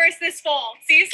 Universe this fall. See you soon.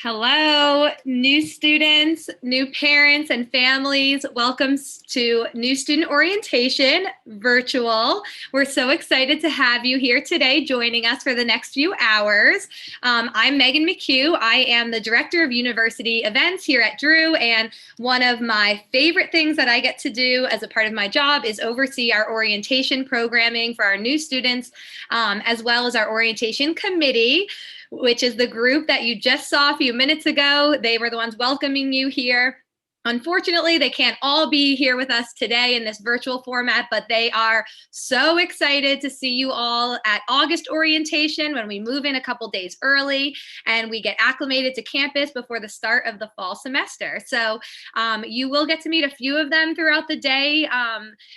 Hello, new students, new parents and families. Welcome to New Student Orientation Virtual. We're so excited to have you here today joining us for the next few hours. I'm Megan McHugh. I am the Director of University Events here at Drew, and one of my favorite things that I get to do as a part of my job is oversee our orientation programming for our new students, as well as our orientation committee, which is the group that you just saw a few minutes ago. They were the ones welcoming you here. Unfortunately, they can't all be here with us today in this virtual format, but they are so excited to see you all at August orientation when we move in a couple days early and we get acclimated to campus before the start of the fall semester. So you will get to meet a few of them throughout the day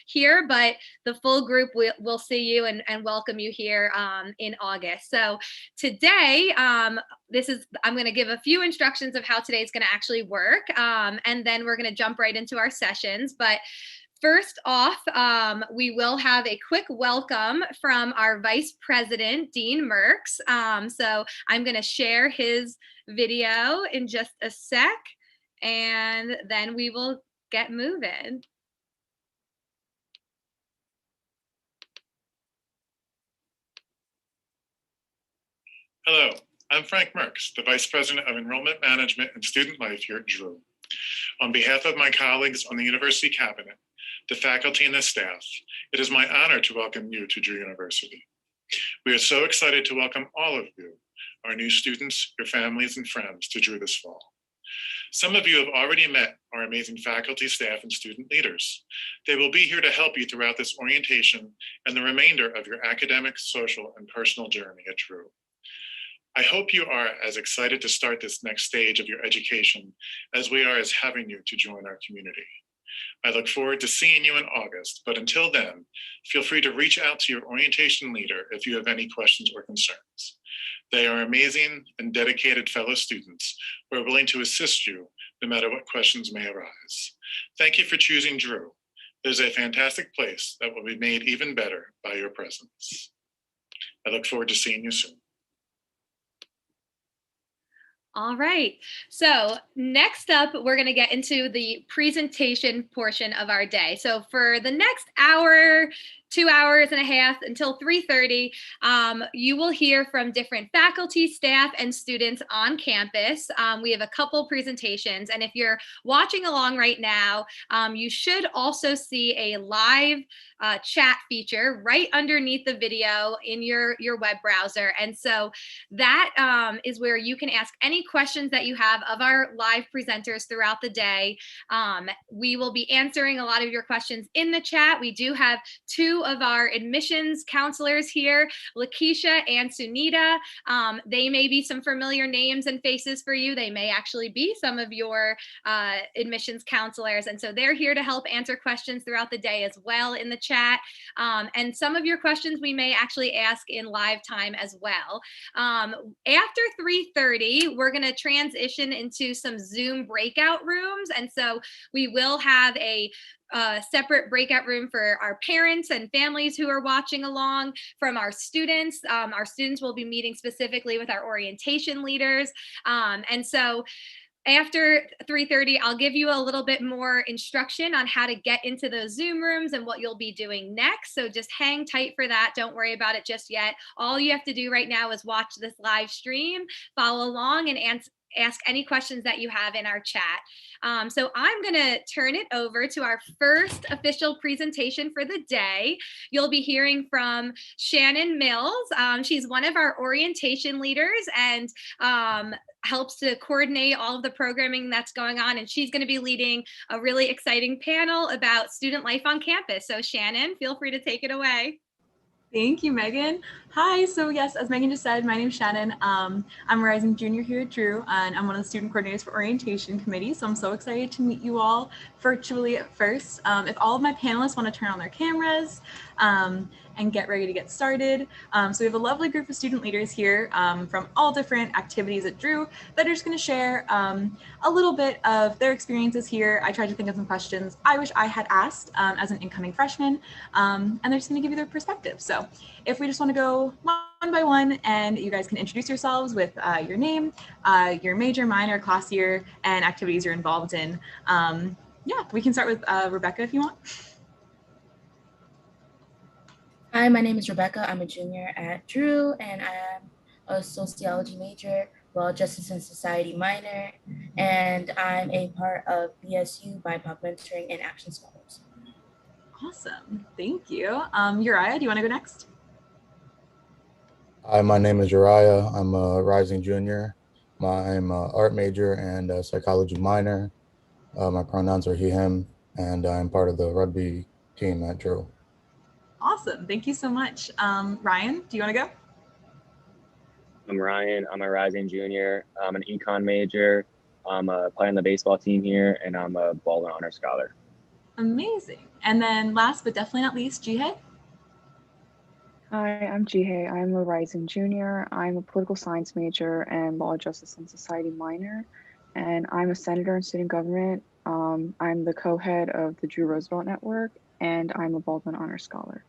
here, but the full group will see you and welcome you here in August. So today, I'm going to give a few instructions of how today is going to actually work, and then we're going to jump right into our sessions. But first off, we will have a quick welcome from our Vice President, Dean Merks. So I'm going to share his video in just a sec, and then we will get moving. Hello, I'm Frank Merks, the Vice President of Enrollment Management and Student Life here at Drew. On behalf of my colleagues on the University Cabinet, the faculty and the staff, it is my honor to welcome you to Drew University. We are so excited to welcome all of you, our new students, your families, and friends to Drew this fall. Some of you have already met our amazing faculty, staff, and student leaders. They will be here to help you throughout this orientation and the remainder of your academic, social, and personal journey at Drew. I hope you are as excited to start this next stage of your education as we are as having you to join our community. I look forward to seeing you in August, but until then, feel free to reach out to your orientation leader if you have any questions or concerns. They are amazing and dedicated fellow students who are willing to assist you no matter what questions may arise. Thank you for choosing Drew. It is a fantastic place that will be made even better by your presence. I look forward to seeing you soon. All right, so next up, we're going to get into the presentation portion of our day. So for the next hour, 2 hours and a half until 3:30, you will hear from different faculty, staff, and students on campus. We have a couple presentations, and if you're watching along right now, you should also see a live chat feature right underneath the video in your web browser. And so that is where you can ask any questions that you have of our live presenters throughout the day. We will be answering a lot of your questions in the chat. We do have two of our admissions counselors here, Lakeisha and Sunita. They may be some familiar names and faces for you. They may actually be some of your admissions counselors. And so they're here to help answer questions throughout the day as well in the chat. And some of your questions we may actually ask in live time as well. After 3:30, we're going to transition into some Zoom breakout rooms. And so we will have a separate breakout room for our parents and families who are watching along. From our students will be meeting specifically with our orientation leaders. And so after 3:30, I'll give you a little bit more instruction on how to get into those Zoom rooms and what you'll be doing next. So just hang tight for that. Don't worry about it just yet. All you have to do right now is watch this live stream, follow along, and ask any questions that you have in our chat. So I'm going to turn it over to our first official presentation for the day. You'll be hearing from Shannon Mills. She's one of our orientation leaders and helps to coordinate all of the programming that's going on. And she's going to be leading a really exciting panel about student life on campus. So Shannon, feel free to take it away. Thank you, Megan. Hi, so yes, as Megan just said, my name's Shannon. I'm a rising junior here at Drew, and I'm one of the student coordinators for orientation committee. So I'm so excited to meet you all virtually at first. If all of my panelists want to turn on their cameras and get ready to get started. So we have a lovely group of student leaders here from all different activities at Drew that are just going to share a little bit of their experiences here. I tried to think of some questions I wish I had asked as an incoming freshman, and they're just going to give you their perspective. So if we just want to go one by one, and you guys can introduce yourselves with your name, your major, minor, class year, and activities you're involved in. Yeah, we can start with Rebecca if you want. Hi, my name is Rebecca. I'm a junior at Drew, and I am a sociology major, law, justice, and society minor, and I'm a part of BSU Bypoc Mentoring and Action Scholars. Awesome, thank you. Uriah, do you want to go next? Hi, my name is Uriah. I'm a rising junior. I'm an art major and a psychology minor. My pronouns are he, him, and I'm part of the rugby team at Drew. Awesome, thank you so much. Ryan, do you want to go? I'm Ryan. I'm a rising junior. I'm an econ major. I'm playing on the baseball team here, and I'm a Baldwin Honor Scholar. Amazing. And then last but definitely not least, Jihei. Hi, I'm Jihei. I'm a rising junior. I'm a political science major and law, justice, and society minor. And I'm a senator in student government. I'm the co-head of the Drew Roosevelt Network, and I'm a Baldwin Honor Scholar.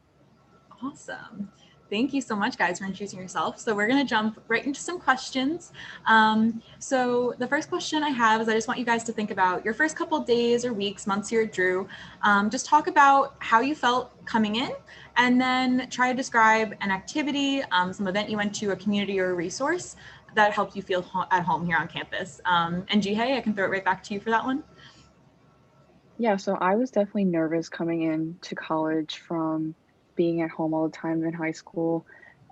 Awesome. Thank you so much, guys, for introducing yourself. So we're going to jump right into some questions. So the first question I have is I just want you guys to think about your first couple of days or weeks, months here at Drew. Just talk about how you felt coming in, and then try to describe an activity, some event you went to, a community or a resource that helped you feel at home here on campus. And Jihei, I can throw it right back to you for that one. Yeah, so I was definitely nervous coming in to college from being at home all the time in high school.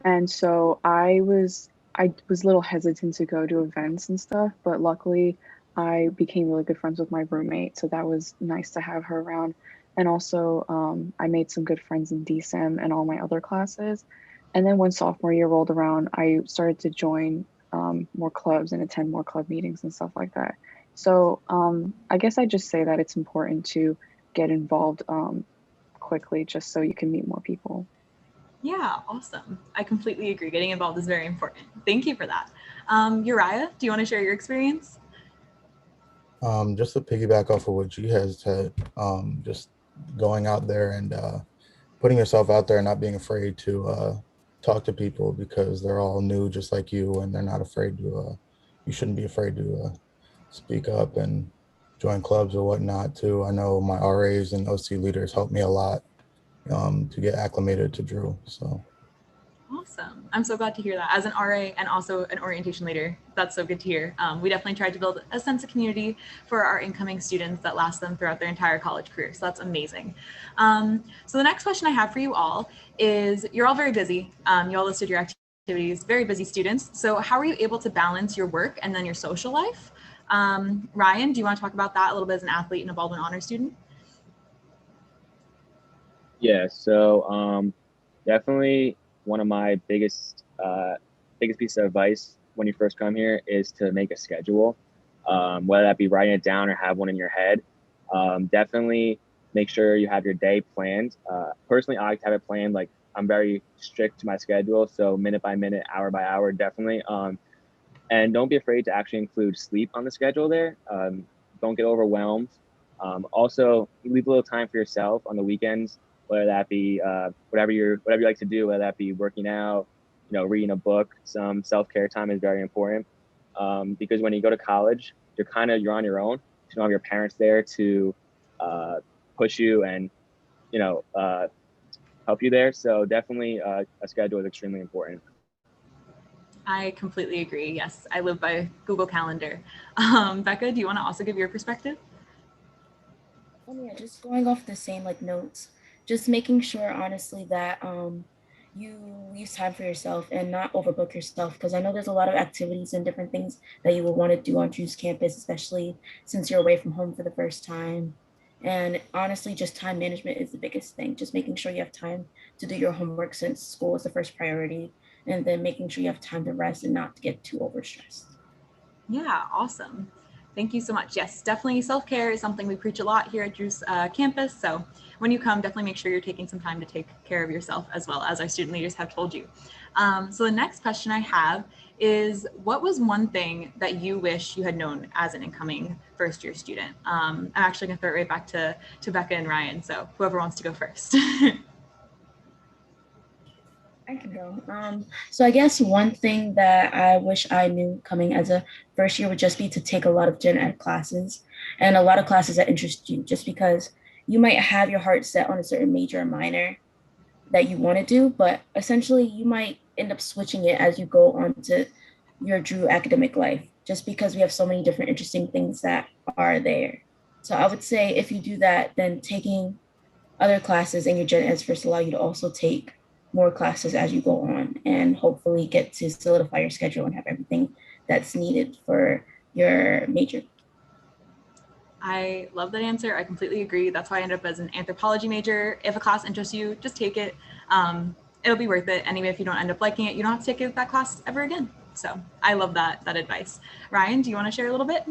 And so I was a little hesitant to go to events and stuff, but luckily I became really good friends with my roommate. So that was nice to have her around. And also I made some good friends in DSEM and all my other classes. And then when sophomore year rolled around, I started to join more clubs and attend more club meetings and stuff like that. So I guess I just say that it's important to get involved quickly just so you can meet more people. Yeah, awesome. I completely agree. Getting involved is very important. Thank you for that. Uriah, do you want to share your experience? Just to piggyback off of what G has said, just going out there and putting yourself out there and not being afraid to talk to people because they're all new just like you, and they're not afraid to, you shouldn't be afraid to speak up and join clubs or whatnot too. I know my RAs and OC leaders helped me a lot to get acclimated to Drew. So awesome. I'm so glad to hear that. As an RA and also an orientation leader, that's so good to hear. We definitely tried to build a sense of community for our incoming students that lasts them throughout their entire college career. So that's amazing. So the next question I have for you all is, you're all very busy. You all listed your activities, very busy students. So how are you able to balance your work and then your social life? Ryan, do you want to talk about that a little bit as an athlete and a Baldwin Honor student? Yeah, so definitely one of my biggest piece of advice when you first come here is to make a schedule, whether that be writing it down or have one in your head. Definitely make sure you have your day planned. Personally, I like to have it planned. Like, I'm very strict to my schedule, so minute by minute, hour by hour, definitely. And don't be afraid to actually include sleep on the schedule there. Don't get overwhelmed. Also, leave a little time for yourself on the weekends, whether that be whatever you like to do, whether that be working out, reading a book. Some self-care time is very important, because when you go to college, you're on your own. You don't have your parents there to push you and help you there. So definitely a schedule is extremely important. I completely agree. Yes, I live by Google Calendar. Becca, do you want to also give your perspective? Yeah, just going off the same notes, just making sure honestly that you use time for yourself and not overbook yourself, because I know there's a lot of activities and different things that you will want to do on Drew's campus, especially since you're away from home for the first time. And honestly, just time management is the biggest thing. Just making sure you have time to do your homework since school is the first priority, and then making sure you have time to rest and not to get too overstressed. Yeah, awesome. Thank you so much. Yes, definitely self-care is something we preach a lot here at Drew's campus. So when you come, definitely make sure you're taking some time to take care of yourself, as well as our student leaders have told you. So the next question I have is, what was one thing that you wish you had known as an incoming first year student? I'm actually gonna throw it right back to Becca and Ryan. So whoever wants to go first. I can go. So I guess one thing that I wish I knew coming as a first year would just be to take a lot of gen ed classes and a lot of classes that interest you, just because you might have your heart set on a certain major or minor that you want to do, but essentially you might end up switching it as you go on to your Drew academic life, just because we have so many different interesting things that are there. So I would say if you do that, then taking other classes in your gen eds first allow you to also take more classes as you go on and hopefully get to solidify your schedule and have everything that's needed for your major. I love that answer. I completely agree. That's why I ended up as an anthropology major. If a class interests you, just take it. It'll be worth it. Anyway, if you don't end up liking it, you don't have to take that class ever again. So I love that advice. Ryan, do you want to share a little bit?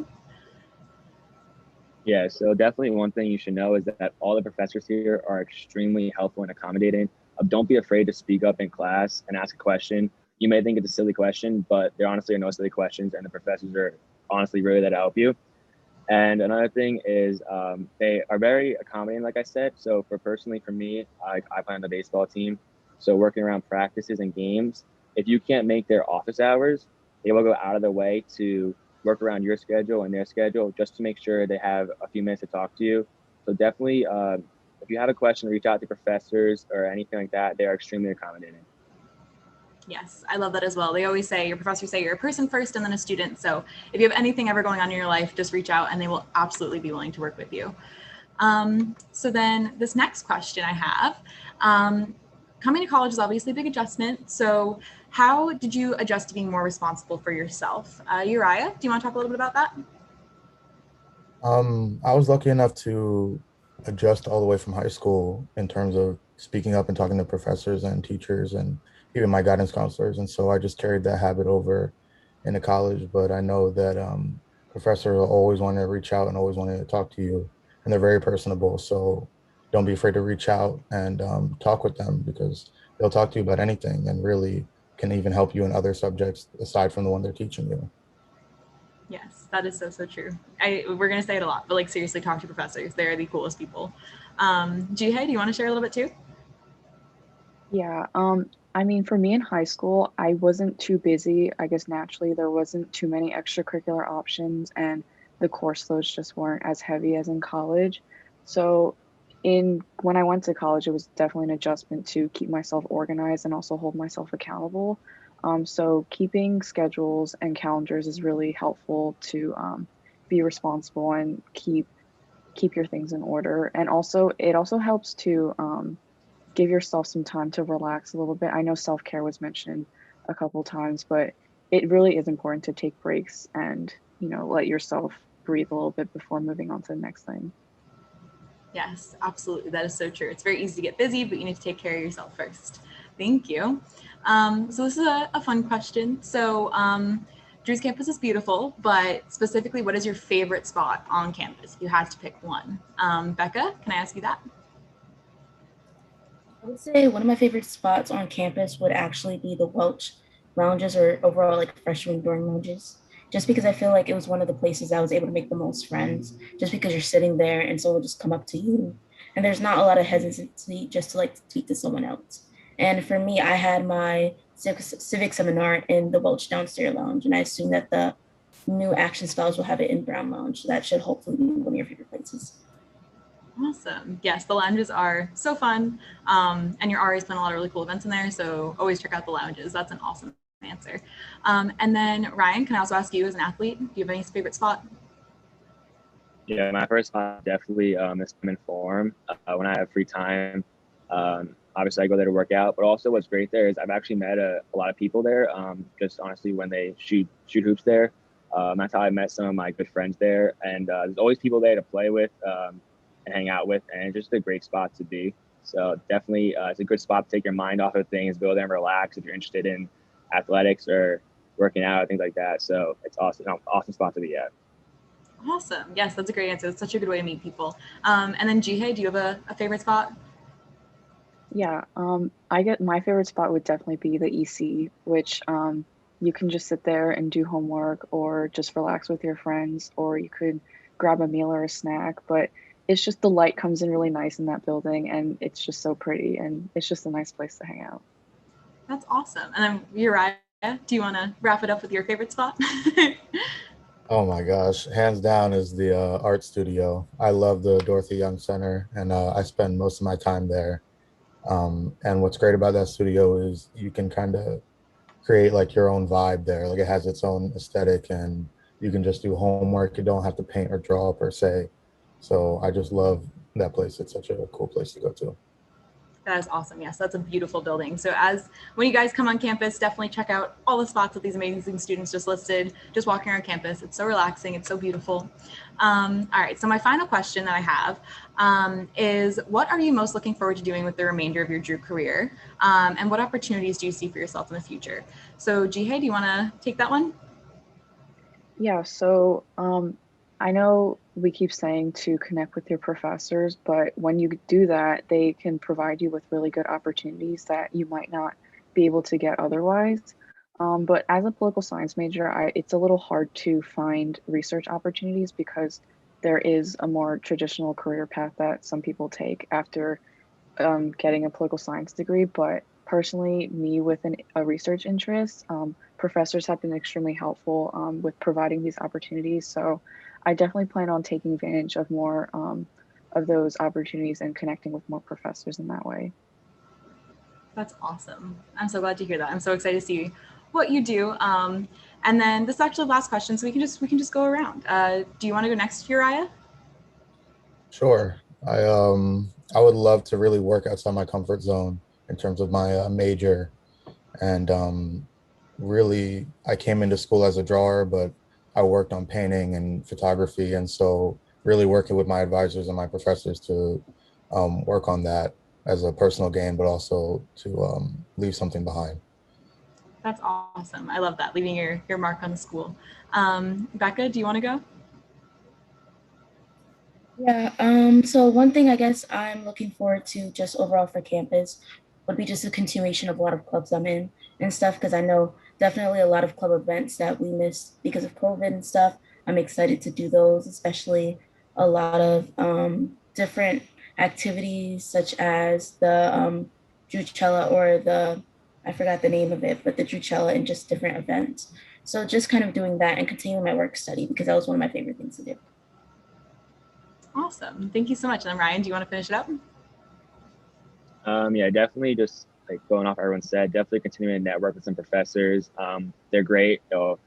Yeah, so definitely one thing you should know is that all the professors here are extremely helpful and accommodating. Don't be afraid to speak up in class and ask a question. You may think it's a silly question, but there honestly are no silly questions, and the professors are honestly really there to help you. And another thing is they are very accommodating, like I said. So for me, I play on the baseball team. So working around practices and games, if you can't make their office hours, they will go out of their way to work around your schedule and their schedule just to make sure they have a few minutes to talk to you. So definitely, if you have a question, reach out to professors or anything like that. They are extremely accommodating. Yes, I love that as well. They always say, your professors say you're a person first and then a student. So if you have anything ever going on in your life, just reach out and they will absolutely be willing to work with you. So then this next question I have, coming to college is obviously a big adjustment. So how did you adjust to being more responsible for yourself? Uriah, do you want to talk a little bit about that? I was lucky enough to adjust all the way from high school in terms of speaking up and talking to professors and teachers and even my guidance counselors. And so I just carried that habit over into college. But I know that professors will always want to reach out and always want to talk to you, and they're very personable. So don't be afraid to reach out and talk with them, because they'll talk to you about anything and really can even help you in other subjects aside from the one they're teaching you. Yes, that is so true. We're going to say it a lot, but like seriously, talk to professors. They're the coolest people. Jihei, do you want to share a little bit too? Yeah, I mean, for me in high school, I wasn't too busy. I guess naturally there wasn't too many extracurricular options, and the course loads just weren't as heavy as in college. So when I went to college, it was definitely an adjustment to keep myself organized and also hold myself accountable. So keeping schedules and calendars is really helpful to be responsible and keep your things in order. And also it also helps to give yourself some time to relax a little bit. I know self-care was mentioned a couple times, but it really is important to take breaks and, let yourself breathe a little bit before moving on to the next thing. Yes, absolutely. That is so true. It's very easy to get busy, but you need to take care of yourself first. Thank you. So this is a fun question. So Drew's campus is beautiful, but specifically, what is your favorite spot on campus if you had to pick one? Becca, can I ask you that? I would say one of my favorite spots on campus would actually be the Welch lounges, or overall like freshman dorm lounges, just because I feel like it was one of the places I was able to make the most friends, just because you're sitting there and someone will just come up to you. And there's not a lot of hesitancy just to like speak to someone else. And for me, I had my civic seminar in the Welch downstairs lounge, and I assume that the new action styles will have it in Brown Lounge. So that should hopefully be one of your favorite places. Awesome. Yes, the lounges are so fun. And you're always playing a lot of really cool events in there. So always check out the lounges. That's an awesome answer. And then Ryan, can I also ask you as an athlete, do you have any favorite spot? Yeah, my first spot definitely is swim and form. When I have free time, obviously I go there to work out. But also what's great there is I've actually met a lot of people there. Just honestly, when they shoot hoops there, that's how I met some of my good friends there. And there's always people there to play with. and hang out with, and it's just a great spot to be. So definitely, it's a good spot to take your mind off of things, go there and relax if you're interested in athletics or working out, things like that. So it's awesome, awesome spot to be at. Awesome. Yes, that's a great answer. It's such a good way to meet people. And then Jihei, do you have a favorite spot? Yeah, I get my favorite spot would definitely be the EC, which you can just sit there and do homework or just relax with your friends, or you could grab a meal or a snack. But it's just the light comes in really nice in that building, and it's just so pretty, and it's just a nice place to hang out. That's awesome. And then Uriah, do you want to wrap it up with your favorite spot? Oh my gosh, hands down is the art studio. I love the Dorothy Young Center, and I spend most of my time there. And what's great about that studio is you can kind of create like your own vibe there. Like it has its own aesthetic, and you can just do homework. You don't have to paint or draw per se. So I just love that place. It's such a cool place to go to. That is awesome. Yes, that's a beautiful building. So when you guys come on campus, definitely check out all the spots that these amazing students just listed, just walking around campus. It's so relaxing. It's so beautiful. All right. So my final question that I have is, what are you most looking forward to doing with the remainder of your Drew career? And what opportunities do you see for yourself in the future? So Jihei, do you want to take that one? Yeah, so I know we keep saying to connect with your professors, but when you do that, they can provide you with really good opportunities that you might not be able to get otherwise. But as a political science major, it's a little hard to find research opportunities because there is a more traditional career path that some people take after getting a political science degree. But personally, me with a research interest, professors have been extremely helpful with providing these opportunities. So I definitely plan on taking advantage of more of those opportunities and connecting with more professors in that way. That's awesome. I'm so glad to hear that. I'm so excited to see what you do. And then this is actually the last question, so we can just go around. Do you want to go next, Uriah? Sure. I would love to really work outside my comfort zone in terms of my major, and really I came into school as a drawer, but I worked on painting and photography, and so really working with my advisors and my professors to work on that as a personal gain, but also to leave something behind. That's awesome. I love that, leaving your mark on the school. Becca, do you want to go? Yeah, so one thing I guess I'm looking forward to just overall for campus would be just a continuation of a lot of clubs I'm in and stuff, because I know definitely a lot of club events that we missed because of COVID and stuff. I'm excited to do those, especially a lot of different activities such as the Drucella or I forgot the name of it, but the Drucella and just different events. So just kind of doing that and continuing my work study because that was one of my favorite things to do. Awesome. Thank you so much. And then Ryan, do you want to finish it up? Yeah, definitely just like going off what everyone said, definitely continuing to network with some professors. They're great. They'll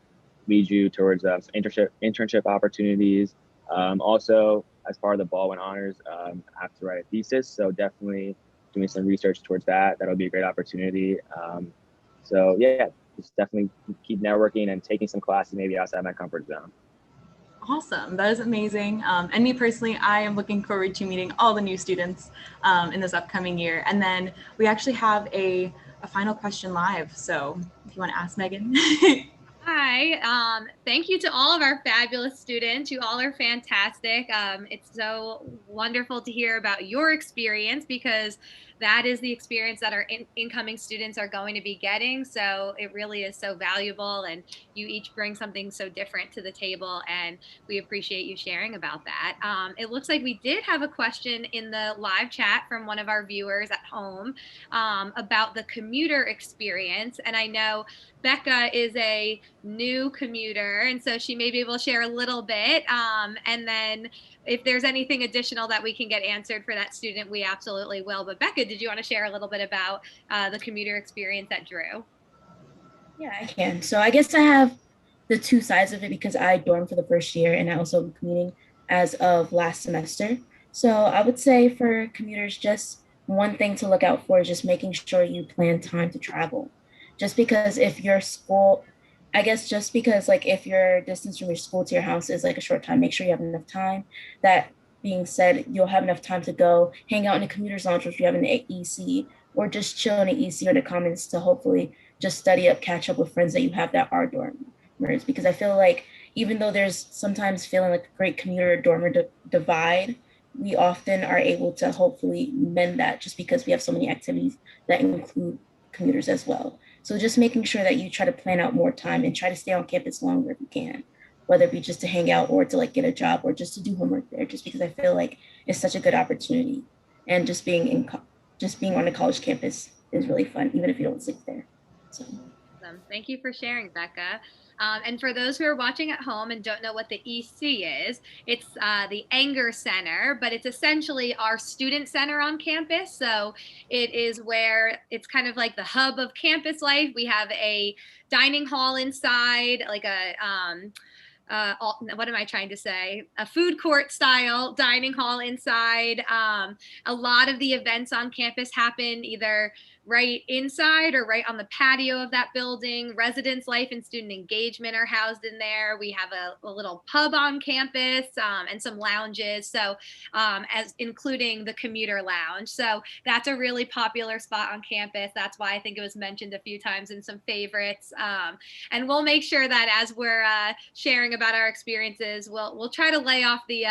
lead you towards internship opportunities. Also, as part of the Baldwin Honors, I have to write a thesis. So definitely doing some research towards that. That'll be a great opportunity. So yeah, just definitely keep networking and taking some classes maybe outside my comfort zone. Awesome. That is amazing. And me personally, I am looking forward to meeting all the new students in this upcoming year. And then we actually have a final question live. So if you want to ask Megan. Hi, thank you to all of our fabulous students. You all are fantastic. It's so wonderful to hear about your experience because that is the experience that our incoming students are going to be getting. So it really is so valuable, and you each bring something so different to the table, and we appreciate you sharing about that. It looks like we did have a question in the live chat from one of our viewers at home about the commuter experience. And I know Becca is a new commuter, and so she may be able to share a little bit. And then if there's anything additional that we can get answered for that student, we absolutely will. But Becca, did you want to share a little bit about the commuter experience at Drew? Yeah, I can. So I guess I have the two sides of it because I dormed for the first year and I also am commuting as of last semester. So I would say for commuters, just one thing to look out for is just making sure you plan time to travel. Just because if your school, I guess just because like if your distance from your school to your house is like a short time, make sure you have enough time that being said, you'll have enough time to go hang out in the commuter's lounge if you have an EC, or just chill in the EC or the commons to hopefully just study up, catch up with friends that you have that are dormers. Because I feel like even though there's sometimes feeling like a great commuter dormer divide, we often are able to hopefully mend that just because we have so many activities that include commuters as well. So just making sure that you try to plan out more time and try to stay on campus longer if you can, whether it be just to hang out or to like get a job or just to do homework there, just because I feel like it's such a good opportunity. And just being on a college campus is really fun, even if you don't sleep there. So. Awesome. Thank you for sharing, Becca. And for those who are watching at home and don't know what the EC is, it's the Anger Center, but it's essentially our student center on campus. So it is where it's kind of like the hub of campus life. We have a dining hall inside, like what am I trying to say? A food court style dining hall inside. A lot of the events on campus happen either right inside or right on the patio of that building. Residence life and student engagement are housed in there. We have a little pub on campus and some lounges. So as including the commuter lounge. So that's a really popular spot on campus. That's why I think it was mentioned a few times in some favorites. And we'll make sure that as we're sharing about our experiences, we'll try to lay off the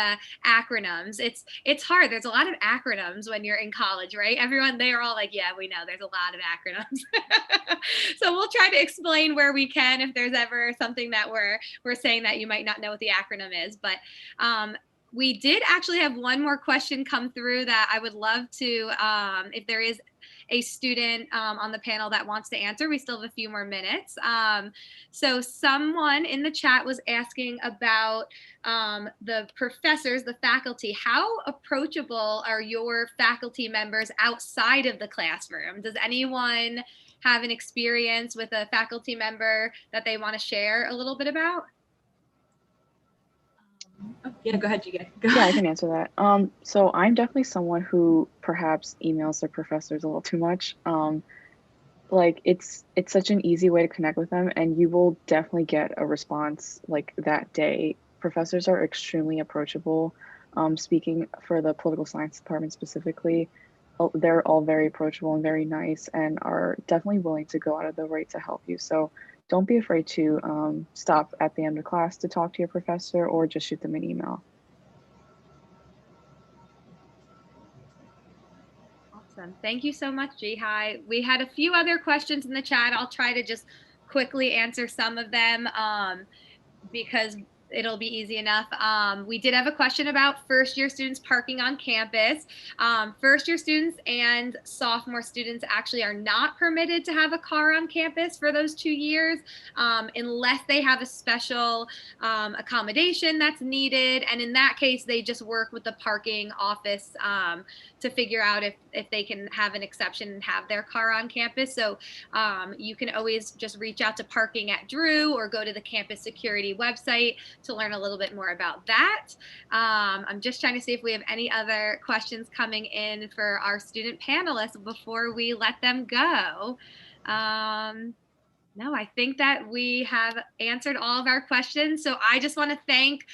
acronyms. It's hard. There's a lot of acronyms when you're in college, right? Everyone, they are all like, yeah, we know there's a lot of acronyms. So we'll try to explain where we can if there's ever something that we're saying that you might not know what the acronym is. But we did actually have one more question come through that I would love to, if there is a student on the panel that wants to answer. We still have a few more minutes. So someone in the chat was asking about the professors, the faculty. How approachable are your faculty members outside of the classroom? Does anyone have an experience with a faculty member that they want to share a little bit about? Yeah, go ahead, Jiga. Yeah, I can answer that. So I'm definitely someone who perhaps emails their professors a little too much. Like it's such an easy way to connect with them, and you will definitely get a response like that day. Professors are extremely approachable. Speaking for the political science department specifically, they're all very approachable and very nice, and are definitely willing to go out of their way to help you. So don't be afraid to stop at the end of class to talk to your professor, or just shoot them an email. Awesome. Thank you so much, Jihai. We had a few other questions in the chat. I'll try to just quickly answer some of them because it'll be easy enough. We did have a question about first-year students parking on campus. First-year students and sophomore students actually are not permitted to have a car on campus for those 2 years unless they have a special accommodation that's needed. And in that case, they just work with the parking office to figure out if they can have an exception and have their car on campus. So you can always just reach out to parking at Drew or go to the campus security website to learn a little bit more about that. I'm just trying to see if we have any other questions coming in for our student panelists before we let them go. No, I think that we have answered all of our questions. So I just want to thank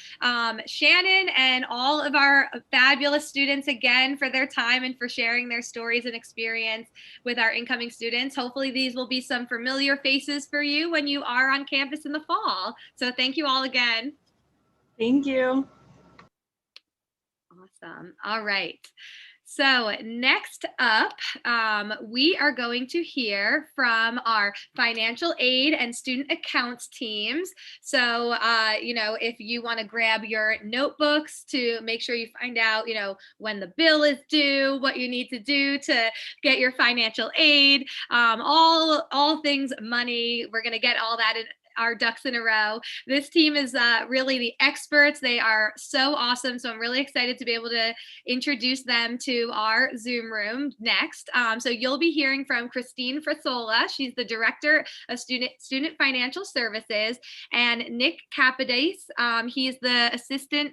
Shannon and all of our fabulous students again for their time and for sharing their stories and experience with our incoming students. Hopefully these will be some familiar faces for you when you are on campus in the fall. So thank you all again. Thank you. Awesome. All right. So next up, we are going to hear from our financial aid and student accounts teams. So, if you want to grab your notebooks to make sure you find out, when the bill is due, what you need to do to get your financial aid, all things money. We're going to get all that in our ducks in a row. This team is really the experts. They are so awesome. So I'm really excited to be able to introduce them to our Zoom room next. So you'll be hearing from Christine Frasola. She's the Director of Student Financial Services, and Nick Capodase. He's the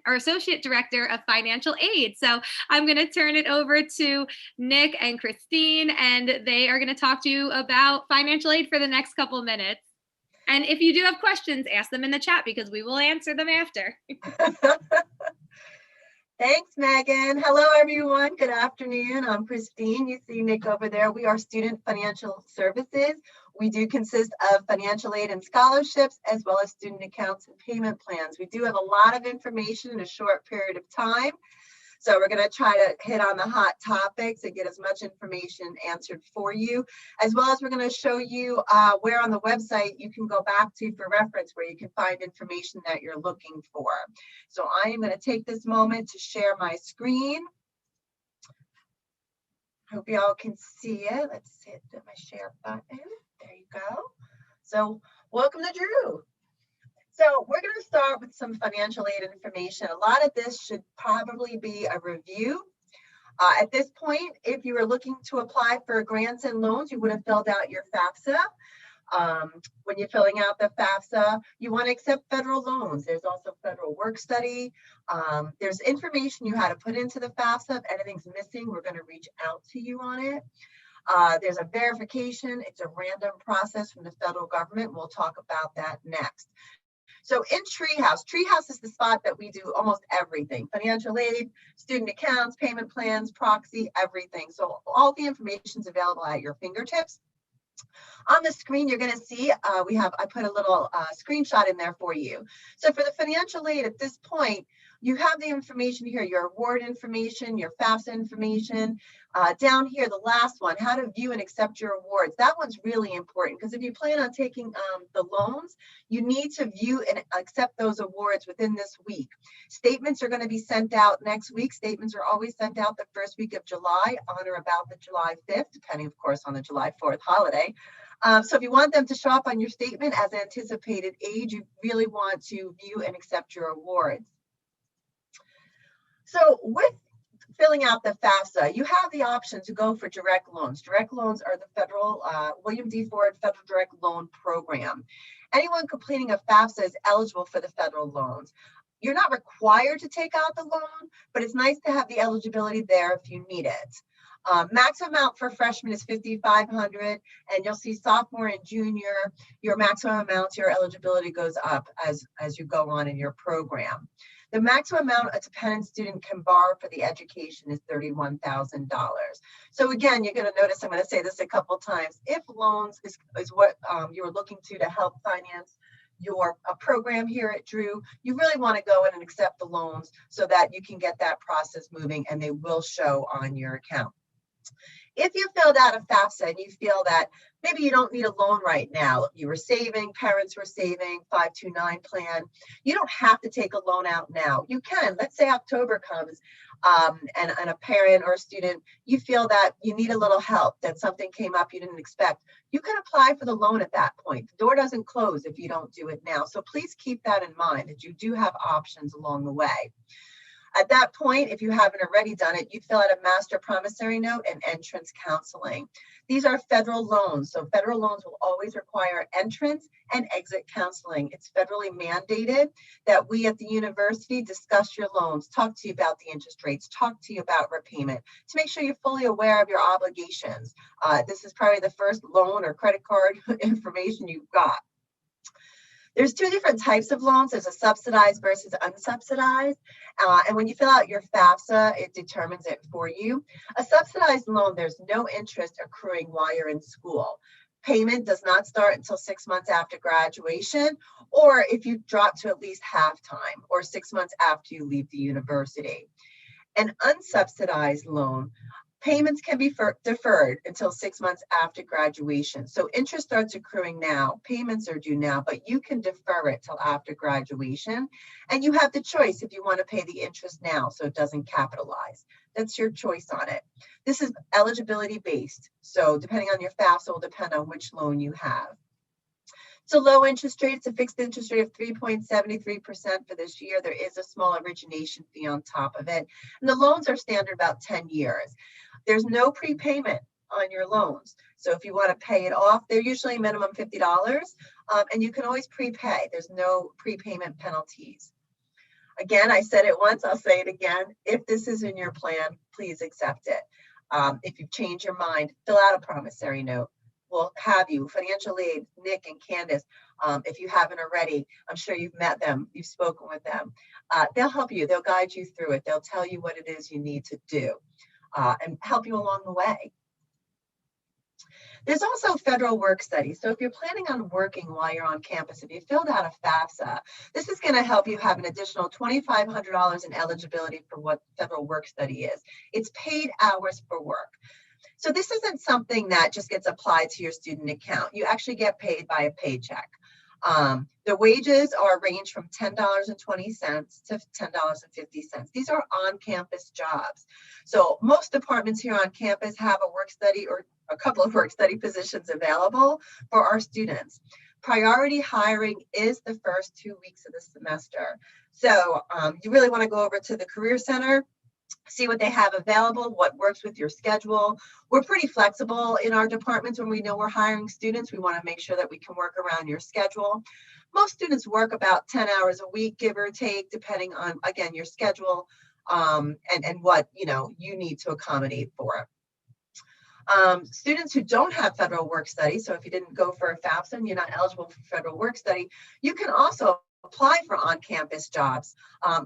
Associate Director of Financial Aid. So I'm going to turn it over to Nick and Christine, and they are going to talk to you about financial aid for the next couple minutes. And if you do have questions, ask them in the chat because we will answer them after. Thanks, Megan. Hello, everyone. Good afternoon. I'm Christine. You see Nick over there. We are Student Financial Services. We do consist of financial aid and scholarships, as well as student accounts and payment plans. We do have a lot of information in a short period of time. So we're going to try to hit on the hot topics and get as much information answered for you, as well as we're going to show you where on the website you can go back to for reference, where you can find information that you're looking for. So I am going to take this moment to share my screen. Hope you all can see it. Let's hit my share button. There you go. So welcome to Drew. So we're going to start with some financial aid information. A lot of this should probably be a review. At this point, if you were looking to apply for grants and loans, you would have filled out your FAFSA. When you're filling out the FAFSA, you want to accept federal loans. There's also federal work study. There's information you had to put into the FAFSA. If anything's missing, we're going to reach out to you on it. There's a verification. It's a random process from the federal government. We'll talk about that next. So in Treehouse is the spot that we do almost everything: financial aid, student accounts, payment plans, proxy, everything. So all the information is available at your fingertips. On the screen, you're going to see I put a little screenshot in there for you. So for the financial aid at this point, you have the information here, your award information, your FAFSA information. Down here, the last one, how to view and accept your awards. That one's really important, because if you plan on taking the loans, you need to view and accept those awards within this week. Statements are going to be sent out next week. Statements are always sent out the first week of July, on or about the July 5th, depending, of course, on the July 4th holiday. So if you want them to show up on your statement as anticipated aid, you really want to view and accept your awards. So with filling out the FAFSA, you have the option to go for direct loans. Direct loans are the federal William D. Ford Federal Direct Loan Program. Anyone completing a FAFSA is eligible for the federal loans. You're not required to take out the loan, but it's nice to have the eligibility there if you need it. Maximum amount for freshmen is $5,500, and you'll see sophomore and junior, your maximum amounts, your eligibility goes up as you go on in your program. The maximum amount a dependent student can borrow for the education is $31,000. So again, you're going to notice, I'm going to say this a couple of times, if loans is what you're looking to help finance your program here at Drew, you really want to go in and accept the loans so that you can get that process moving, and they will show on your account. If you filled out a FAFSA and you feel that maybe you don't need a loan right now, you were saving, parents were saving, 529 plan, you don't have to take a loan out now. You can. Let's say October comes and a parent or a student, you feel that you need a little help, that something came up you didn't expect. You can apply for the loan at that point. The door doesn't close if you don't do it now. So please keep that in mind, that you do have options along the way. At that point, if you haven't already done it, you fill out a master promissory note and entrance counseling. These are federal loans. So federal loans will always require entrance and exit counseling. It's federally mandated that we at the university discuss your loans, talk to you about the interest rates, talk to you about repayment, to make sure you're fully aware of your obligations. This is probably the first loan or credit card information you've got. There's two different types of loans. There's a subsidized versus unsubsidized. And when you fill out your FAFSA, it determines it for you. A subsidized loan, there's no interest accruing while you're in school. Payment does not start until 6 months after graduation, or if you drop to at least half-time, or 6 months after you leave the university. An unsubsidized loan, payments can be deferred until 6 months after graduation. So interest starts accruing now, payments are due now, but you can defer it till after graduation. And you have the choice if you want to pay the interest now so it doesn't capitalize. That's your choice on it. This is eligibility based. So depending on your FAFSA will depend on which loan you have. It's a low interest rate. It's a fixed interest rate of 3.73% for this year. There is a small origination fee on top of it. And the loans are standard about 10 years. There's no prepayment on your loans. So if you want to pay it off, they're usually minimum $50, and you can always prepay. There's no prepayment penalties. Again, I said it once, I'll say it again. If this is in your plan, please accept it. If you've changed your mind, fill out a promissory note. We'll have you, financial aid, Nick and Candace, If you haven't already, I'm sure you've met them, you've spoken with them. They'll help you, they'll guide you through it. They'll tell you what it is you need to do and help you along the way. There's also federal work study. So if you're planning on working while you're on campus, if you filled out a FAFSA, this is going to help you have an additional $2,500 in eligibility for what federal work study is. It's paid hours for work. So this isn't something that just gets applied to your student account. You actually get paid by a paycheck. The wages are range from $10.20 to $10.50. These are on-campus jobs. So most departments here on campus have a work study or a couple of work study positions available for our students. Priority hiring is the first 2 weeks of the semester. So you really want to go over to the Career Center, see what they have available, what works with your schedule. We're pretty flexible in our departments when we know we're hiring students. We want to make sure that we can work around your schedule. Most students work about 10 hours a week, give or take, depending on, again, your schedule and what you need to accommodate for. Students who don't have federal work study, so if you didn't go for a FAFSA and you're not eligible for federal work study, you can also apply for on-campus jobs,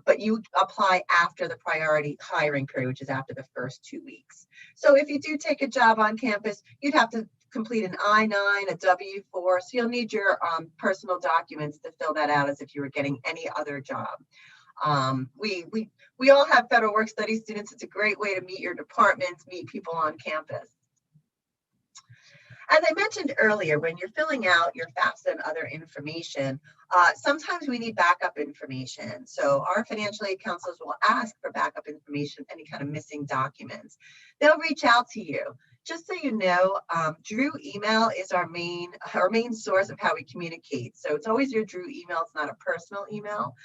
but you apply after the priority hiring period, which is after the first 2 weeks. So if you do take a job on campus, you'd have to complete an I-9, a W-4, so you'll need your personal documents to fill that out as if you were getting any other job. We all have federal work study students. It's a great way to meet your departments, meet people on campus. As I mentioned earlier, when you're filling out your FAFSA and other information, sometimes we need backup information. So our financial aid counselors will ask for backup information, any kind of missing documents. They'll reach out to you. Just so you know, Drew email is our main source of how we communicate. So it's always your Drew email. It's not a personal email.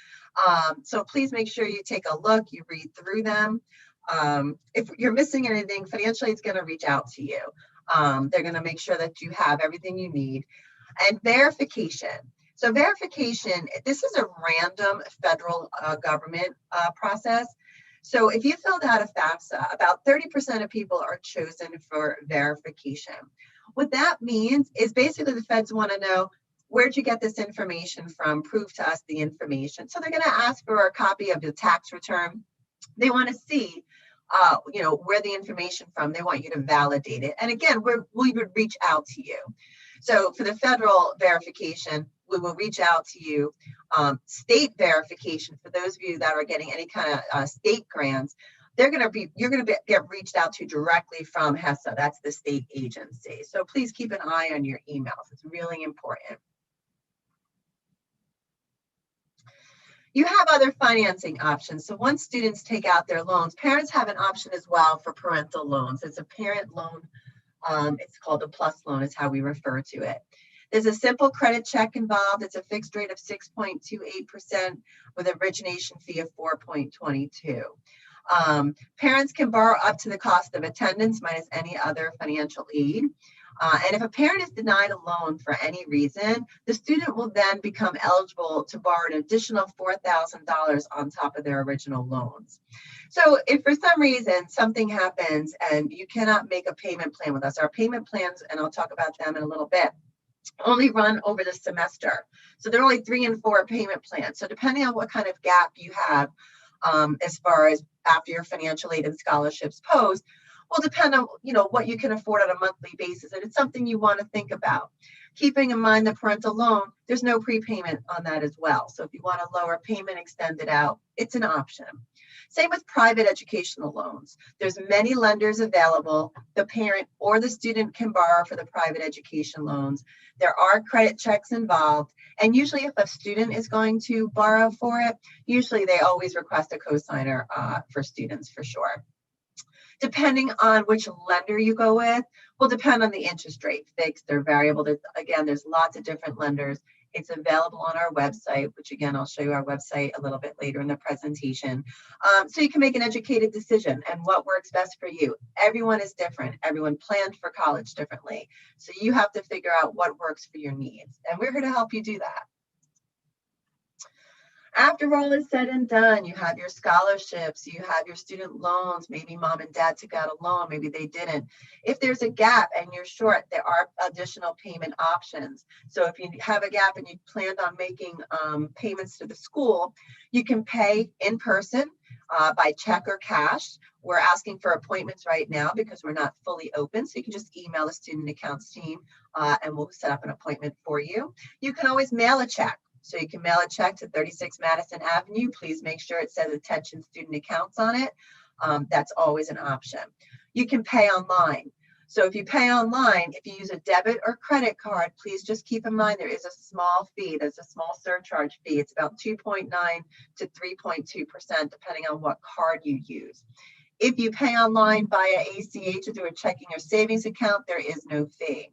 So please make sure you take a look, you read through them. If you're missing anything, financial aid is going to reach out to you. They're going to make sure that you have everything you need. And verification. So verification, this is a random federal government process. So if you filled out a FAFSA, about 30% of people are chosen for verification. What that means is basically the feds want to know, where'd you get this information from? Prove to us the information. So they're going to ask for a copy of the tax return. They want to see where the information from. They want you to validate it. And again, we would reach out to you. So for the federal verification, we will reach out to you. State verification, for those of you that are getting any kind of state grants, you're going to get reached out to directly from HESA. That's the state agency. So please keep an eye on your emails. It's really important. You have other financing options. So once students take out their loans, parents have an option as well for parental loans. It's a parent loan. It's called a plus loan is how we refer to it. There's a simple credit check involved. It's a fixed rate of 6.28% with an origination fee of 4.22. Parents can borrow up to the cost of attendance minus any other financial aid. And if a parent is denied a loan for any reason, the student will then become eligible to borrow an additional $4,000 on top of their original loans. So if for some reason something happens and you cannot make a payment plan with us, our payment plans, and I'll talk about them in a little bit, only run over the semester. So they're only 3 and 4 payment plans. So depending on what kind of gap you have as far as after your financial aid and scholarships post, will depend on what you can afford on a monthly basis, and it's something you want to think about. Keeping in mind the parental loan, there's no prepayment on that as well. So if you want a lower payment, extend it out, it's an option. Same with private educational loans. There's many lenders available. The parent or the student can borrow for the private education loans. There are credit checks involved. And usually if a student is going to borrow for it, usually they always request a cosigner for students for sure. Depending on which lender you go with, will depend on the interest rate, fixed or variable. Again, there's lots of different lenders. It's available on our website, which again, I'll show you our website a little bit later in the presentation. So you can make an educated decision and what works best for you. Everyone is different. Everyone planned for college differently. So you have to figure out what works for your needs. And we're here to help you do that. After all is said and done, you have your scholarships, you have your student loans, maybe mom and dad took out a loan, maybe they didn't. If there's a gap and you're short, there are additional payment options. So if you have a gap and you planned on making payments to the school, you can pay in person by check or cash. We're asking for appointments right now because we're not fully open. So you can just email the student accounts team and we'll set up an appointment for you. You can always mail a check. So you can mail a check to 36 Madison Avenue. Please make sure it says attention student accounts on it. That's always an option. You can pay online. So if you pay online, if you use a debit or credit card, please just keep in mind there is a small fee. There's a small surcharge fee. It's about 2.9 to 3.2% depending on what card you use. If you pay online via ACH or through a checking or savings account, there is no fee.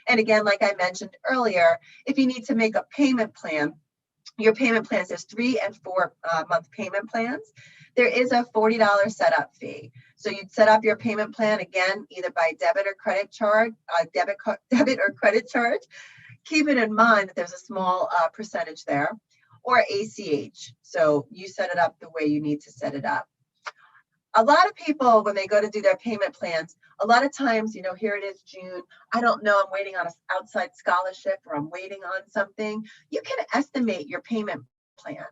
And again, like I mentioned earlier, if you need to make a payment plan, your payment plans, there's 3 and 4 month payment plans. There is a $40 setup fee. So you'd set up your payment plan again, either by debit or credit charge, debit or credit charge. Keep it in mind that there's a small percentage there, or ACH. So you set it up the way you need to set it up. A lot of people, when they go to do their payment plans, a lot of times, you know, here it is June, I don't know, I'm waiting on an outside scholarship or I'm waiting on something. You can estimate your payment plan.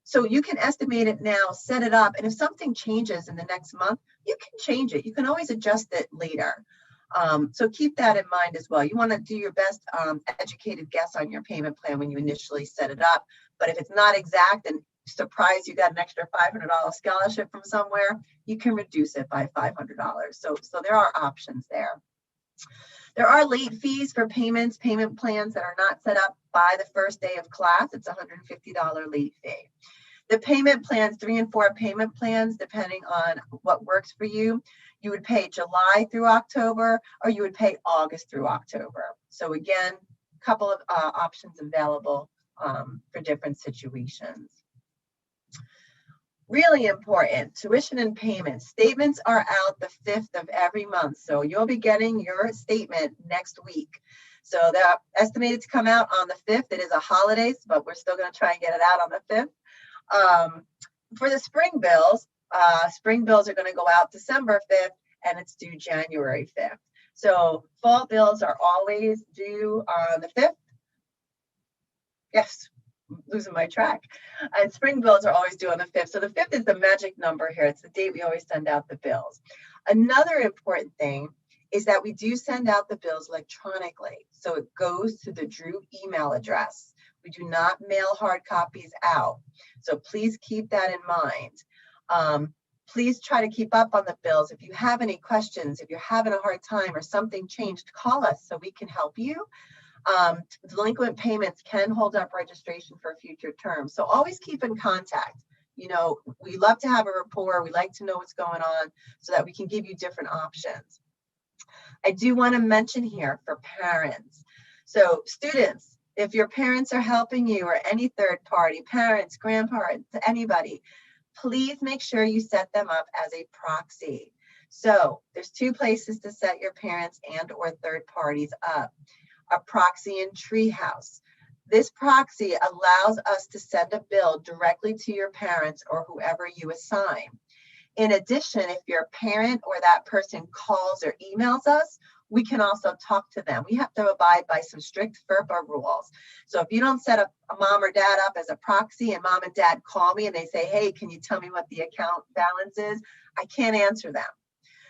So you can estimate it now, set it up, and if something changes in the next month, you can change it. You can always adjust it later. So keep that in mind as well. You want to do your best educated guess on your payment plan when you initially set it up. But if it's not exact and surprise you got an extra $500 scholarship from somewhere, you can reduce it by $500. So there are options there. There are late fees for payment plans that are not set up by the first day of class. It's a $150 late fee. The payment plans, 3 and 4 payment plans, depending on what works for you, you would pay July through October, or you would pay August through October. So again, a couple of options available for different situations. Really important, tuition and payments. Statements are out the 5th of every month. So you'll be getting your statement next week. So they're estimated to come out on the 5th. It is a holiday, but we're still going to try and get it out on the 5th. For the spring bills are going to go out December 5th and it's due January 5th. So fall bills are always due on the 5th. Yes. Losing my track. And spring bills are always due on the 5th. So the 5th is the magic number here. It's the date we always send out the bills. Another important thing is that we do send out the bills electronically. So it goes to the Drew email address. We do not mail hard copies out. So please keep that in mind. Please try to keep up on the bills. If you have any questions, if you're having a hard time or something changed, call us so we can help you. Delinquent payments can hold up registration for future terms. So always keep in contact. You know, we love to have a rapport. We like to know what's going on so that we can give you different options. I do want to mention here for parents. So students, if your parents are helping you or any third party, parents, grandparents, anybody, please make sure you set them up as a proxy. So there's 2 places to set your parents and or third parties up. A proxy in Treehouse. This proxy allows us to send a bill directly to your parents or whoever you assign. In addition, if your parent or that person calls or emails us, we can also talk to them. We have to abide by some strict FERPA rules. So if you don't set up a mom or dad up as a proxy and mom and dad call me and they say, hey, can you tell me what the account balance is? I can't answer them.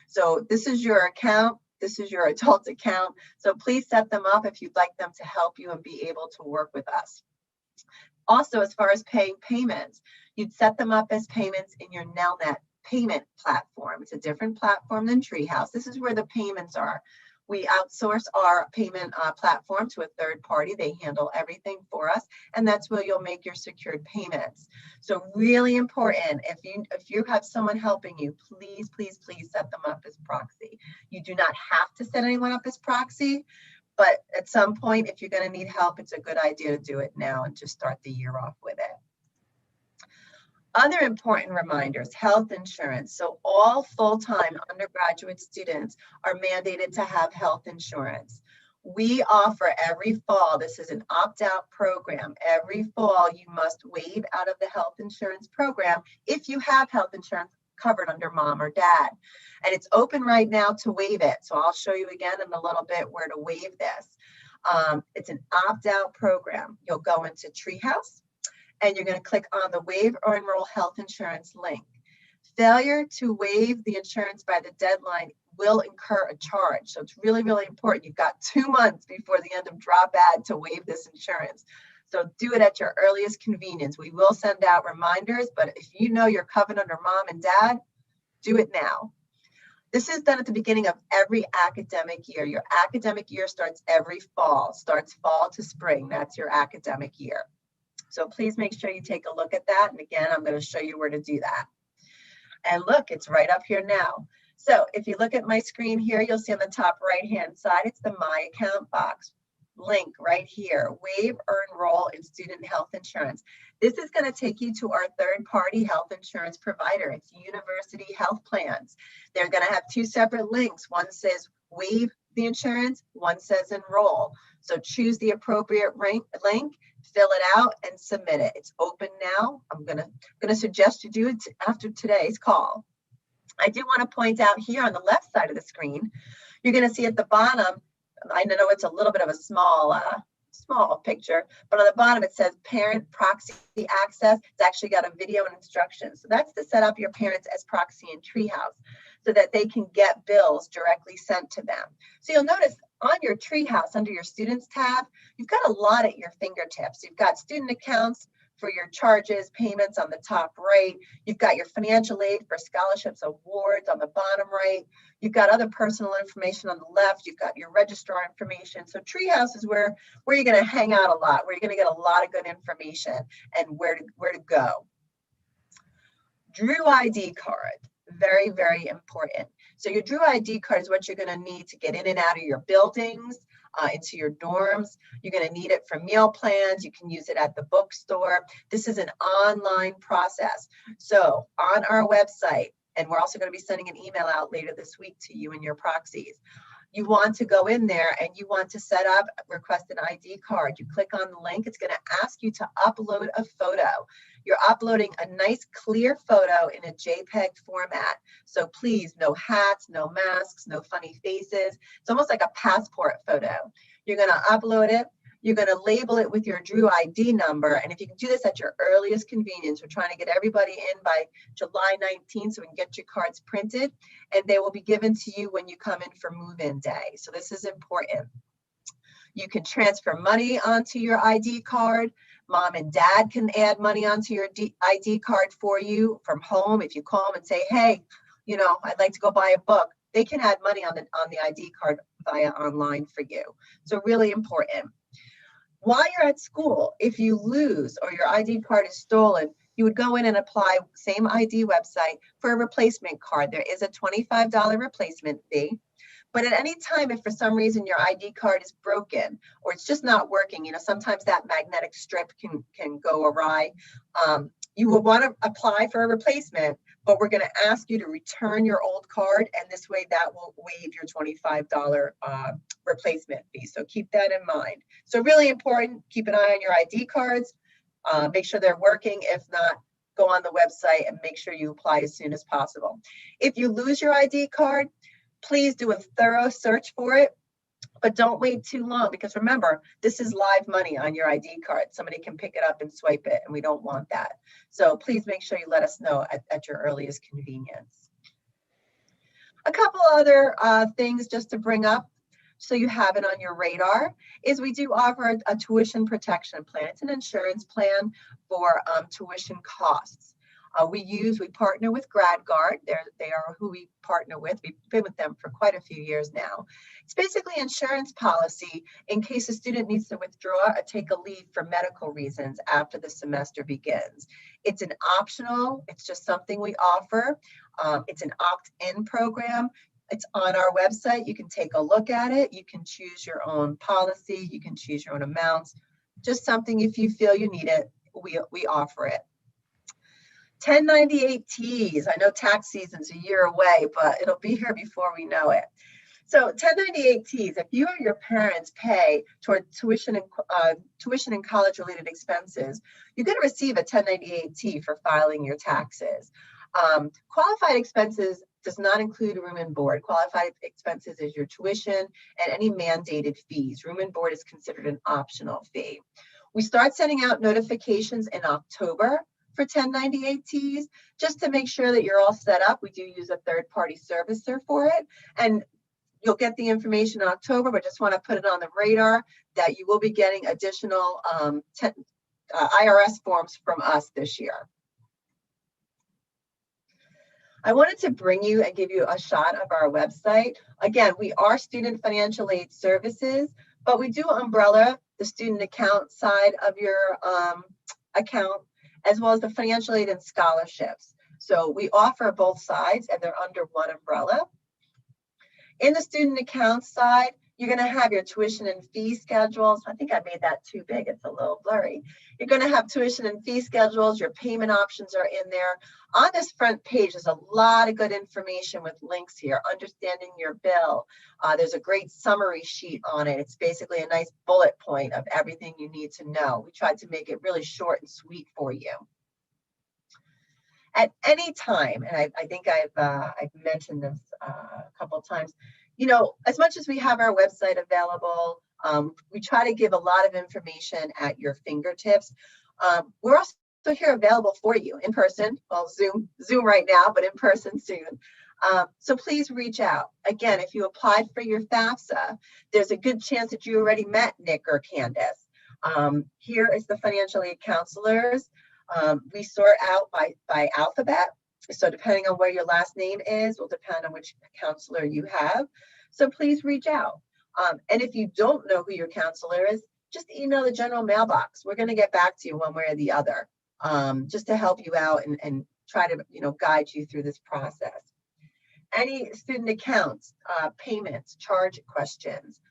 So this is your account. This is your adult account. So please set them up if you'd like them to help you and be able to work with us. Also, as far as paying payments, you'd set them up as payments in your Nelnet payment platform. It's a different platform than Treehouse. This is where the payments are. We outsource our payment platform to a third party. They handle everything for us, and that's where you'll make your secured payments. So really important, if you have someone helping you, please, please, please set them up as proxy. You do not have to set anyone up as proxy, but at some point, if you're going to need help, it's a good idea to do it now and just start the year off with it. Other important reminders, health insurance. So all full-time undergraduate students are mandated to have health insurance. We offer every fall, this is an opt-out program. Every fall, you must waive out of the health insurance program if you have health insurance covered under mom or dad. And it's open right now to waive it. So I'll show you again in a little bit where to waive this. It's an opt-out program. You'll go into Treehouse and you're going to click on the Waive or Enroll Health Insurance link. Failure to waive the insurance by the deadline will incur a charge. So it's really, really important. You've got 2 months before the end of drop ad to waive this insurance. So do it at your earliest convenience. We will send out reminders, but if you know you're covered under mom and dad, do it now. This is done at the beginning of every academic year. Your academic year starts every fall, starts fall to spring. That's your academic year. So please make sure you take a look at that. And again, I'm going to show you where to do that. And look, it's right up here now. So if you look at my screen here, you'll see on the top right-hand side, it's the My Account box. Link right here, waive or enroll in student health insurance. This is going to take you to our third-party health insurance provider. It's University Health Plans. They're going to have 2 separate links. One says waive the insurance, one says enroll. So choose the appropriate link, fill it out, and submit it. It's open now. I'm gonna suggest you do it after today's call. I do want to point out here on the left side of the screen, you're going to see at the bottom, I know it's a little bit of a small picture, but on the bottom it says parent proxy access. It's actually got a video and instructions. So that's to set up your parents as proxy in Treehouse so that they can get bills directly sent to them. So you'll notice on your Treehouse, under your students tab, you've got a lot at your fingertips. You've got student accounts for your charges, payments on the top right. You've got your financial aid for scholarships, awards on the bottom right. You've got other personal information on the left. You've got your registrar information. So Treehouse is where you're going to hang out a lot, where you're going to get a lot of good information and where to go. Drew ID card, very, very important. So your Drew ID card is what you're going to need to get in and out of your buildings, into your dorms. You're going to need it for meal plans. You can use it at the bookstore. This is an online process. So on our website, and we're also going to be sending an email out later this week to you and your proxies. You want to go in there and you want to set up, request an ID card. You click on the link. It's going to ask you to upload a photo. You're uploading a nice clear photo in a JPEG format. So please, no hats, no masks, no funny faces. It's almost like a passport photo. You're going to upload it. You're going to label it with your Drew ID number. And if you can do this at your earliest convenience, we're trying to get everybody in by July 19th so we can get your cards printed, and they will be given to you when you come in for move-in day. So this is important. You can transfer money onto your ID card. Mom and dad can add money onto your ID card for you from home. If you call them and say, hey, you know, I'd like to go buy a book, they can add money on the ID card via online for you. So really important. While you're at school, if you lose or your ID card is stolen, you would go in and apply same ID website for a replacement card. There is a $25 replacement fee. But at any time, if for some reason your ID card is broken or it's just not working, you know, sometimes that magnetic strip can go awry. You will want to apply for a replacement, but we're going to ask you to return your old card, and this way that will waive your $25 replacement fee. So keep that in mind. So really important, keep an eye on your ID cards, make sure they're working. If not, go on the website and make sure you apply as soon as possible. If you lose your ID card, please do a thorough search for it, but don't wait too long, because remember, this is live money on your ID card. Somebody can pick it up and swipe it, and we don't want that. So please make sure you let us know at your earliest convenience. A couple other things just to bring up so you have it on your radar is we do offer a tuition protection plan. It's an insurance plan for tuition costs. We partner with GradGuard. They are who we partner with. We've been with them for quite a few years now. It's basically insurance policy in case a student needs to withdraw or take a leave for medical reasons after the semester begins. It's an optional, it's just something we offer. It's an opt-in program. It's on our website. You can take a look at it. You can choose your own policy. You can choose your own amounts. Just something, if you feel you need it, we offer it. 1098 Ts. I know tax season's a year away, but it'll be here before we know it. So 1098Ts, if you or your parents pay toward tuition and college-related expenses, you're going to receive a 1098T for filing your taxes. Qualified expenses does not include room and board. Qualified expenses is your tuition and any mandated fees. Room and board is considered an optional fee. We start sending out notifications in October for 1098Ts, just to make sure that you're all set up. We do use a third-party servicer for it, and you'll get the information in October, but just want to put it on the radar that you will be getting additional IRS forms from us this year. I wanted to bring you and give you a shot of our website. Again, we are student financial aid services, but we do umbrella the student account side of your account, as well as the financial aid and scholarships. So we offer both sides and they're under one umbrella. In the student account side, you're going to have your tuition and fee schedules. I think I made that too big. It's a little blurry. You're going to have tuition and fee schedules. Your payment options are in there. On this front page, there's a lot of good information with links here. Understanding your bill. There's a great summary sheet on it. It's basically a nice bullet point of everything you need to know. We tried to make it really short and sweet for you. At any time, and I think I've mentioned this a couple of times, you know, as much as we have our website available, we try to give a lot of information at your fingertips. We're also here available for you in person, well, Zoom right now, but in person soon. So please reach out. Again, if you applied for your FAFSA, there's a good chance that you already met Nick or Candace. Here is the financial aid counselors. We sort out by alphabet. So depending on where your last name is will depend on which counselor you have. So please reach out. And if you don't know who your counselor is, just email the general mailbox. We're going to get back to you one way or the other, just to help you out and try to, you know, guide you through this process. Any student accounts, payments, charge questions,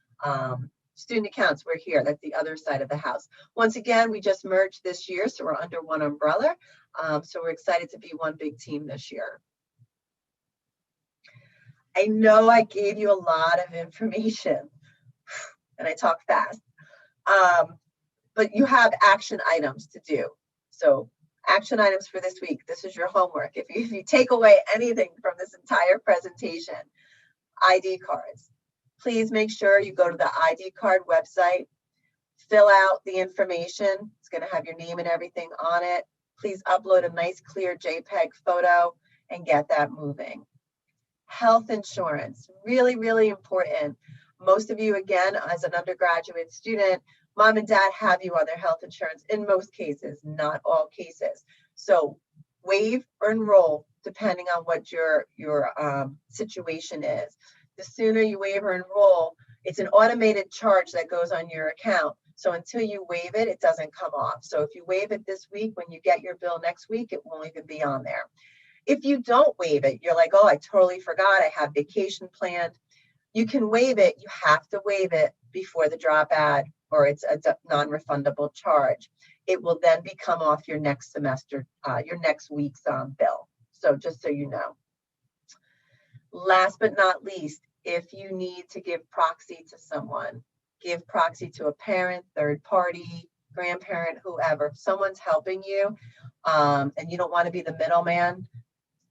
student accounts, we're here. That's the other side of the house. Once again, we just merged this year, so we're under one umbrella. So we're excited to be one big team this year. I know I gave you a lot of information and I talk fast, but you have action items to do. So action items for this week. This is your homework. If you take away anything from this entire presentation, ID cards. Please make sure you go to the ID card website, fill out the information. It's going to have your name and everything on it. Please upload a nice clear JPEG photo and get that moving. Health insurance, really, really important. Most of you, again, as an undergraduate student, mom and dad have you on their health insurance in most cases, not all cases. So waive or enroll depending on what your situation is. The sooner you waive or enroll, it's an automated charge that goes on your account. So until you waive it, it doesn't come off. So if you waive it this week, when you get your bill next week, it won't even be on there. If you don't waive it, you're like, oh, I totally forgot. I have vacation planned. You can waive it. You have to waive it before the drop ad, or it's a non-refundable charge. It will then become off your next semester, your next week's bill. So just so you know. Last but not least, if you need to give proxy to someone, give proxy to a parent, third party, grandparent, whoever. If someone's helping you and you don't want to be the middleman,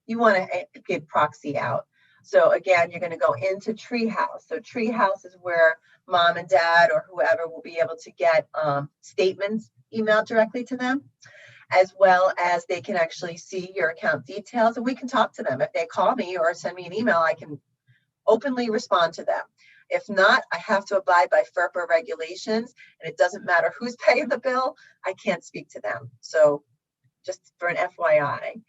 you want to give proxy out. So again, you're going to go into Treehouse. So Treehouse is where mom and dad or whoever will be able to get statements emailed directly to them, as well as they can actually see your account details and we can talk to them. If they call me or send me an email, I can openly respond to them. If not, I have to abide by FERPA regulations, and it doesn't matter who's paying the bill, I can't speak to them. So just for an FYI.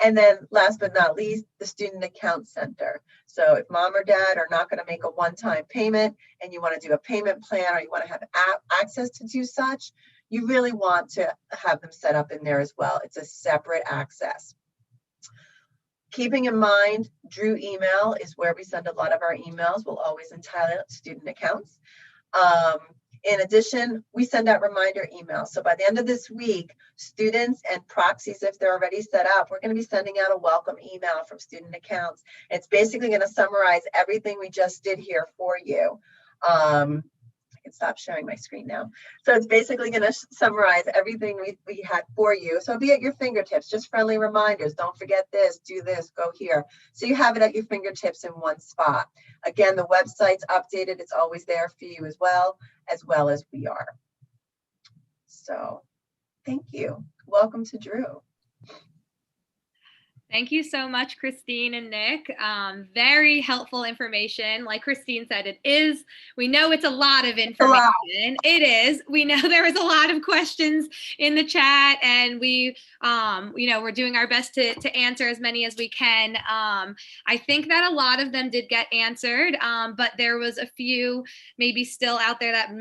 And then last but not least, the Student Account Center. So if mom or dad are not going to make a one-time payment and you want to do a payment plan or you want to have access to do such, you really want to have them set up in there as well. It's a separate access. Keeping in mind, Drew email is where we send a lot of our emails. We'll always entitle it student accounts. In addition, we send out reminder emails. So by the end of this week, students and proxies, if they're already set up, we're going to be sending out a welcome email from student accounts. It's basically going to summarize everything we just did here for you. I can stop sharing my screen now. So it's basically going to summarize everything we had for you. So be at your fingertips, just friendly reminders. Don't forget this, do this, go here. So you have it at your fingertips in one spot. Again, the website's updated. It's always there for you as well as we are. So thank you. Welcome to Drew. Thank you so much, Christine and Nick. Very helpful information. Like Christine said, we know it's a lot of information. It is. We know there was a lot of questions in the chat, and we're doing our best to answer as many as we can. I think that a lot of them did get answered, but there was a few maybe still out there that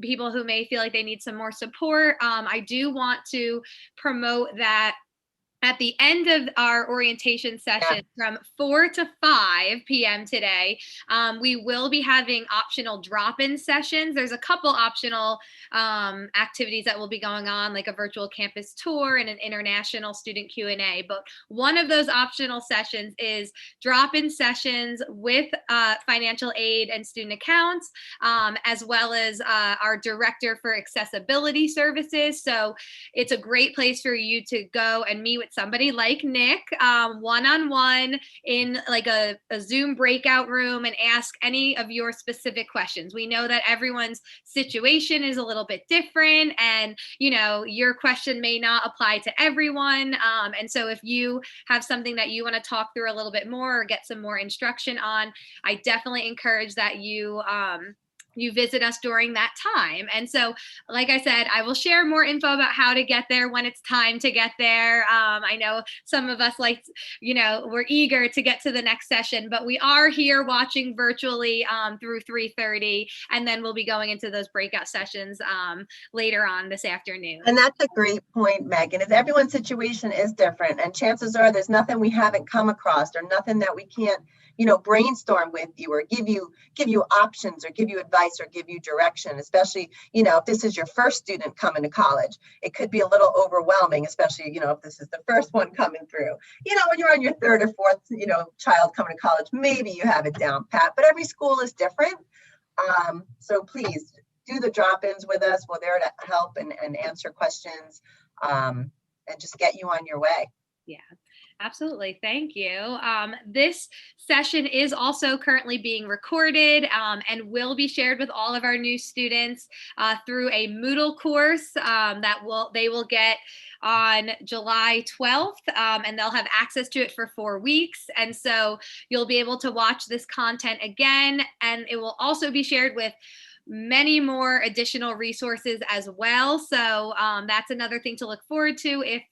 people who may feel like they need some more support. I do want to promote that at the end of our orientation session from 4 to 5 p.m. today, we will be having optional drop-in sessions. There's a couple optional activities that will be going on, like a virtual campus tour and an international student Q&A. But one of those optional sessions is drop-in sessions with financial aid and student accounts, as well as our director for accessibility services. So it's a great place for you to go and meet with somebody like Nick, one-on-one in like a Zoom breakout room, and ask any of your specific questions. We know that everyone's situation is a little bit different, and your question may not apply to everyone. And so if you have something that you want to talk through a little bit more or get some more instruction on, I definitely encourage that you visit us during that time. And so, like I said, I will share more info about how to get there when it's time to get there. I know some of us we're eager to get to the next session, but we are here watching virtually through 3:30, and then we'll be going into those breakout sessions later on this afternoon. And that's a great point, Megan, is everyone's situation is different, and chances are there's nothing we haven't come across, or nothing that we can't brainstorm with you, or give you options, or give you advice, or give you direction, especially, if this is your first student coming to college. It could be a little overwhelming, especially, if this is the first one coming through. When you're on your third or fourth, child coming to college, maybe you have it down pat, but every school is different. So please do the drop-ins with us. We're there to help and answer questions, and just get you on your way. Yeah. Absolutely. Thank you. This session is also currently being recorded and will be shared with all of our new students through a Moodle course that they will get on July 12th, and they'll have access to it for 4 weeks. And so you'll be able to watch this content again, and it will also be shared with many more additional resources as well. So that's another thing to look forward to if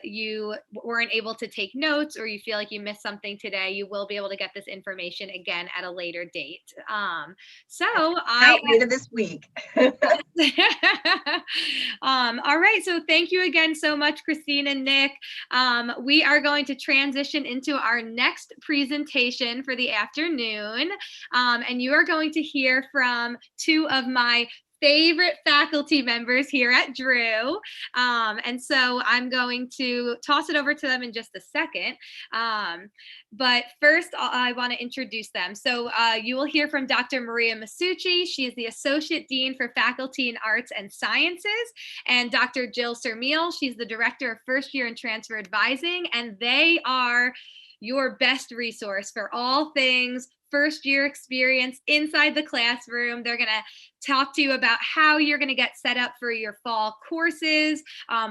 you weren't able to take notes, or you feel like you missed something today. You will be able to get this information again at a later date. Later this week. All right. So thank you again so much, Christine and Nick. We are going to transition into our next presentation for the afternoon. And you are going to hear from two of my favorite faculty members here at Drew. And so I'm going to toss it over to them in just a second. But first, I want to introduce them. So you will hear from Dr. Maria Masucci. She is the Associate Dean for Faculty in Arts and Sciences. And Dr. Jill Sermeal, she's the Director of First Year and Transfer Advising. And they are your best resource for all things first year experience inside the classroom. They're going to talk to you about how you're going to get set up for your fall courses.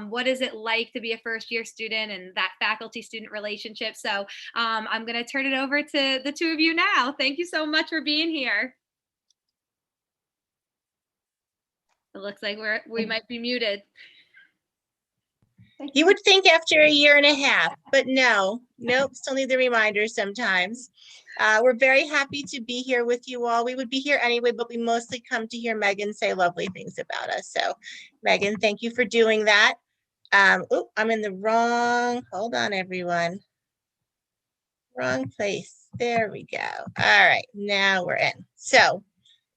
What is it like to be a first year student, and that faculty student relationship. So I'm going to turn it over to the two of you now. Thank you so much for being here. It looks like we might be muted. You would think after a year and a half, but nope, still need the reminders sometimes. We're very happy to be here with you all. We would be here anyway, but we mostly come to hear Megan say lovely things about us. So Megan, thank you for doing that. I'm in the hold on everyone. Wrong place. There we go. All right, now we're in. So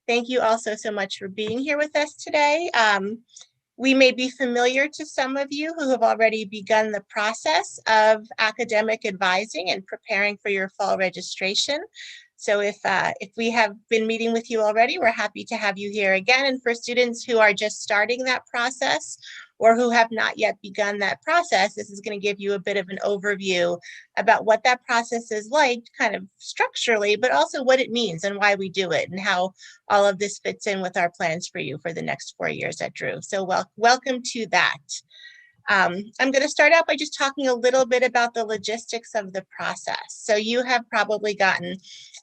Thank you also so much for being here with us today. We may be familiar to some of you who have already begun the process of academic advising and preparing for your fall registration. So if we have been meeting with you already, we're happy to have you here again. And for students who are just starting that process or who have not yet begun that process, this is going to give you a bit of an overview about what that process is like, kind of structurally, but also what it means and why we do it and how all of this fits in with our plans for you for the next 4 years at Drew. So welcome to that. I'm going to start out by just talking a little bit about the logistics of the process. So you have probably gotten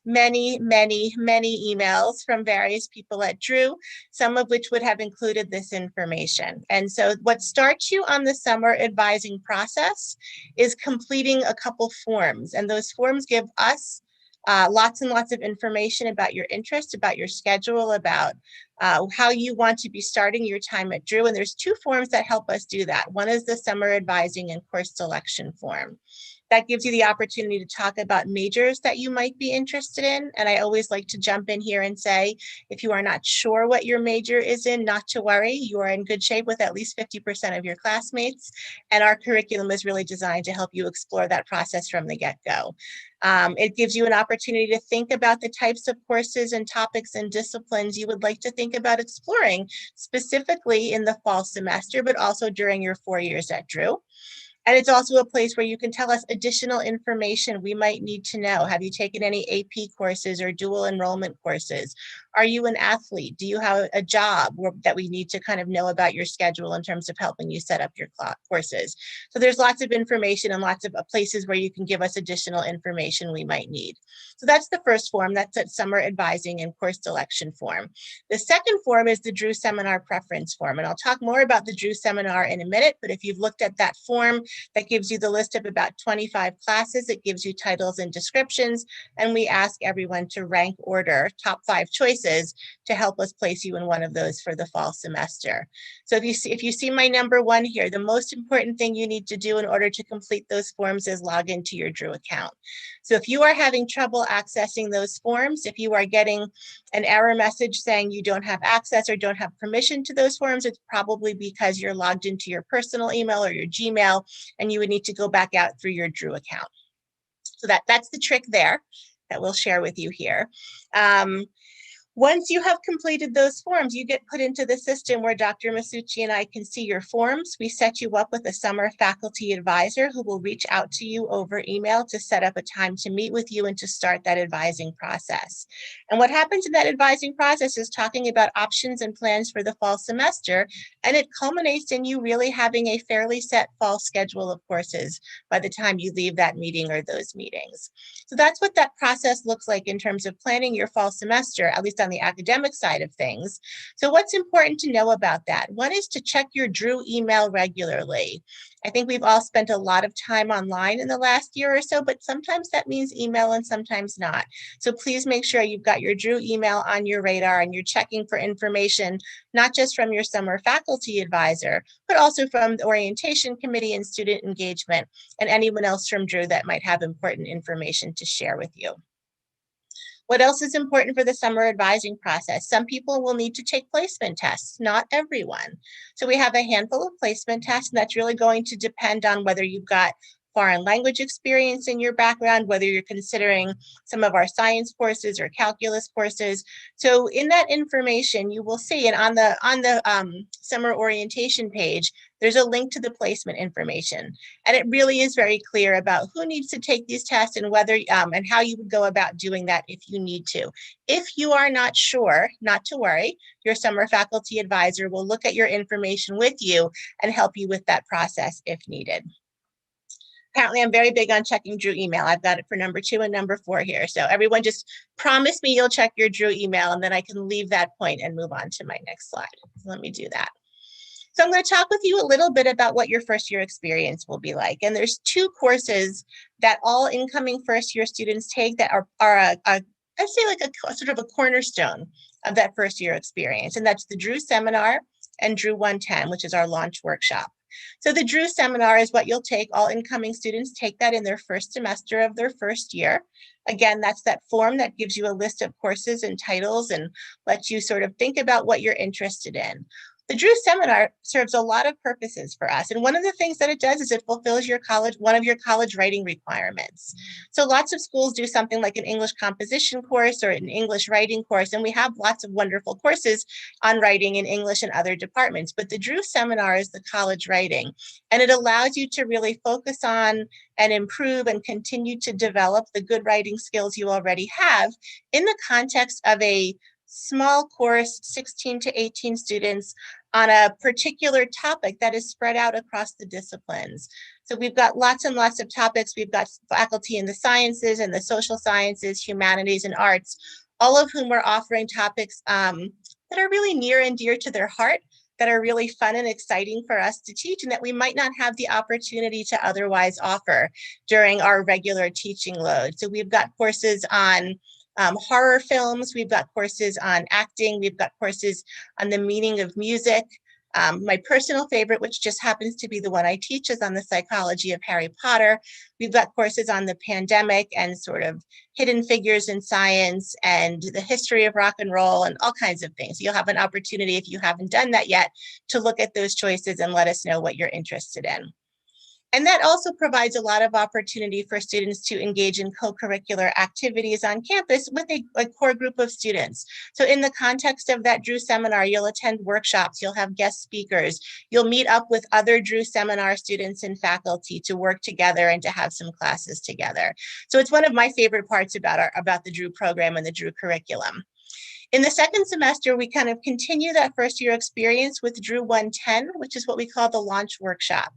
many emails from various people at Drew, some of which would have included this information. And so what starts you on the summer advising process is completing a couple forms. And those forms give us lots and lots of information about your interest, about your schedule, about how you want to be starting your time at Drew. And there's 2 forms that help us do that. One is the summer advising and course selection form. That gives you the opportunity to talk about majors that you might be interested in. And I always like to jump in here and say, if you are not sure what your major is in, not to worry. You are in good shape with at least 50% of your classmates. And our curriculum is really designed to help you explore that process from the get-go. It gives you an opportunity to think about the types of courses and topics and disciplines you would like to think about exploring, specifically in the fall semester, but also during your 4 years at Drew. And it's also a place where you can tell us additional information we might need to know. Have you taken any AP courses or dual enrollment courses? Are you an athlete? Do you have a job that we need to kind of know about your schedule in terms of helping you set up your courses? So there's lots of information and lots of places where you can give us additional information we might need. So that's the first form. That's that summer advising and course selection form. The second form is the Drew Seminar Preference Form. And I'll talk more about the Drew Seminar in a minute, but if you've looked at that form, that gives you the list of about 25 classes. It gives you titles and descriptions, and we ask everyone to rank order top 5 choices to help us place you in one of those for the fall semester. So if you see my number 1 here, the most important thing you need to do in order to complete those forms is log into your Drew account. So if you are having trouble accessing those forms, if you are getting an error message saying you don't have access or don't have permission to those forms, it's probably because you're logged into your personal email or your Gmail, and you would need to go back out through your Drew account. So that's the trick there that we'll share with you here. Once you have completed those forms, you get put into the system where Dr. Masucci and I can see your forms. We set you up with a summer faculty advisor who will reach out to you over email to set up a time to meet with you and to start that advising process. And what happens in that advising process is talking about options and plans for the fall semester, and it culminates in you really having a fairly set fall schedule of courses by the time you leave that meeting or those meetings. So that's what that process looks like in terms of planning your fall semester, at least on the academic side of things. So what's important to know about that? One is to check your Drew email regularly. I think we've all spent a lot of time online in the last year or so, but sometimes that means email and sometimes not. So please make sure you've got your Drew email on your radar and you're checking for information, not just from your summer faculty advisor, but also from the orientation committee and student engagement and anyone else from Drew that might have important information to share with you. What else is important for the summer advising process? Some people will need to take placement tests, not everyone. So we have a handful of placement tests, and that's really going to depend on whether you've got foreign language experience in your background, whether you're considering some of our science courses or calculus courses. So in that information, you will see, and on the summer orientation page, there's a link to the placement information. And it really is very clear about who needs to take these tests and whether and how you would go about doing that if you need to. If you are not sure, not to worry, your summer faculty advisor will look at your information with you and help you with that process if needed. Apparently, I'm very big on checking Drew email. I've got it for number 2 and number 4 here. So everyone just promise me you'll check your Drew email, and then I can leave that point and move on to my next slide. So let me do that. So I'm going to talk with you a little bit about what your first year experience will be like. And there's 2 courses that all incoming first year students take that are I'd say like a sort of a cornerstone of that first year experience. And that's the Drew Seminar and Drew 110, which is our launch workshop. So the Drew seminar is what you'll take. All incoming students take that in their first semester of their first year. Again, that's that form that gives you a list of courses and titles and lets you sort of think about what you're interested in. The Drew seminar serves a lot of purposes for us. And one of the things that it does is it fulfills one of your college writing requirements. So lots of schools do something like an English composition course or an English writing course, and we have lots of wonderful courses on writing in English and other departments. But the Drew seminar is the college writing, and it allows you to really focus on and improve and continue to develop the good writing skills you already have in the context of a small course, 16 to 18 students on a particular topic that is spread out across the disciplines. So we've got lots and lots of topics. We've got faculty in the sciences and the social sciences, humanities, and arts, all of whom are offering topics that are really near and dear to their heart, that are really fun and exciting for us to teach, and that we might not have the opportunity to otherwise offer during our regular teaching load. So we've got courses on horror films, we've got courses on acting, we've got courses on the meaning of music. My personal favorite, which just happens to be the one I teach, is on the psychology of Harry Potter. We've got courses on the pandemic and sort of hidden figures in science and the history of rock and roll and all kinds of things. You'll have an opportunity, if you haven't done that yet, to look at those choices and let us know what you're interested in. And that also provides a lot of opportunity for students to engage in co-curricular activities on campus with a core group of students. So in the context of that Drew seminar, you'll attend workshops, you'll have guest speakers, you'll meet up with other Drew seminar students and faculty to work together and to have some classes together. So it's one of my favorite parts about the Drew program and the Drew curriculum. In the second semester, we kind of continue that first year experience with Drew 110, which is what we call the launch workshop.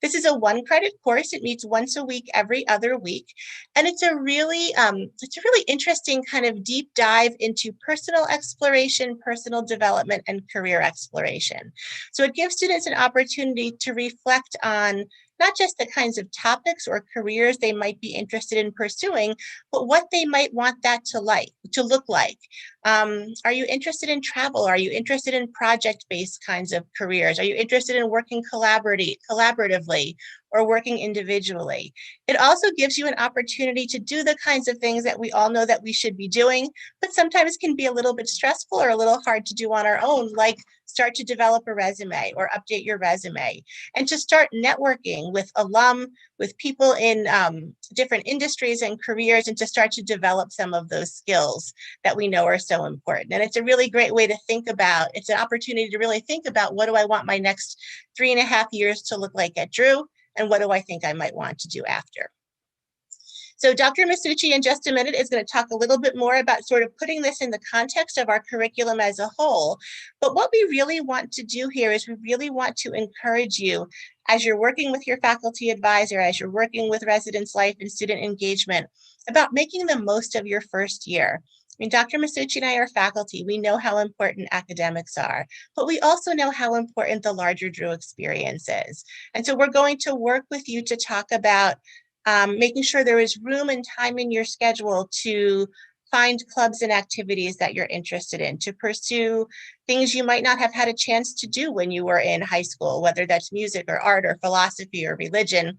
This is a 1-credit course. It meets once a week, every other week. And it's a really interesting kind of deep dive into personal exploration, personal development, and career exploration. So it gives students an opportunity to reflect on not just the kinds of topics or careers they might be interested in pursuing, but what they might want that to look like. Are you interested in travel? Are you interested in project-based kinds of careers? Are you interested in working collaboratively or working individually? It also gives you an opportunity to do the kinds of things that we all know that we should be doing, but sometimes can be a little bit stressful or a little hard to do on our own, like start to develop a resume or update your resume, and to start networking with alum, with people in different industries and careers, and to start to develop some of those skills that we know are so important. And it's a really great way to think about, it's an opportunity to really think about, what do I want my next 3.5 years to look like at Drew? And what do I think I might want to do after? So Dr. Masucci in just a minute is going to talk a little bit more about sort of putting this in the context of our curriculum as a whole. But what we really want to do here is we really want to encourage you, as you're working with your faculty advisor, as you're working with residence life and student engagement, about making the most of your first year. I mean, Dr. Masucci and I are faculty. We know how important academics are, but we also know how important the larger Drew experience is. And so we're going to work with you to talk about making sure there is room and time in your schedule to find clubs and activities that you're interested in, to pursue things you might not have had a chance to do when you were in high school, whether that's music or art or philosophy or religion,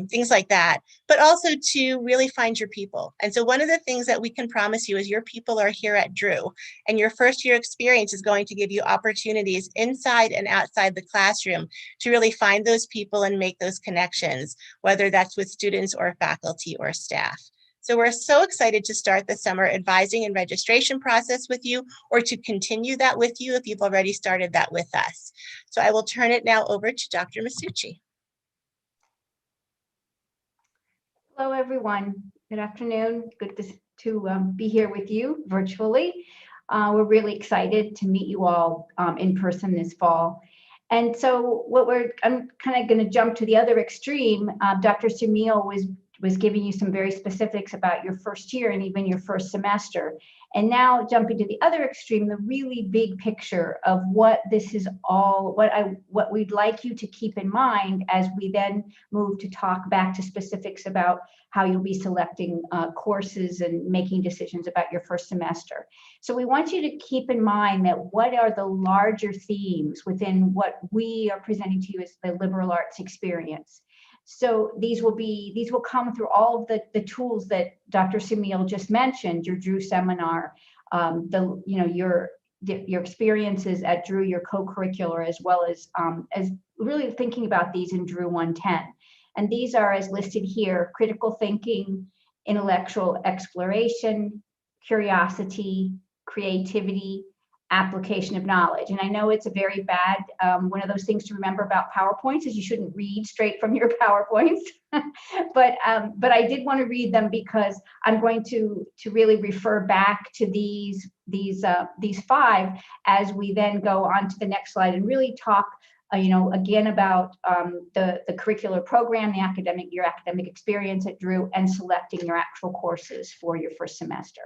things like that, but also to really find your people. And so one of the things that we can promise you is your people are here at Drew, and your first year experience is going to give you opportunities inside and outside the classroom to really find those people and make those connections, whether that's with students or faculty or staff. So we're so excited to start the summer advising and registration process with you, or to continue that with you if you've already started that with us. So I will turn it now over to Dr. Masucci. Hello, everyone. Good afternoon. Good to be here with you virtually. We're really excited to meet you all in person this fall. And so I'm kind of going to jump to the other extreme. Dr. Sumil was was giving you some very specifics about your first year and even your first semester. And now jumping to the other extreme, the really big picture of what this is all, what we'd like you to keep in mind as we then move to talk back to specifics about how you'll be selecting courses and making decisions about your first semester. So we want you to keep in mind that what are the larger themes within what we are presenting to you as the liberal arts experience. So these will come through all of the tools that Dr. Semil just mentioned, your Drew seminar, your experiences at Drew, your co-curricular, as well as really thinking about these in Drew 110. And these are as listed here: critical thinking, intellectual exploration, curiosity, creativity, application of knowledge. And I know it's a very bad, one of those things to remember about PowerPoints is you shouldn't read straight from your PowerPoints, but I did want to read them because I'm going to really refer back to these five as we then go on to the next slide and really talk again about the curricular program, your academic experience at Drew, and selecting your actual courses for your first semester.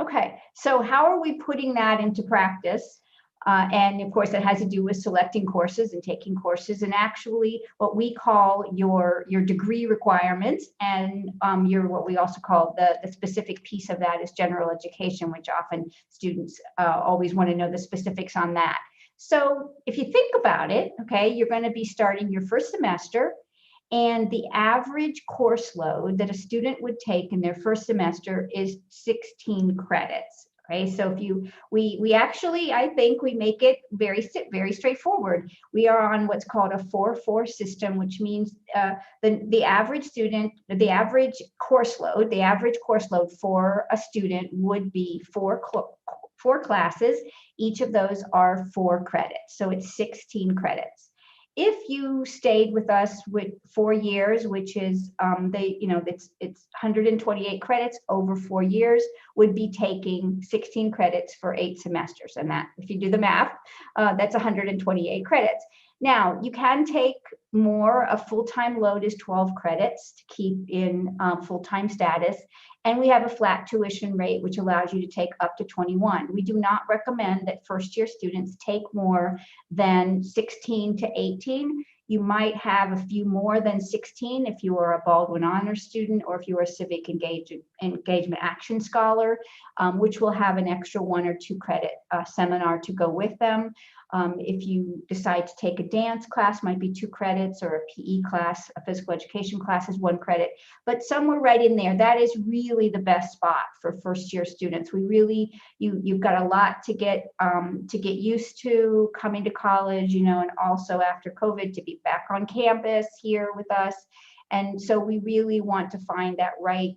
Okay, so how are we putting that into practice? And of course, that has to do with selecting courses and taking courses, and actually what we call your degree requirements, and what we also call the specific piece of that is general education, which often students always want to know the specifics on that. So if you think about it, okay, you're going to be starting your first semester, and the average course load that a student would take in their first semester is 16 credits. Okay, so we actually, I think we make it very straightforward. We are on what's called a 4-4 system, which means the average course load for a student would be four classes. Each of those are 4 credits, so it's 16 credits. If you stayed with us with 4 years, which is it's 128 credits over 4 years, would be taking 16 credits for 8 semesters. And that, if you do the math, that's 128 credits. Now, you can take more. A full-time load is 12 credits to keep in full-time status. And we have a flat tuition rate, which allows you to take up to 21. We do not recommend that first-year students take more than 16 to 18. You might have a few more than 16 if you are a Baldwin Honors student, or if you are a Civic Engagement Action Scholar, which will have an extra 1 or 2 credit seminar to go with them. If you decide to take a dance class, might be 2 credits, or a PE class, a physical education class is 1 credit, but somewhere right in there, that is really the best spot for first-year students. We really, you've got a lot to get used to coming to college, and also after COVID to be back on campus here with us. And so we really want to find that right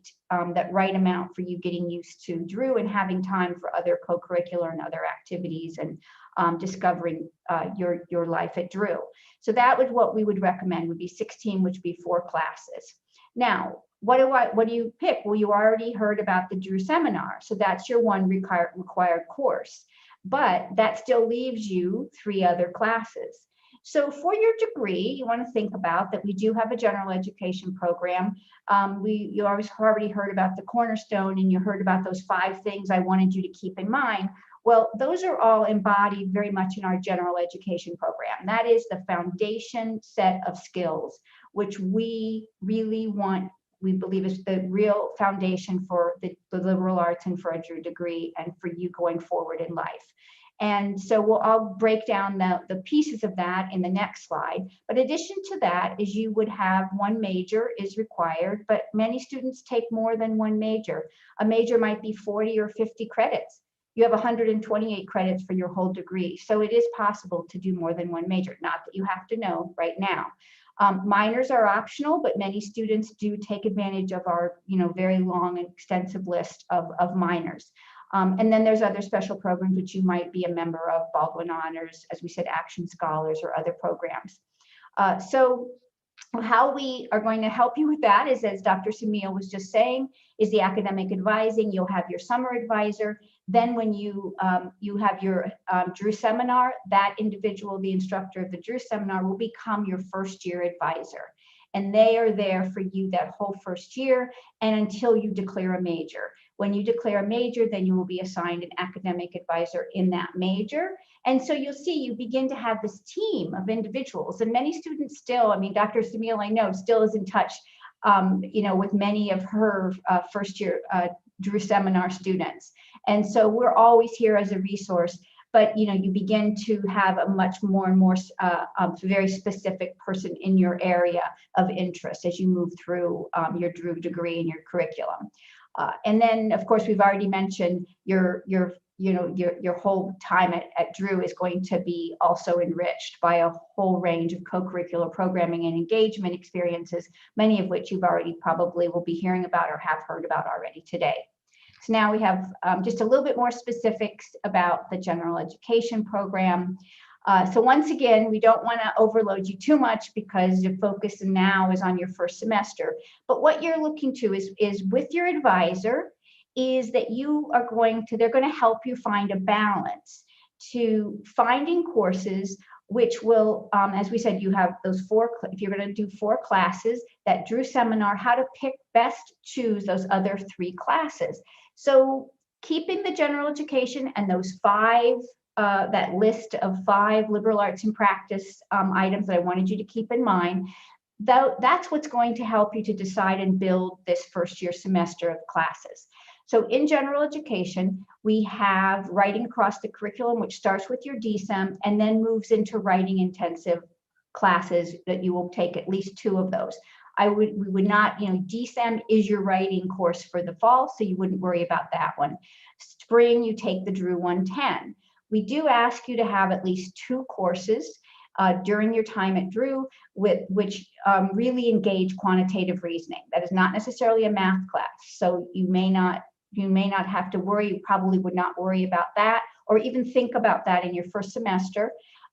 amount for you getting used to Drew and having time for other co-curricular and other activities, and discovering your life at Drew. So that was what we would recommend, would be 16, which would be 4 classes. Now, what do you pick? Well, you already heard about the Drew seminar. So that's your one required course, but that still leaves you 3 other classes. So for your degree, you want to think about that we do have a general education program. You already heard about the cornerstone, and you heard about those 5 things I wanted you to keep in mind. Well, those are all embodied very much in our general education program. That is the foundation set of skills, which we believe is the real foundation for the liberal arts and for a Drew degree and for you going forward in life. And so I'll break down the pieces of that in the next slide. But in addition to that is you would have 1 major is required, but many students take more than 1 major. A major might be 40 or 50 credits. You have 128 credits for your whole degree. So it is possible to do more than 1 major, not that you have to know right now. Minors are optional, but many students do take advantage of our very long and extensive list of minors. And then there's other special programs which you might be a member of, Baldwin Honors, as we said, Action Scholars, or other programs. So how we are going to help you with that is, as Dr. Semil was just saying, is the academic advising. You'll have your summer advisor. Then when you have your Drew seminar, that individual, the instructor of the Drew seminar, will become your first-year advisor. and they are there for you that whole first year and until you declare a major. When you declare a major, then you will be assigned an academic advisor in that major. And so you'll see you begin to have this team of individuals, and many students still, I mean, Dr. Samil, I know, still is in touch, with many of her first year Drew seminar students. And so we're always here as a resource, but you begin to have a much more and more very specific person in your area of interest as you move through your Drew degree and your curriculum. And then, of course, we've already mentioned your whole time at Drew is going to be also enriched by a whole range of co-curricular programming and engagement experiences, many of which you've already probably will be hearing about or have heard about already today. So now we have just a little bit more specifics about the general education program. So once again, we don't want to overload you too much because the focus now is on your first semester. But what you're looking to is with your advisor is that they're going to help you find a balance to finding courses which will, as we said, you have those if you're going to do 4 classes, that Drew seminar, how to choose those other 3 classes. So keeping the general education and those 5, that list of 5 liberal arts and practice items that I wanted you to keep in mind, that's what's going to help you to decide and build this first year semester of classes. So in general education, we have writing across the curriculum, which starts with your DSEM and then moves into writing intensive classes that you will take at least 2 of those. We would not, DSEM is your writing course for the fall, so you wouldn't worry about that one. Spring, you take the Drew 110. We do ask you to have at least 2 courses during your time at Drew, which really engage quantitative reasoning. That is not necessarily a math class, so you may not have to worry. You probably would not worry about that or even think about that in your first semester.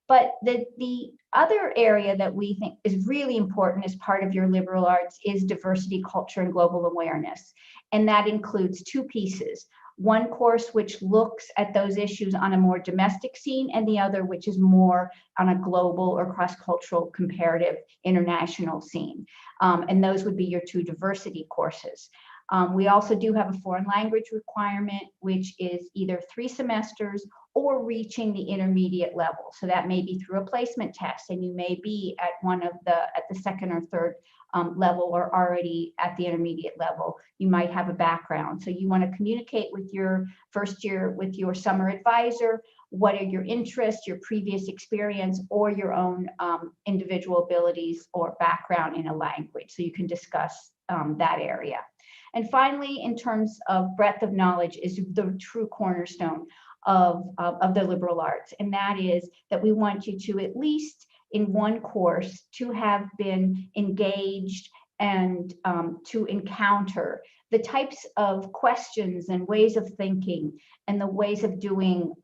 But the other area that we think is really important as part of your liberal arts is diversity, culture, and global awareness. And that includes 2 pieces. One course which looks at those issues on a more domestic scene, and the other which is more on a global or cross-cultural comparative international scene. And those would be your 2 diversity courses. We also do have a foreign language requirement, which is either 3 semesters or reaching the intermediate level. So that may be through a placement test, and you may be at the 2nd or 3rd level or already at the intermediate level. You might have a background. So you want to communicate with your first year, with your summer advisor, what are your interests, your previous experience, or your own individual abilities or background in a language. So you can discuss that area. And finally, in terms of breadth of knowledge is the true cornerstone of the liberal arts. And that is that we want you to, at least in one course, to have been engaged and to encounter the types of questions and ways of thinking and the ways of doing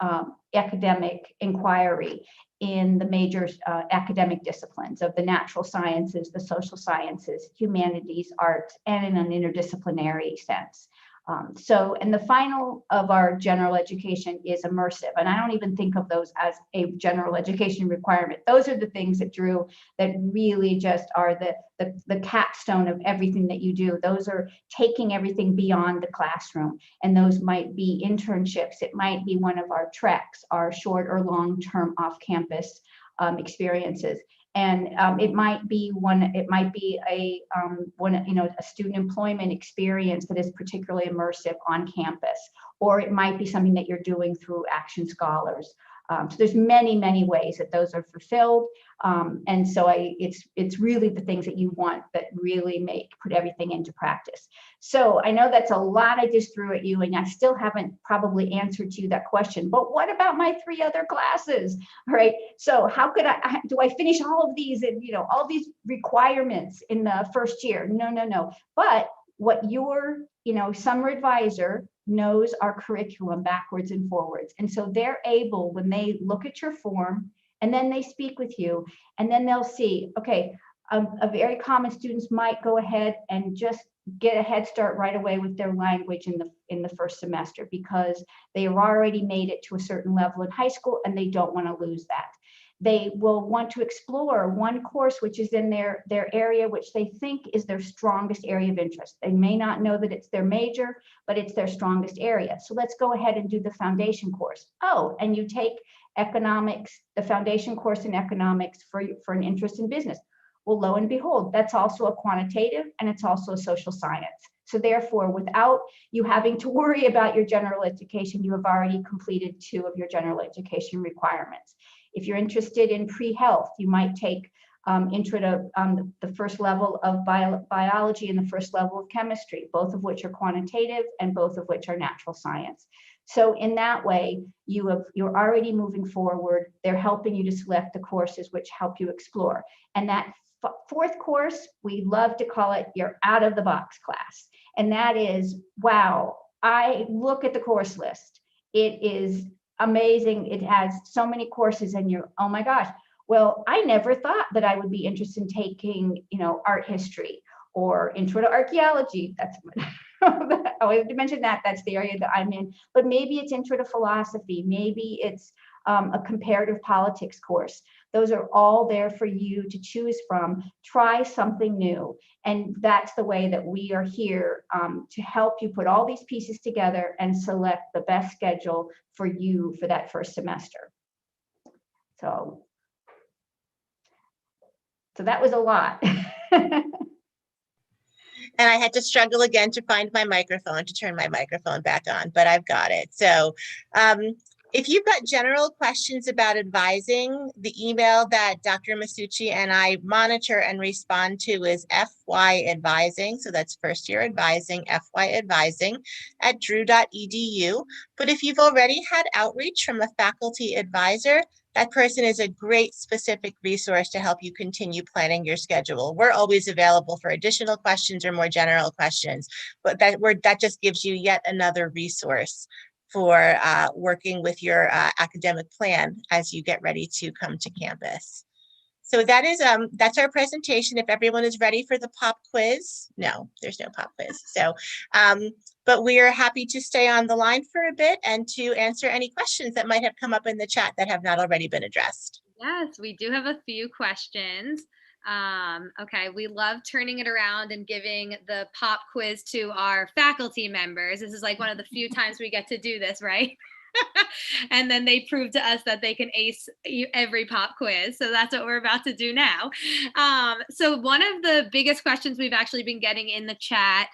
academic inquiry in the major academic disciplines of the natural sciences, the social sciences, humanities, arts, and in an interdisciplinary sense. And the final of our general education is immersive. And I don't even think of those as a general education requirement. Those are the things that Drew, that really just are the capstone of everything that you do. Those are taking everything beyond the classroom. And those might be internships. It might be one of our treks, our short or long-term off-campus experiences. And it might be a student employment experience that is particularly immersive on campus, or it might be something that you're doing through Action Scholars. So there's many, many ways that those are fulfilled. And so it's really the things that you want that really put everything into practice. So I know that's a lot I just threw at you, and I still haven't probably answered to you that question, but what about my 3 other classes? All right. So how could do I finish all of these and, all these requirements in the first year? No. But what your, summer advisor knows our curriculum backwards and forwards. And so they're able, when they look at your form and then they speak with you, and then they'll see, okay, a very common students might go ahead and just get a head start right away with their language in the first semester because they have already made it to a certain level in high school and they don't want to lose that. they will want to explore one course which is in their area, which they think is their strongest area of interest. They may not know that it's their major, but it's their strongest area. So let's go ahead and do the foundation course. Oh, and you take economics, the foundation course in economics for an interest in business. Well, lo and behold, that's also a quantitative and it's also a social science. So therefore, without you having to worry about your general education, you have already completed 2 of your general education requirements. If you're interested in pre-health, you might take intro to the first level of biology and the first level of chemistry, both of which are quantitative and both of which are natural science. So in that way, you're already moving forward. They're helping you to select the courses which help you explore. And that 4th course, we love to call it your out of the box class. And that is, wow, I look at the course list. It is amazing. It has so many courses and you're, oh my gosh. Well, I never thought that I would be interested in taking, art history or intro to archaeology. That's I always mention that. That's the area that I'm in. But maybe it's intro to philosophy. Maybe it's a comparative politics course. Those are all there for you to choose from. Try something new. And that's the way that we are here to help you put all these pieces together and select the best schedule for you for that first semester. So that was a lot. And I had to struggle again to find my microphone, to turn my microphone back on, but I've got it. So if you've got general questions about advising, the email that Dr. Masucci and I monitor and respond to is FYadvising. So that's first year advising, FYadvising @drew.edu. But if you've already had outreach from a faculty advisor, that person is a great specific resource to help you continue planning your schedule. We're always available for additional questions or more general questions, but that just gives you yet another resource for working with your academic plan as you get ready to come to campus. So that's our presentation. If everyone is ready for the pop quiz, no, there's no pop quiz. So, but we are happy to stay on the line for a bit and to answer any questions that might have come up in the chat that have not already been addressed. Yes, we do have a few questions. Okay, we love turning it around and giving the pop quiz to our faculty members. This is like one of the few times we get to do this, right? And then they prove to us that they can ace every pop quiz. So that's what we're about to do now. So one of the biggest questions we've actually been getting in the chat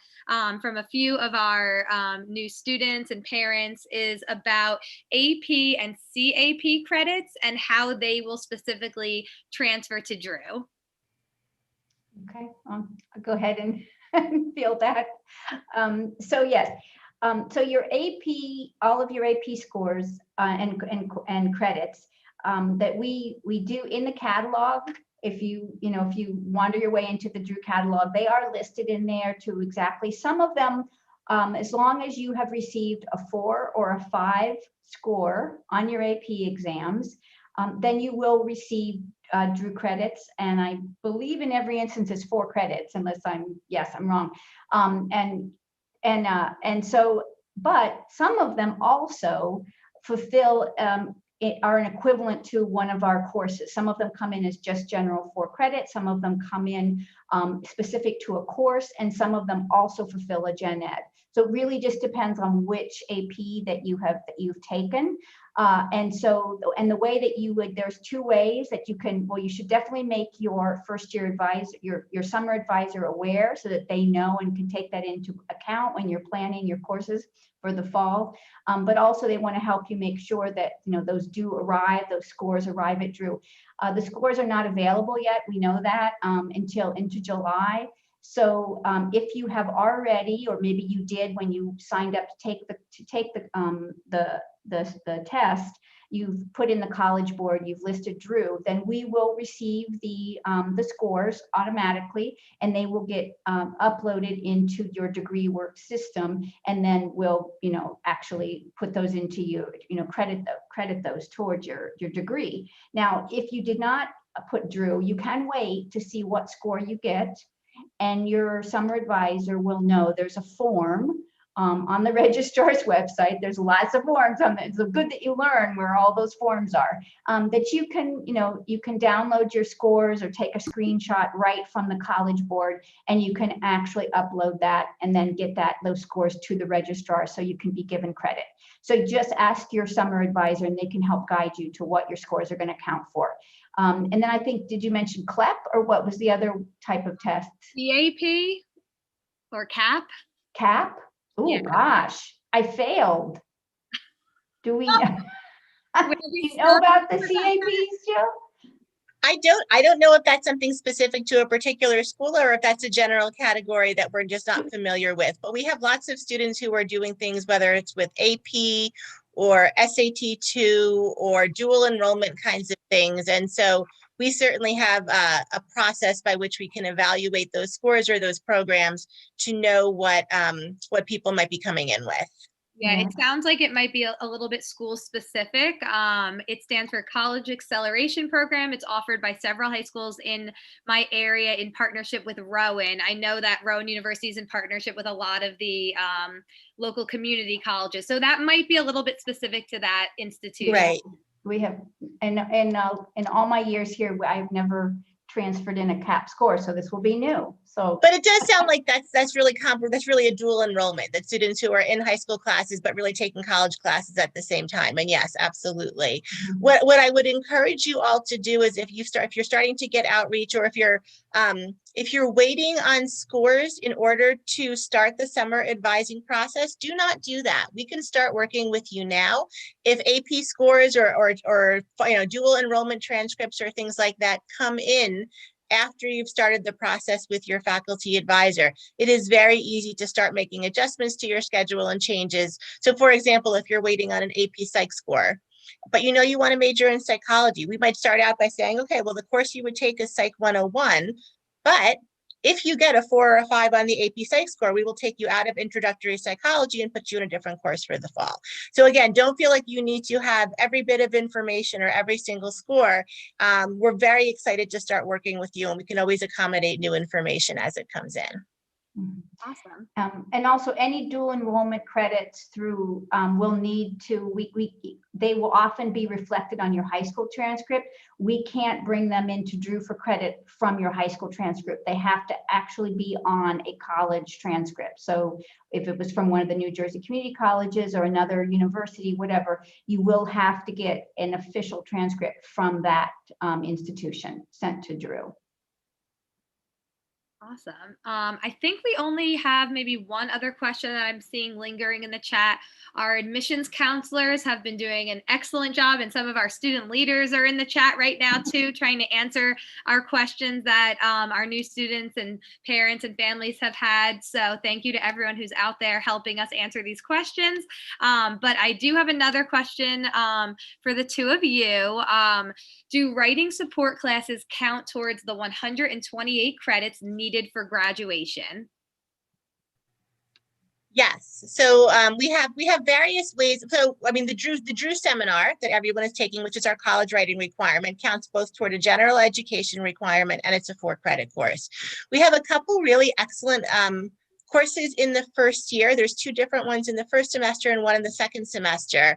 from a few of our new students and parents is about AP and CAP credits and how they will specifically transfer to Drew. Okay, I'll go ahead and field that. So yes, so your AP, all of your AP scores and credits that we do in the catalog. If you wander your way into the Drew catalog, they are listed in there to exactly. Some of them, as long as you have received a 4 or a 5 score on your AP exams, then you will receive Drew credits, and I believe in every instance it's 4 credits, unless I'm wrong. And so, but some of them also fulfill are an equivalent to one of our courses. Some of them come in as just general 4 credits. Some of them come in specific to a course, and some of them also fulfill a gen ed. So it really just depends on which AP that you've taken. And the way that there's 2 ways that you can, well, you should definitely make your first year advisor, your summer advisor aware so that they know and can take that into account when you're planning your courses for the fall. But also they want to help you make sure that, those do arrive, those scores arrive at Drew. The scores are not available yet. We know that until into July. So if you have already, or maybe you did when you signed up to take the test, you've put in the College Board, you've listed Drew, then we will receive the scores automatically, and they will get uploaded into your degree work system, and then we'll actually put those into credit those towards your degree. Now, if you did not put Drew, you can wait to see what score you get, and your summer advisor will know there's a form on the registrar's website. There's lots of forms on it. So good that you learn where all those forms are, that you can, you can download your scores or take a screenshot right from the College Board, and you can actually upload that and then get those scores to the registrar so you can be given credit. So just ask your summer advisor and they can help guide you to what your scores are going to count for. And then I think, did you mention CLEP, or what was the other type of test? CAP or CAP? CAP? Oh, yeah. Gosh, I failed. Do we, do you know about the CAPs, Jill? I don't know if that's something specific to a particular school or if that's a general category that we're just not familiar with. But we have lots of students who are doing things, whether it's with AP or SAT2 or dual enrollment kinds of things. And so we certainly have a process by which we can evaluate those scores or those programs to know what people might be coming in with. Yeah, it sounds like it might be a little bit school specific. It stands for College Acceleration Program. It's offered by several high schools in my area in partnership with Rowan. I know that Rowan University is in partnership with a lot of the local community colleges. So that might be a little bit specific to that institution. Right. We have, and in all my years here, I've never transferred in a CAP score, so this will be new. So, but it does sound like that's really a dual enrollment, that students who are in high school classes but really taking college classes at the same time. And yes, absolutely. Mm-hmm. What I would encourage you all to do is, if you're starting to get outreach, or if you're waiting on scores in order to start the summer advising process, do not do that. We can start working with you now. If AP scores or dual enrollment transcripts or things like that come in after you've started the process with your faculty advisor, it is very easy to start making adjustments to your schedule and changes. So for example, if you're waiting on an AP Psych score, but you want to major in psychology, we might start out by saying, okay, well, the course you would take is Psych 101, but if you get a 4 or a 5 on the AP Psych score, we will take you out of introductory psychology and put you in a different course for the fall. So again, don't feel like you need to have every bit of information or every single score. We're very excited to start working with you, and we can always accommodate new information as it comes in. Awesome. And also any dual enrollment credits through will need to, they will often be reflected on your high school transcript. We can't bring them into Drew for credit from your high school transcript. They have to actually be on a college transcript. So if it was from one of the New Jersey community colleges or another university, whatever, you will have to get an official transcript from that institution sent to Drew. Awesome. I think we only have maybe one other question that I'm seeing lingering in the chat. Our admissions counselors have been doing an excellent job, and some of our student leaders are in the chat right now too, trying to answer our questions that our new students and parents and families have had. So thank you to everyone who's out there helping us answer these questions. But I do have another question for the two of you. Do writing support classes count towards the 128 credits needed for graduation? Yes. So we have various ways. So I mean, the Drew seminar that everyone is taking, which is our college writing requirement, counts both toward a general education requirement, and it's a 4-credit course. We have a couple really excellent courses in the first year. There's 2 different ones in the first semester and one in the second semester.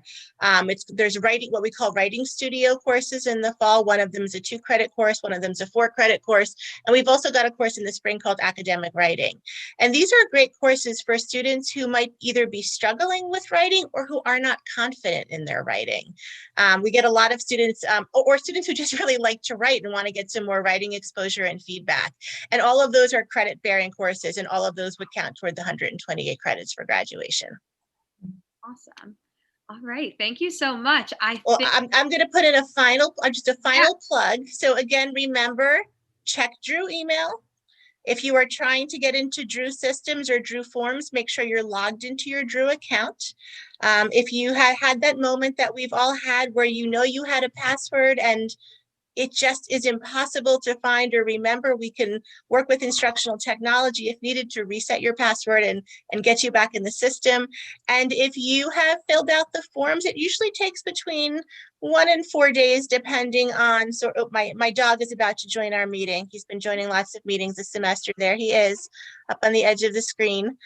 There's what we call writing studio courses in the fall. One of them is a 2-credit course, one of them is a 4-credit course. And we've also got a course in the spring called academic writing. And these are great courses for students who might either be struggling with writing or who are not confident in their writing. We get a lot of students or students who just really like to write and want to get some more writing exposure and feedback. And all of those are credit-bearing courses, and all of those would count toward the 128 credits for graduation. Awesome. All right. Thank you so much. I'm going to put in a final plug. So again, remember, check Drew email. If you are trying to get into Drew systems or Drew forms, make sure you're logged into your Drew account. If you had that moment that we've all had where you had a password and it just is impossible to find or remember, we can work with instructional technology if needed to reset your password and get you back in the system. And if you have filled out the forms, it usually takes between 1 and 4 days, depending on, my dog is about to join our meeting. He's been joining lots of meetings this semester. There he is, up on the edge of the screen.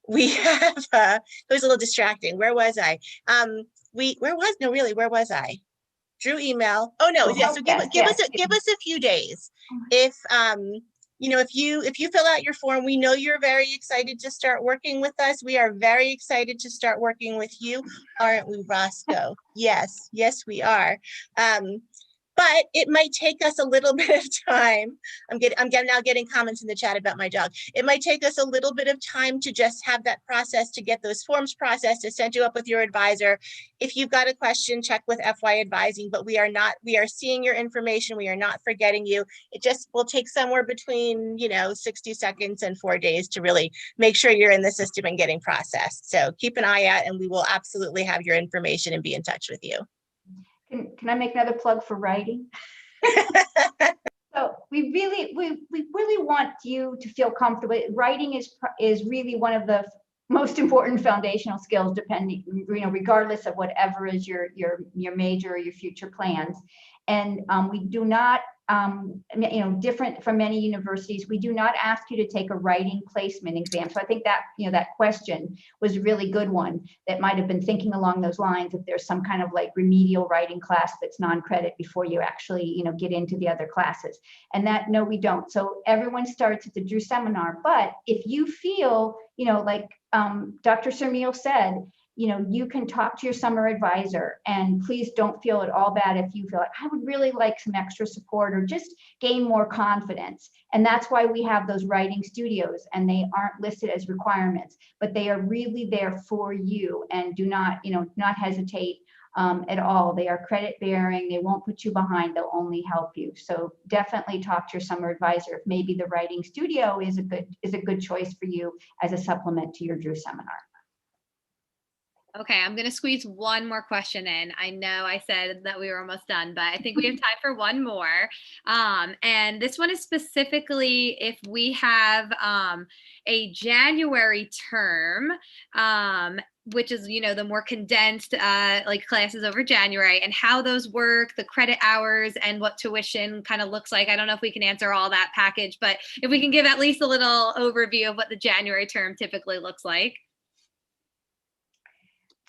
we have, it was a little distracting. Where was I? Where was I? Drew email. Oh no, yeah. So give us a few days. If if you fill out your form, we know you're very excited to start working with us. We are very excited to start working with you, aren't we, Roscoe? Yes, we are. But it might take us a little bit of time. I'm now getting comments in the chat about my dog. It might take us a little bit of time to just have that process, to get those forms processed, to send you up with your advisor. If you've got a question, check with FY Advising, but we are seeing your information. We are not forgetting you. It just will take somewhere between, 60 seconds and 4 days to really make sure you're in the system and getting processed. So keep an eye out, and we will absolutely have your information and be in touch with you. Can I make another plug for writing? So we really want you to feel comfortable. Writing is really one of the most important foundational skills, regardless of whatever is your major or your future plans. And we do not, different from many universities, we do not ask you to take a writing placement exam. So I think that, that question was a really good one that might have been thinking along those lines, if there's some kind of like remedial writing class that's non-credit before you actually, get into the other classes. And that, no, we don't. So everyone starts at the Drew seminar. But if you feel, like Dr. Sermil said, you can talk to your summer advisor, and please don't feel at all bad if you feel like, I would really like some extra support or just gain more confidence. And that's why we have those writing studios, and they aren't listed as requirements, but they are really there for you. And do not, not hesitate at all. They are credit bearing. They won't put you behind. They'll only help you. So definitely talk to your summer advisor if maybe the writing studio is a good choice for you as a supplement to your Drew seminar. Okay, I'm going to squeeze one more question in. I know I said that we were almost done, but I think we have time for one more. And this one is specifically if we have a January term, which is, the more condensed like classes over January, and how those work, the credit hours, and what tuition kind of looks like. I don't know if we can answer all that package, but if we can give at least a little overview of what the January term typically looks like.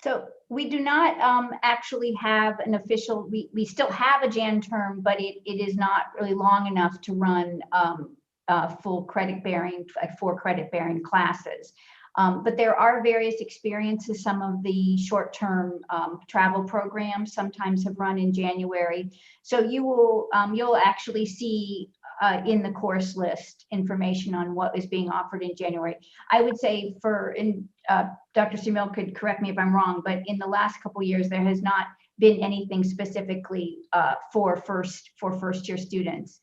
So we do not actually have an official, we still have a Jan term, but it is not really long enough to run full credit bearing, like 4 credit bearing classes. But there are various experiences. Some of the short-term travel programs sometimes have run in January. So you'll actually see in the course list information on what is being offered in January. I would say Dr. Sermil could correct me if I'm wrong, but in the last couple of years, there has not been anything specifically for first year students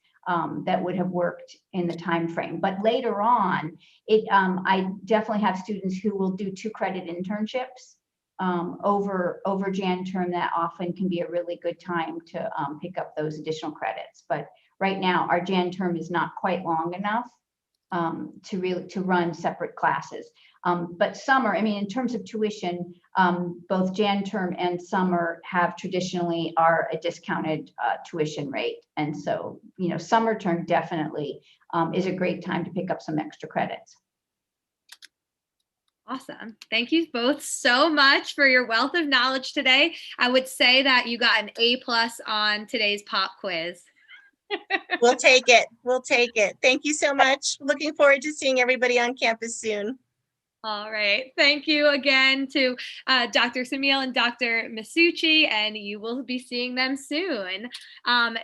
that would have worked in the time frame. But later on, I definitely have students who will do 2 credit internships over Jan term. That often can be a really good time to pick up those additional credits. But right now, our Jan term is not quite long enough to run separate classes. But summer, in terms of tuition, both Jan term and summer have traditionally are a discounted tuition rate. And so, summer term definitely is a great time to pick up some extra credits. Awesome. Thank you both so much for your wealth of knowledge today. I would say that you got an A+ on today's pop quiz. We'll take it. We'll take it. Thank you so much. Looking forward to seeing everybody on campus soon. All right. Thank you again to Dr. Sermil and Dr. Masucci, and you will be seeing them soon.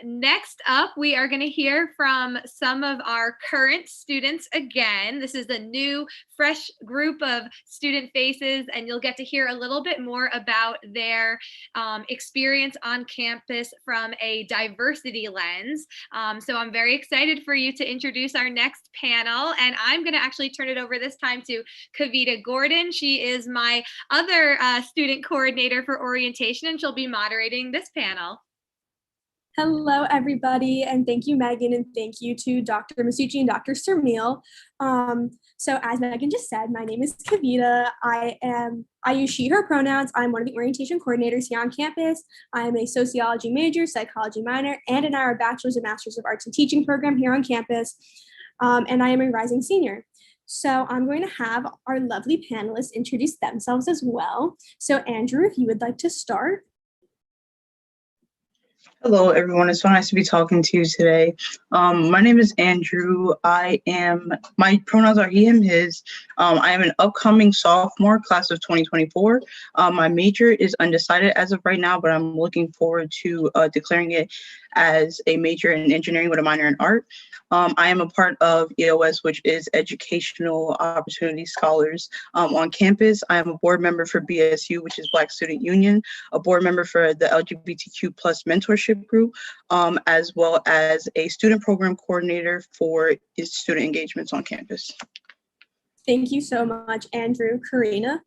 Next up, we are going to hear from some of our current students again. This is a new, fresh group of student faces, and you'll get to hear a little bit more about their experience on campus from a diversity lens. So I'm very excited for you to introduce our next panel, and I'm going to actually turn it over this time to Kavita Gordon. She is my other student coordinator for orientation, and she'll be moderating this panel. Hello, everybody, and thank you, Megan, and thank you to Dr. Masucci and Dr. Sermil. So as Megan just said, my name is Kavita. I use she, her pronouns. I'm one of the orientation coordinators here on campus. I'm a sociology major, psychology minor, and in our bachelor's and master's of arts and teaching program here on campus, and I am a rising senior. So I'm going to have our lovely panelists introduce themselves as well. So Andrew, if you would like to start. Hello, everyone. It's so nice to be talking to you today. My name is Andrew. My pronouns are he, him, his. I am an upcoming sophomore, class of 2024. My major is undecided as of right now, but I'm looking forward to declaring it as a major in engineering with a minor in art. I am a part of EOS, which is Educational Opportunity Scholars on campus. I am a board member for BSU, which is Black Student Union, a board member for the LGBTQ plus mentorship group, as well as a student program coordinator for student engagements on campus. Thank you so much, Andrew. Karina.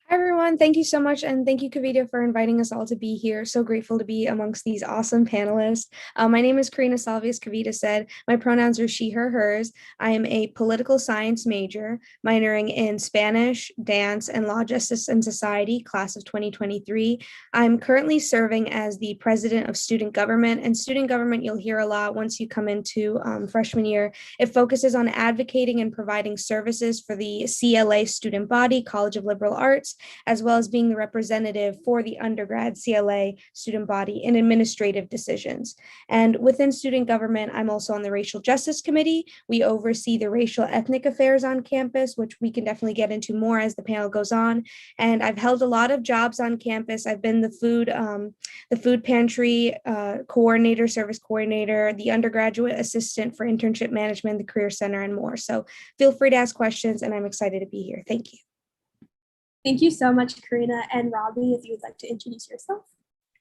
Hi, everyone. Thank you so much. And thank you, Kavita, for inviting us all to be here. So grateful to be amongst these awesome panelists. My name is Karina Salvi, as Kavita said. My pronouns are she, her, hers. I am a political science major, minoring in Spanish, dance, and law, justice, and society, class of 2023. I'm currently serving as the president of student government. And student government, you'll hear a lot once you come into freshman year. It focuses on advocating and providing services for the CLA student body, College of Liberal Arts, as well as being the representative for the undergrad CLA student body in administrative decisions. And within student government, I'm also on the Racial Justice Committee. We oversee the racial ethnic affairs on campus, which we can definitely get into more as the panel goes on. And I've held a lot of jobs on campus. I've been the food pantry coordinator, service coordinator, the undergraduate assistant for internship management, the career center, and more. So feel free to ask questions, and I'm excited to be here. Thank you. Thank you so much, Karina. And Robbie, if you would like to introduce yourself.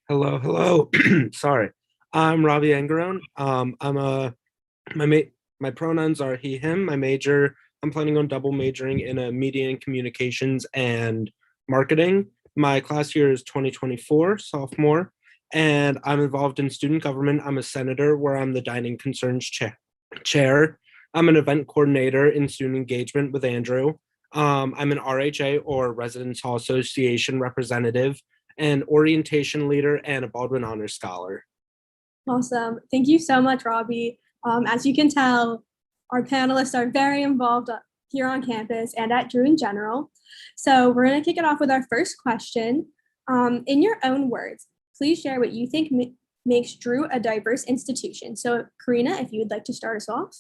Hello. Sorry. I'm Robbie Engerone. My pronouns are he, him. My major, I'm planning on double majoring in a media and communications and marketing. My class year is 2024, sophomore, and I'm involved in student government. I'm a senator where I'm the dining concerns chair. I'm an event coordinator in student engagement with Andrew. I'm an RHA or Residence Hall Association representative, an orientation leader, and a Baldwin Honor Scholar. Awesome. Thank you so much, Robbie. As you can tell, our panelists are very involved here on campus and at Drew in general. So we're going to kick it off with our first question. In your own words, please share what you think makes Drew a diverse institution. So Karina, if you would like to start us off.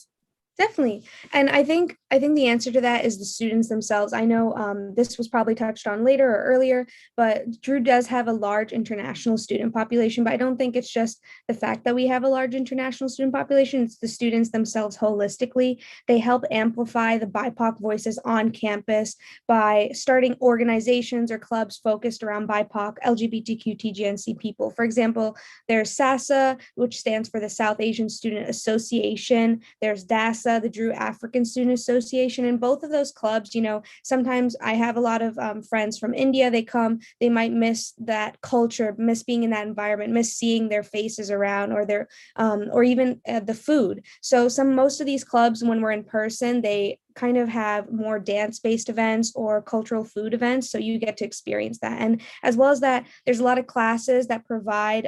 Definitely. And I think the answer to that is the students themselves. I know this was probably touched on later or earlier, but Drew does have a large international student population, but I don't think it's just the fact that we have a large international student population, it's the students themselves holistically. They help amplify the BIPOC voices on campus by starting organizations or clubs focused around BIPOC, LGBTQ, TGNC people. For example, there's SASA, which stands for the South Asian Student Association. There's DASA, the Drew African Student Association, and both of those clubs, sometimes I have a lot of friends from India. They come, they might miss that culture, miss being in that environment, miss seeing their faces around, or their or even the food. So most of these clubs, when we're in person, they kind of have more dance-based events or cultural food events, so you get to experience that. And as well as that, there's a lot of classes that provide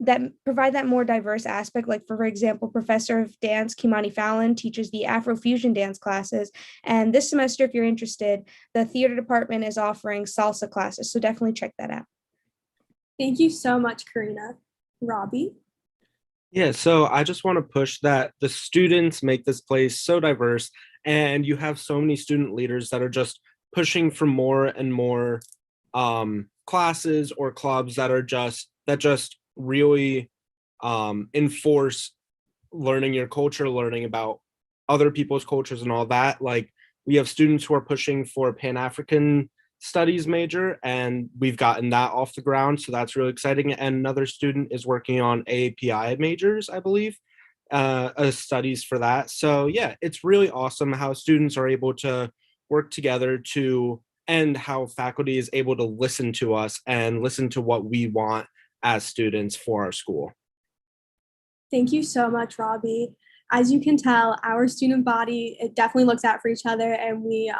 that more diverse aspect. Like for example, Professor of Dance Kimani Fallon teaches the Afrofusion dance classes. And this semester, if you're interested, the theater department is offering salsa classes. So definitely check that out. Thank you so much, Karina. Robbie? Yeah, so I just want to push that the students make this place so diverse, and you have so many student leaders that are just pushing for more and more classes or clubs that just really enforce learning your culture, learning about other people's cultures and all that. Like we have students who are pushing for Pan-African studies major, and we've gotten that off the ground, so that's really exciting. And another student is working on API majors, I believe, studies for that. So yeah, it's really awesome how students are able to work together and how faculty is able to listen to us and listen to what we want as students for our school. Thank you so much, Robbie. As you can tell, our student body, it definitely looks out for each other, and we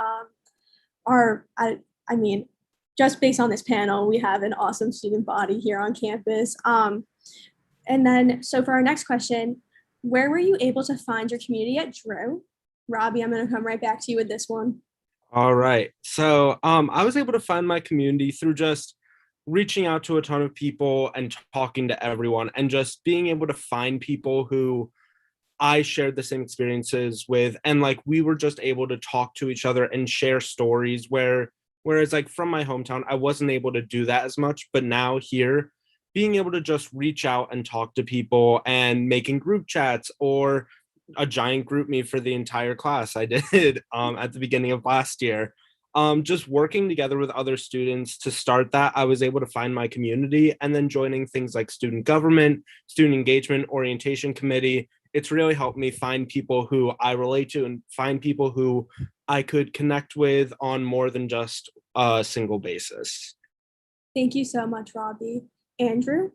just based on this panel, we have an awesome student body here on campus. And then, so for our next question, where were you able to find your community at Drew? Robbie, I'm going to come right back to you with this one. All right. So I was able to find my community through just reaching out to a ton of people and talking to everyone and just being able to find people who I shared the same experiences with. And like we were just able to talk to each other and share stories whereas like from my hometown, I wasn't able to do that as much. But now here, being able to just reach out and talk to people and making group chats or a giant group me for the entire class I did at the beginning of last year. Just working together with other students to start that, I was able to find my community, and then joining things like student government, student engagement, orientation committee. It's really helped me find people who I relate to and find people who I could connect with on more than just a single basis. Thank you so much, Robbie. Andrew?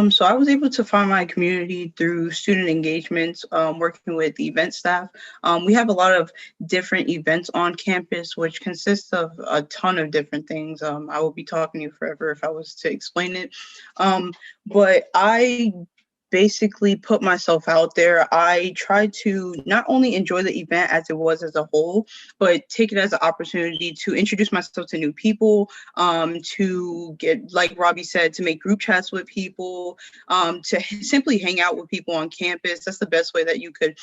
So I was able to find my community through student engagements, working with event staff. We have a lot of different events on campus, which consists of a ton of different things. I will be talking to you forever if I was to explain it. But I basically put myself out there. I tried to not only enjoy the event as it was as a whole, but take it as an opportunity to introduce myself to new people, to get, like Robbie said, to make group chats with people, to simply hang out with people on campus. That's the best way that you could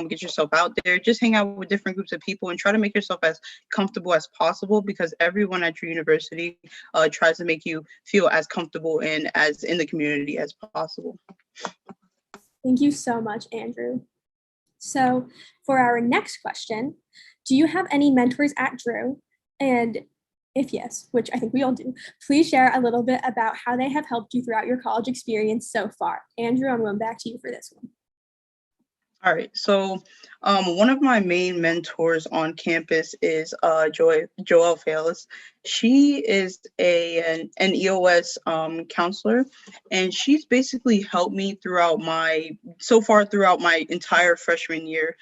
get yourself out there. Just hang out with different groups of people and try to make yourself as comfortable as possible, because everyone at your university tries to make you feel as comfortable and as in the community as possible. Thank you so much, Andrew. So for our next question, do you have any mentors at Drew? And if yes, which I think we all do, please share a little bit about how they have helped you throughout your college experience so far. Andrew, I'm going back to you for this one. All right, so one of my main mentors on campus is Joelle Falis. She is an EOS counselor, and she's basically helped me throughout my entire freshman year.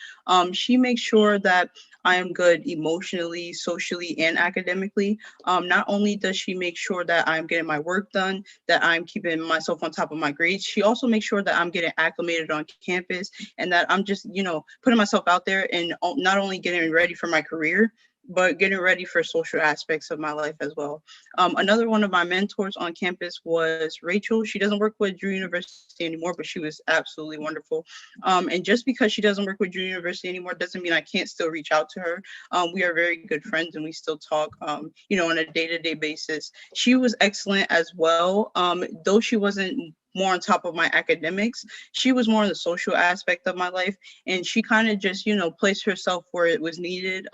She makes sure that I am good emotionally, socially, and academically. Not only does she make sure that I'm getting my work done, that I'm keeping myself on top of my grades, she also makes sure that I'm getting acclimated on campus and that I'm just, putting myself out there and not only getting ready for my career, but getting ready for social aspects of my life as well. Another one of my mentors on campus was Rachel. She doesn't work with Drew University anymore, but she was absolutely wonderful. And just because she doesn't work with Drew University anymore doesn't mean I can't still reach out to her. We are very good friends and we still talk, on a day-to-day basis. She was excellent as well. Though she wasn't more on top of my academics, she was more on the social aspect of my life, and she kind of just placed herself where it was needed.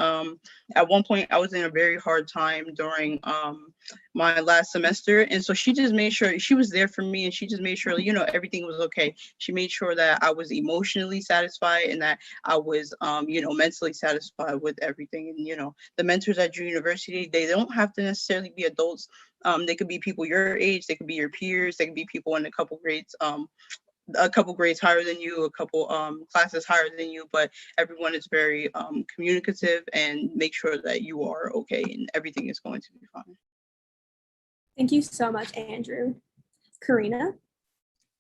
At one point I was in a very hard time during my last semester, and so she just made sure she was there for me, and she just made sure everything was okay. She made sure that I was emotionally satisfied and that I was mentally satisfied with everything. And the mentors at Drew University, they don't have to necessarily be adults. They could be people your age, they could be your peers, they could be people in a couple grades higher than you, a couple classes higher than you, but everyone is very communicative and make sure that you are okay and everything is going to be fine. Thank you so much, Andrew. Karina?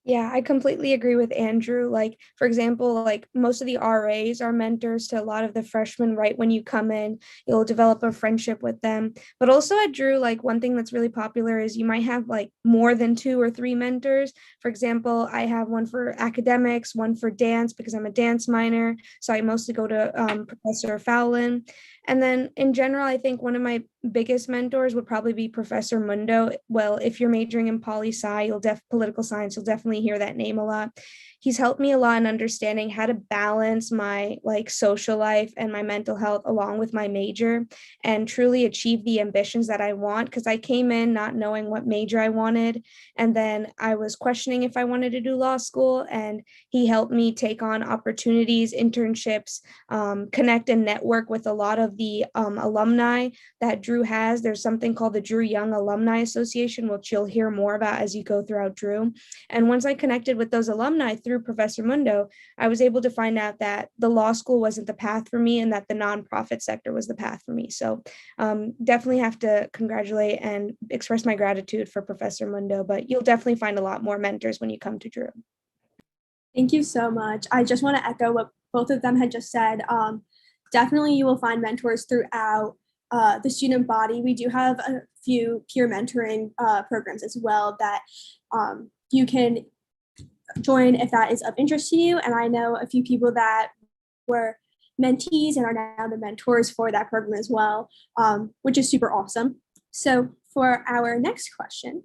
Yeah, I completely agree with Andrew. Like, for example, like most of the RAs are mentors to a lot of the freshmen. Right when you come in, you'll develop a friendship with them. But also at Drew, like one thing that's really popular is you might have like more than 2 or 3 mentors. For example, I have one for academics, one for dance because I'm a dance minor. So I mostly go to Professor Fowlin. And then in general, I think one of my biggest mentors would probably be Professor Mundo. Well, if you're majoring in poli-sci, political science, you'll definitely hear that name a lot. He's helped me a lot in understanding how to balance my like social life and my mental health along with my major and truly achieve the ambitions that I want, because I came in not knowing what major I wanted. And then I was questioning if I wanted to do law school, and he helped me take on opportunities, internships, connect and network with a lot of the alumni that Drew has. There's something called the Drew Young Alumni Association, which you'll hear more about as you go throughout Drew. And once I connected with those alumni through Professor Mundo, I was able to find out that the law school wasn't the path for me and that the nonprofit sector was the path for me. So definitely have to congratulate and express my gratitude for Professor Mundo, but you'll definitely find a lot more mentors when you come to Drew. Thank you so much. I just want to echo what both of them had just said, definitely you will find mentors throughout the student body. We do have a few peer mentoring programs as well that you can join if that is of interest to you. And I know a few people that were mentees and are now the mentors for that program as well, which is super awesome. So for our next question,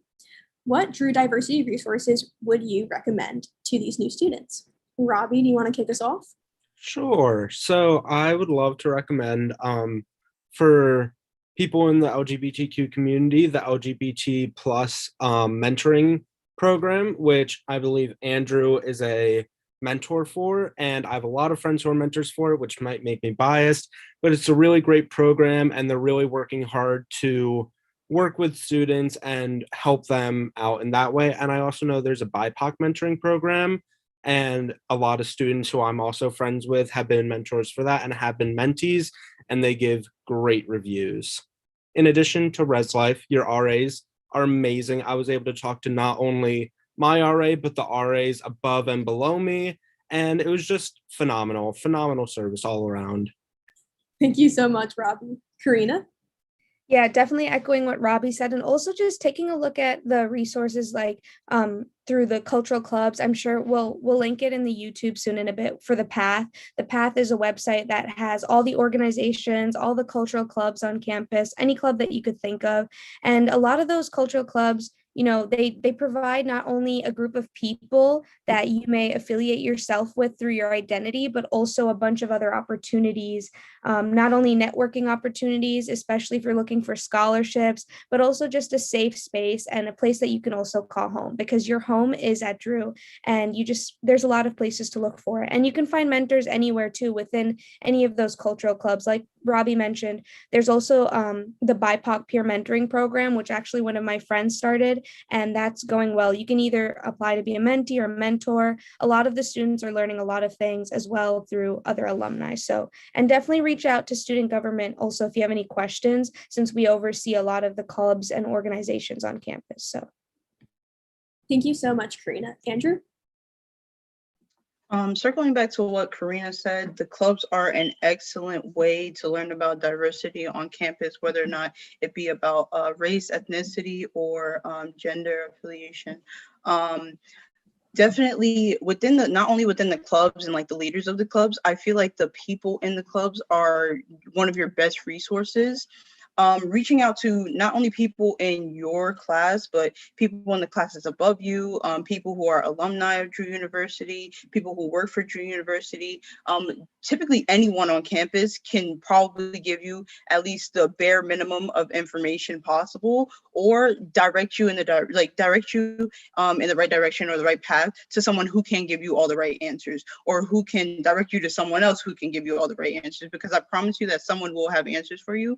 what Drew diversity resources would you recommend to these new students? Robbie, do you want to kick us off? Sure. So I would love to recommend for people in the LGBTQ community, the LGBT plus mentoring program, which I believe Andrew is a mentor for, and I have a lot of friends who are mentors for it, which might make me biased, but it's a really great program, and they're really working hard to work with students and help them out in that way. And I also know there's a BIPOC mentoring program, and a lot of students who I'm also friends with have been mentors for that and have been mentees, and they give great reviews. In addition to Res Life, your RAs are amazing. I was able to talk to not only my RA, but the RAs above and below me, and it was just phenomenal service all around. Thank you so much, Robbie. Karina? Yeah, definitely echoing what Robbie said, and also just taking a look at the resources like through the cultural clubs. I'm sure we'll link it in the YouTube soon in a bit for The Path. The Path is a website that has all the organizations, all the cultural clubs on campus, any club that you could think of. And a lot of those cultural clubs, you know, they provide not only a group of people that you may affiliate yourself with through your identity, but also a bunch of other opportunities, not only networking opportunities, especially if you're looking for scholarships, but also just a safe space and a place that you can also call home, because your home is at Drew, and there's a lot of places to look for. And you can find mentors anywhere too, within any of those cultural clubs. Like Robbie mentioned, there's also the BIPOC peer mentoring program, which actually one of my friends started, and that's going well. You can either apply to be a mentee or a mentor. A lot of the students are learning a lot of things as well through other alumni. So, and definitely reach out to student government also if you have any questions, since we oversee a lot of the clubs and organizations on campus. So thank you so much, Karina. Andrew? Circling back to what Karina said, the clubs are an excellent way to learn about diversity on campus, whether or not it be about race, ethnicity, or gender affiliation. Definitely not only within the clubs and like the leaders of the clubs, I feel like the people in the clubs are one of your best resources. Reaching out to not only people in your class, but people in the classes above you, people who are alumni of Drew University, people who work for Drew University. Typically anyone on campus can probably give you at least the bare minimum of information possible, or direct you in the right direction or the right path to someone who can give you all the right answers, or who can direct you to someone else who can give you all the right answers, because I promise you that someone will have answers for you.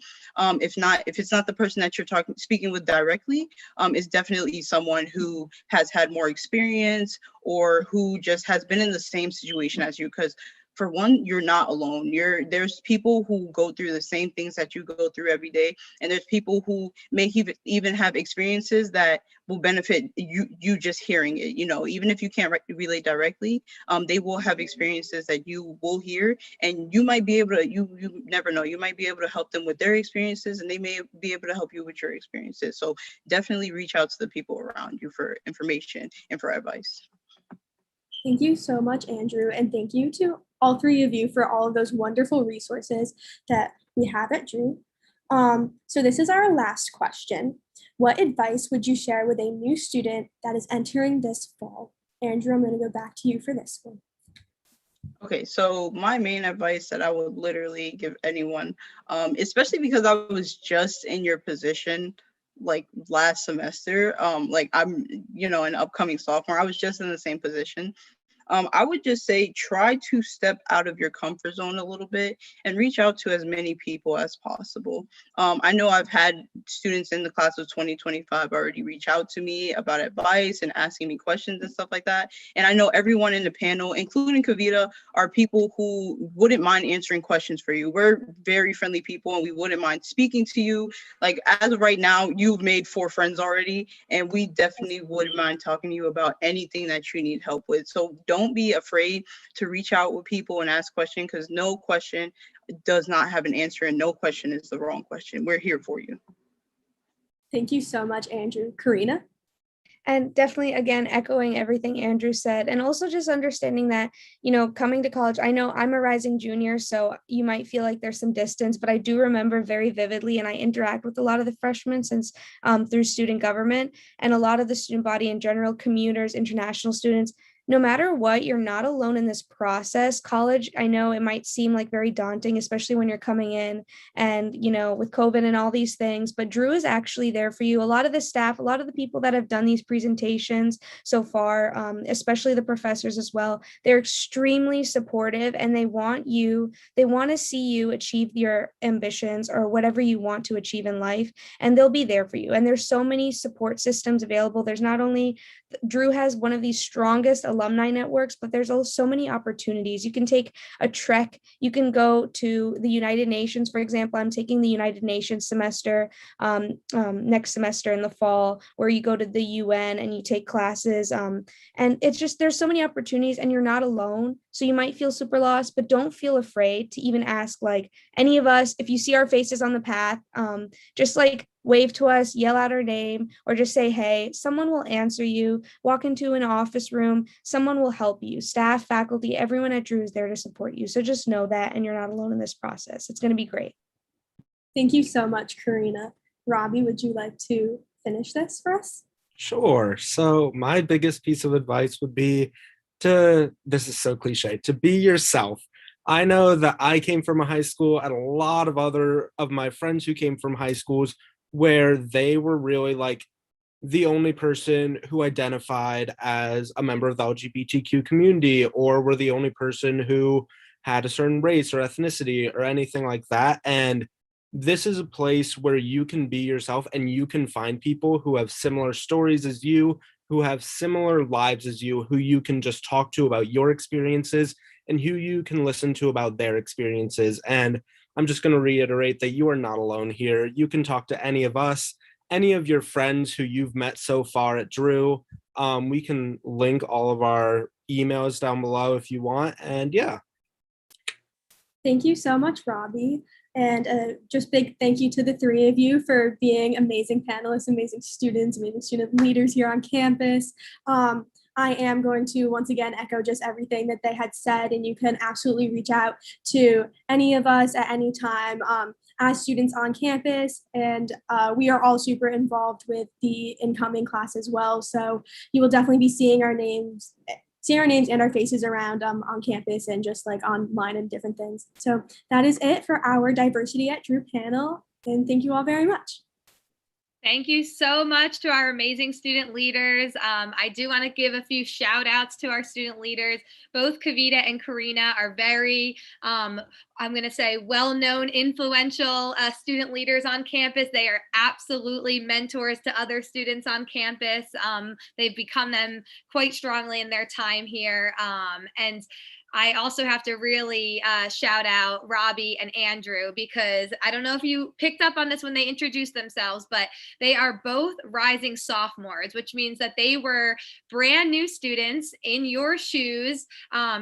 If it's not the person that you're speaking with directly, it's definitely someone who has had more experience, or who just has been in the same situation as you. Because for one, you're not alone. There's people who go through the same things that you go through every day, and there's people who may even have experiences that will benefit you just hearing it. You know, even if you can't relate directly, they will have experiences that you will hear, and you might be able to. You never know. You might be able to help them with their experiences, and they may be able to help you with your experiences. So definitely reach out to the people around you for information and for advice. Thank you so much, Andrew, and thank you to all three of you for all of those wonderful resources that we have at Drew. So this is our last question. What advice would you share with a new student that is entering this fall? Andrew, I'm going to go back to you for this one. Okay, so my main advice that I would literally give anyone, especially because I was just in your position like last semester, like I'm, an upcoming sophomore, I was just in the same position. I would just say try to step out of your comfort zone a little bit and reach out to as many people as possible. I know I've had students in the class of 2025 already reach out to me about advice and asking me questions and stuff like that. And I know everyone in the panel, including Kavita, are people who wouldn't mind answering questions for you. We're very friendly people, and we wouldn't mind speaking to you. Like as of right now, you've made 4 friends already, and we definitely wouldn't mind talking to you about anything that you need help with. So don't don't be afraid to reach out with people and ask questions, because no question does not have an answer and no question is the wrong question. We're here for you. Thank you so much, Andrew. Karina? And definitely, again, echoing everything Andrew said, and also just understanding that, coming to college, I know I'm a rising junior, so you might feel like there's some distance, but I do remember very vividly, and I interact with a lot of the freshmen since through student government, and a lot of the student body in general, commuters, international students. No matter what, you're not alone in this process. College, I know it might seem like very daunting, especially when you're coming in and, with COVID and all these things, but Drew is actually there for you. A lot of the staff, a lot of the people that have done these presentations so far, especially the professors as well, they're extremely supportive and they want to see you achieve your ambitions or whatever you want to achieve in life, and they'll be there for you. And there's so many support systems available. There's not only, Drew has one of the strongest alumni networks, but there's also so many opportunities. You can take a trek. You can go to the United Nations. For example, I'm taking the United Nations semester next semester in the fall, where you go to the UN and you take classes. And it's just, there's so many opportunities and you're not alone. So you might feel super lost, but don't feel afraid to even ask, like, any of us, if you see our faces on the path, just like wave to us, yell out our name, or just say, hey, someone will answer you. Walk into an office room, someone will help you. Staff, faculty, everyone at Drew is there to support you. So just know that, and you're not alone in this process. It's going to be great. Thank you so much, Karina. Robbie, would you like to finish this for us? Sure. So my biggest piece of advice would be this is so cliche, to be yourself. I know that I came from a high school, and a lot of other of my friends who came from high schools where they were really like the only person who identified as a member of the LGBTQ community, or were the only person who had a certain race or ethnicity or anything like that. And this is a place where you can be yourself and you can find people who have similar stories as you, who have similar lives as you, who you can just talk to about your experiences and who you can listen to about their experiences. And I'm just going to reiterate that you are not alone here. You can talk to any of us, any of your friends who you've met so far at Drew. We can link all of our emails down below if you want. And yeah. Thank you so much, Robbie. And just big thank you to the three of you for being amazing panelists, amazing students, amazing student leaders here on campus. I am going to once again echo just everything that they had said, and you can absolutely reach out to any of us at any time as students on campus. And we are all super involved with the incoming class as well. So you will definitely be seeing our names and our faces around on campus and just like online and different things. So that is it for our Diversity at Drew panel. And thank you all very much. Thank you so much to our amazing student leaders. I do want to give a few shout outs to our student leaders. Both Kavita and Karina are very, I'm going to say, well-known, influential student leaders on campus. They are absolutely mentors to other students on campus. They've become them quite strongly in their time here. And I also have to really shout out Robbie and Andrew, because I don't know if you picked up on this when they introduced themselves, but they are both rising sophomores, which means that they were brand new students in your shoes,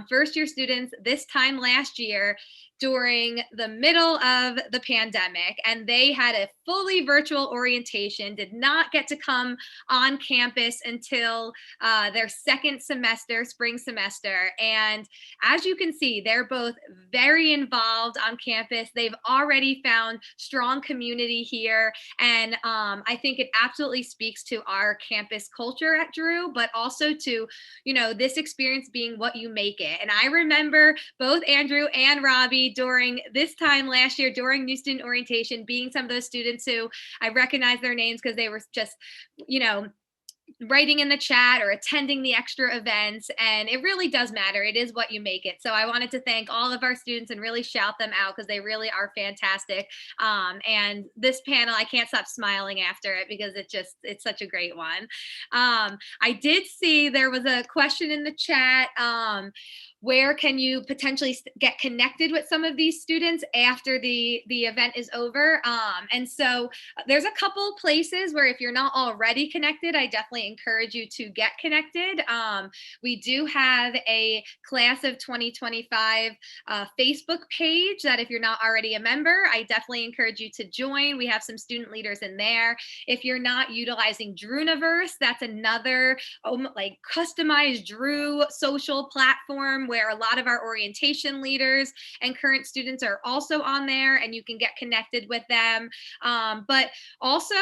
first year students this time last year during the middle of the pandemic, and they had a fully virtual orientation, did not get to come on campus until their second semester, spring semester. And as you can see, they're both very involved on campus. They've already found strong community here. And I think it absolutely speaks to our campus culture at Drew, but also to, this experience being what you make it. And I remember both Andrew and Robbie during this time last year, during new student orientation, being some of those students who I recognize their names because they were just, writing in the chat or attending the extra events. And it really does matter. It is what you make it. So I wanted to thank all of our students and really shout them out because they really are fantastic. And this panel, I can't stop smiling after it because it's such a great one. I did see there was a question in the chat. where can you potentially get connected with some of these students after the event is over. And so there's a couple places where if you're not already connected, I definitely encourage you to get connected. We do have a class of 2025 Facebook page that if you're not already a member, I definitely encourage you to join. We have some student leaders in there. If you're not utilizing Drewniverse, that's another like customized Drew social platform where a lot of our orientation leaders and current students are also on there, and you can get connected with them. But also,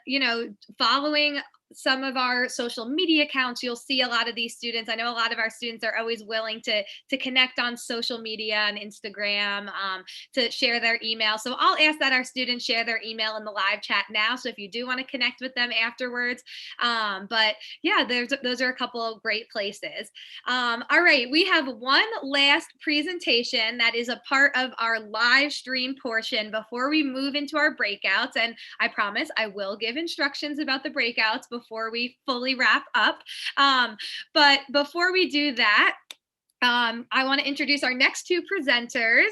you know, following some of our social media accounts, you'll see a lot of these students. I know a lot of our students are always willing to connect on social media and Instagram, to share their email. So I'll ask that our students share their email in the live chat now. So if you do want to connect with them afterwards, but yeah, those are a couple of great places. All right, we have one last presentation that is a part of our live stream portion before we move into our breakouts. And I promise I will give instructions about the breakouts before we fully wrap up. But before we do that, I want to introduce our next two presenters.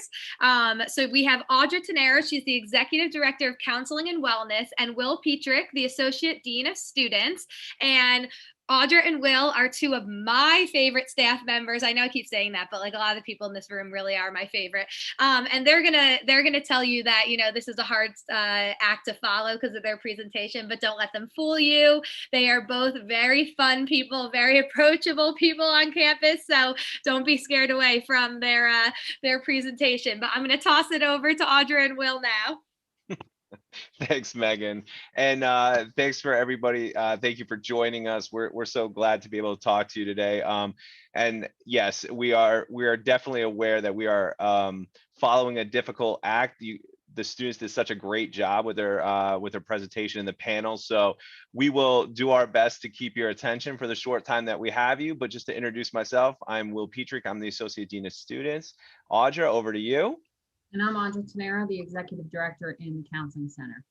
So we have Audra Tenero, she's the Executive Director of Counseling and Wellness, and Will Petrick, the Associate Dean of Students. And Audra and Will are two of my favorite staff members. I know I keep saying that, but like a lot of the people in this room really are my favorite. And they're gonna tell you that, you know, this is a hard act to follow because of their presentation, but don't let them fool you. They are both very fun people, very approachable people on campus. So don't be scared away from their presentation. But I'm gonna toss it over to Audra and Will now. Thanks, Megan. And thanks for everybody. Thank you for joining us. We're so glad to be able to talk to you today. And yes, we are definitely aware that we are following a difficult act. The students did such a great job with their presentation in the panel. So we will do our best to keep your attention for the short time that we have you. But just to introduce myself, I'm Will Petrick. I'm the Associate Dean of Students. Audra, over to you. And I'm Audra Tenero, the Executive Director in the Counseling Center.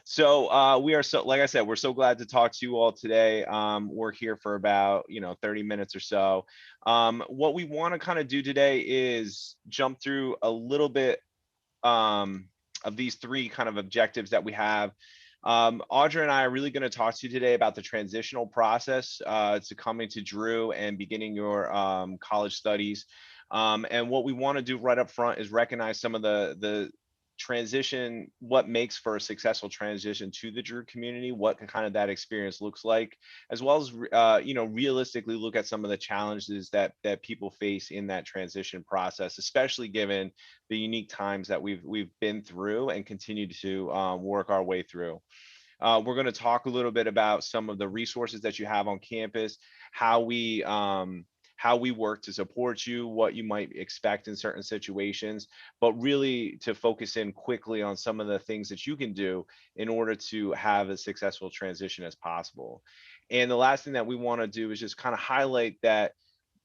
So we are like I said, we're so glad to talk to you all today. We're here for about 30 minutes or so. What we want to kind of do today is jump through a little bit of these three kind of objectives that we have. Audra and I are really going to talk to you today about the transitional process to coming to Drew and beginning your college studies. And what we want to do right up front is recognize some of the transition, what makes for a successful transition to the Drew community, what kind of that experience looks like, as well as realistically look at some of the challenges that people face in that transition process, especially given the unique times that we've been through and continue to work our way through. We're going to talk a little bit about some of the resources that you have on campus, how we work to support you, what you might expect in certain situations, but really to focus in quickly on some of the things that you can do in order to have a successful transition as possible. And the last thing that we want to do is just kind of highlight that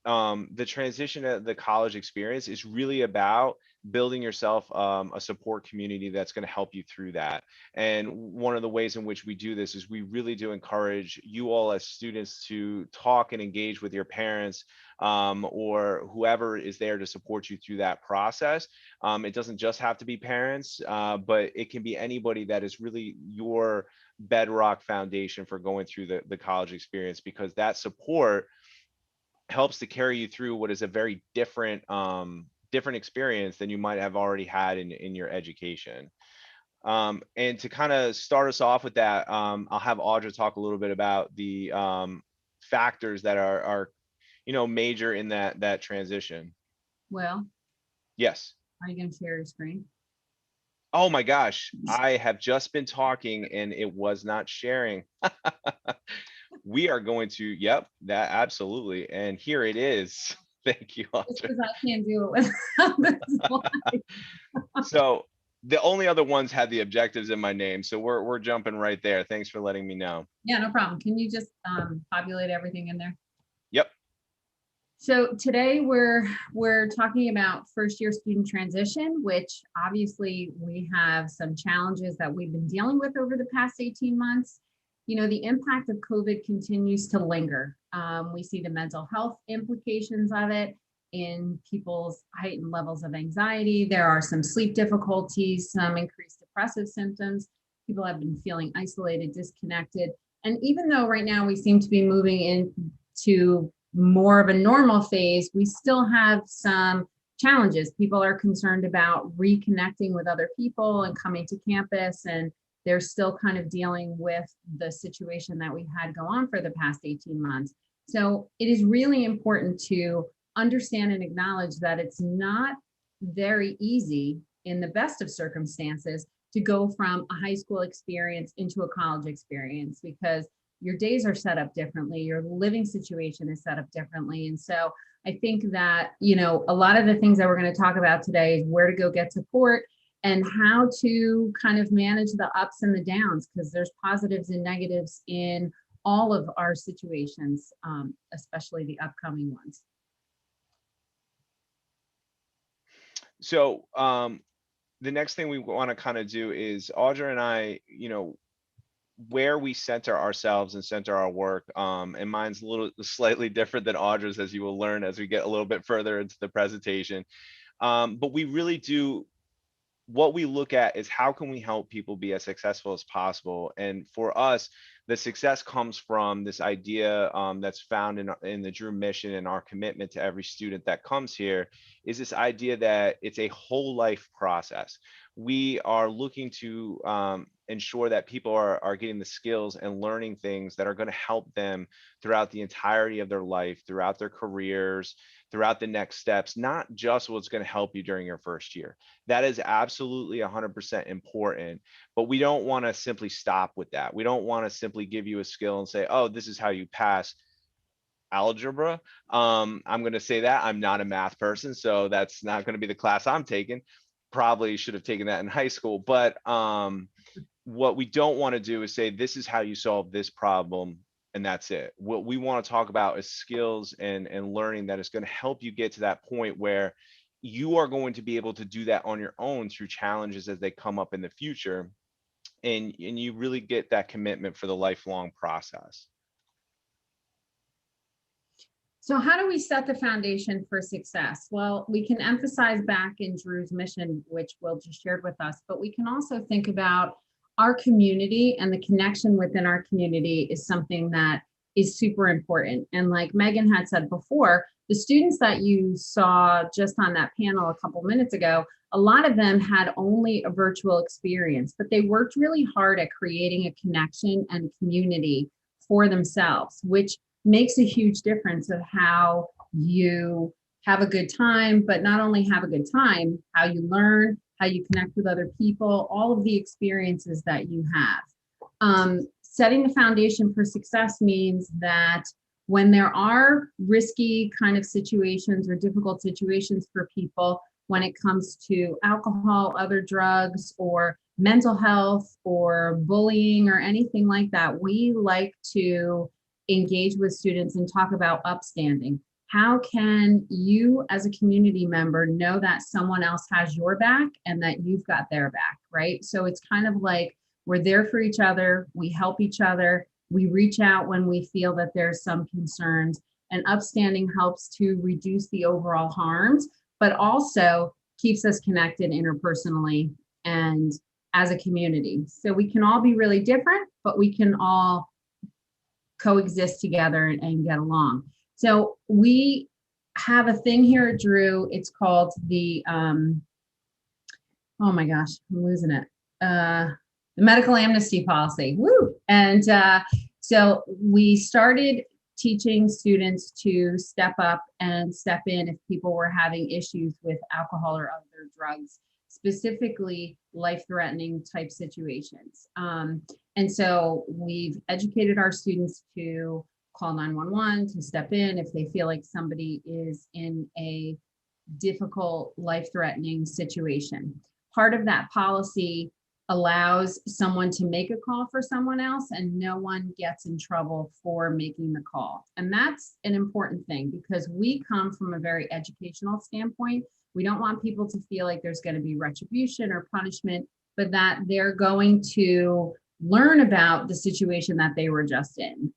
the transition of the college experience is really about building yourself a support community that's going to help you through that. And one of the ways in which we do this is we really do encourage you all as students to talk and engage with your parents or whoever is there to support you through that process. It doesn't just have to be parents, but it can be anybody that is really your bedrock foundation for going through the college experience, because that support helps to carry you through what is a very different experience than you might have already had in your education. And to kind of start us off with that, I'll have Audra talk a little bit about the factors that are major in that transition. Well, yes. Are you going to share your screen? Oh my gosh, I have just been talking and it was not sharing. We are going to, yep, that absolutely. And here it is. Thank you, Audra. Because I can't do it without this slide. So the only other ones had the objectives in my name. So we're jumping right there. Thanks for letting me know. Yeah, no problem. Can you just populate everything in there? Yep. So today we're talking about first year student transition, which obviously we have some challenges that we've been dealing with over the past 18 months. The impact of COVID continues to linger. We see the mental health implications of it in people's heightened levels of anxiety. There are some sleep difficulties, some increased depressive symptoms. People have been feeling isolated, disconnected. And even though right now we seem to be moving into more of a normal phase, we still have some challenges. People are concerned about reconnecting with other people and coming to campus, and they're still kind of dealing with the situation that we had go on for the past 18 months. So it is really important to understand and acknowledge that it's not very easy in the best of circumstances to go from a high school experience into a college experience, because your days are set up differently, your living situation is set up differently. And so I think that, you know, a lot of the things that we're going to talk about today is where to go get support and how to kind of manage the ups and the downs, because there's positives and negatives in all of our situations, especially the upcoming ones. So the next thing we want to kind of do is Audra and I, you know, where we center ourselves and center our work, and mine's a little slightly different than Audra's, as you will learn as we get a little bit further into the presentation. But we really do, what we look at is how can we help people be as successful as possible. And for us, the success comes from this idea that's found in the Drew mission and our commitment to every student that comes here, is this idea that it's a whole life process. We are looking to ensure that people are getting the skills and learning things that are going to help them throughout the entirety of their life, throughout their careers, throughout the next steps, not just what's going to help you during your first year. That is absolutely 100% important, but we don't want to simply stop with that. We don't want to simply give you a skill and say, oh, this is how you pass algebra. I'm going to say that I'm not a math person, so that's not going to be the class I'm taking. Probably should have taken that in high school, but what we don't want to do is say, this is how you solve this problem, and that's it. What we want to talk about is skills and learning that is going to help you get to that point where you are going to be able to do that on your own through challenges as they come up in the future. And you really get that commitment for the lifelong process. So how do we set the foundation for success? Well, we can emphasize back in Drew's mission, which Will just shared with us, but we can also think about our community, and the connection within our community is something that is super important. And like Megan had said before, the students that you saw just on that panel a couple minutes ago, a lot of them had only a virtual experience, but they worked really hard at creating a connection and community for themselves, which makes a huge difference of how you have a good time, but not only have a good time, how you learn, how you connect with other people, all of the experiences that you have. Setting the foundation for success means that when there are risky kind of situations or difficult situations for people, when it comes to alcohol, other drugs, or mental health, or bullying, or anything like that, we like to engage with students and talk about upstanding. How can you as a community member know that someone else has your back and that you've got their back, right? So it's kind of like we're there for each other, we help each other, we reach out when we feel that there's some concerns, and upstanding helps to reduce the overall harms, but also keeps us connected interpersonally and as a community. So we can all be really different, but we can all coexist together and get along. So we have a thing here at Drew. It's called the, oh my gosh, I'm losing it. The medical amnesty policy. Woo! And so we started teaching students to step up and step in if people were having issues with alcohol or other drugs, specifically life-threatening type situations. And so we've educated our students to call 911, to step in if they feel like somebody is in a difficult, life-threatening situation. Part of that policy allows someone to make a call for someone else and no one gets in trouble for making the call. And that's an important thing because we come from a very educational standpoint. We don't want people to feel like there's going to be retribution or punishment, but that they're going to learn about the situation that they were just in.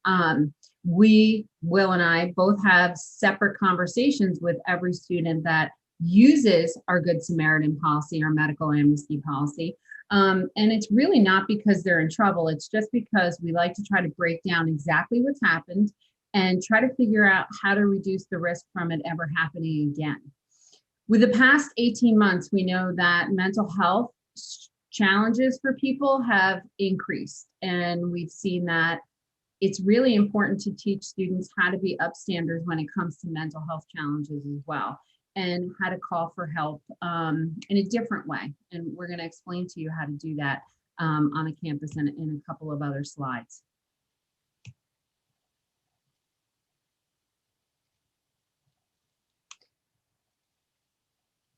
Will and I both have separate conversations with every student that uses our Good Samaritan policy, our medical amnesty policy. And it's really not because they're in trouble. It's just because we like to try to break down exactly what's happened and try to figure out how to reduce the risk from it ever happening again. With the past 18 months, we know that mental health challenges for people have increased. And we've seen that it's really important to teach students how to be upstanders when it comes to mental health challenges as well, and how to call for help in a different way. And we're going to explain to you how to do that on the campus in a couple of other slides.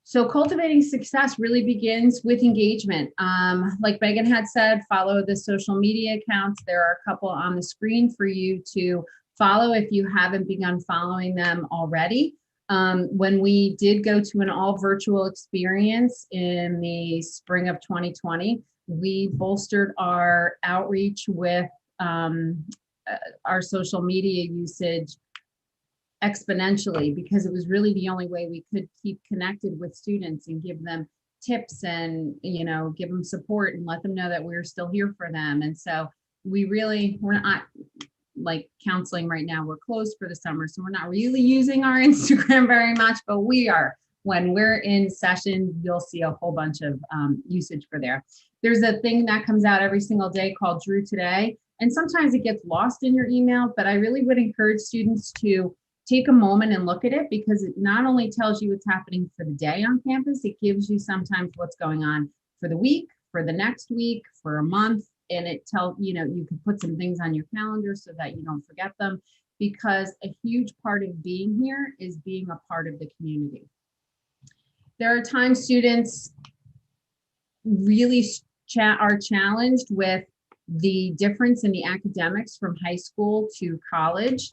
So cultivating success really begins with engagement. Like Megan had said, follow the social media accounts. There are a couple on the screen for you to follow if you haven't begun following them already. When we did go to an all virtual experience in the spring of 2020, we bolstered our outreach with our social media usage exponentially, because it was really the only way we could keep connected with students and give them tips and, you know, give them support and let them know that we're still here for them. And so we're not like counseling right now, we're closed for the summer, so we're not really using our Instagram very much, but we are. When we're in session, you'll see a whole bunch of usage for there. There's a thing that comes out every single day called Drew Today, and sometimes it gets lost in your email, but I really would encourage students to take a moment and look at it, because it not only tells you what's happening for the day on campus, it gives you sometimes what's going on for the week, for the next week, for a month. And it tells, you know, you can put some things on your calendar so that you don't forget them, because a huge part of being here is being a part of the community. There are times students really are challenged with the difference in the academics from high school to college.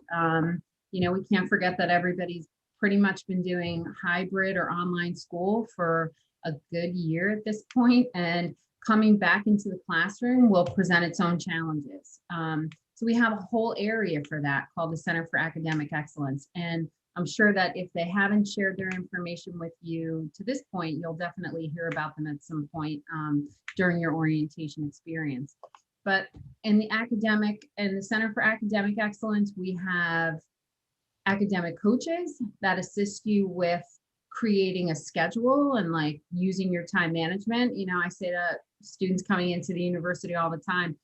You know, we can't forget that everybody's pretty much been doing hybrid or online school for a good year at this point, and coming back into the classroom will present its own challenges. So we have a whole area for that called the Center for Academic Excellence. And I'm sure that if they haven't shared their information with you to this point, you'll definitely hear about them at some point during your orientation experience. But in the academic and the Center for Academic Excellence, we have academic coaches that assist you with creating a schedule and like using your time management. You know, I say to students coming into the university all the time,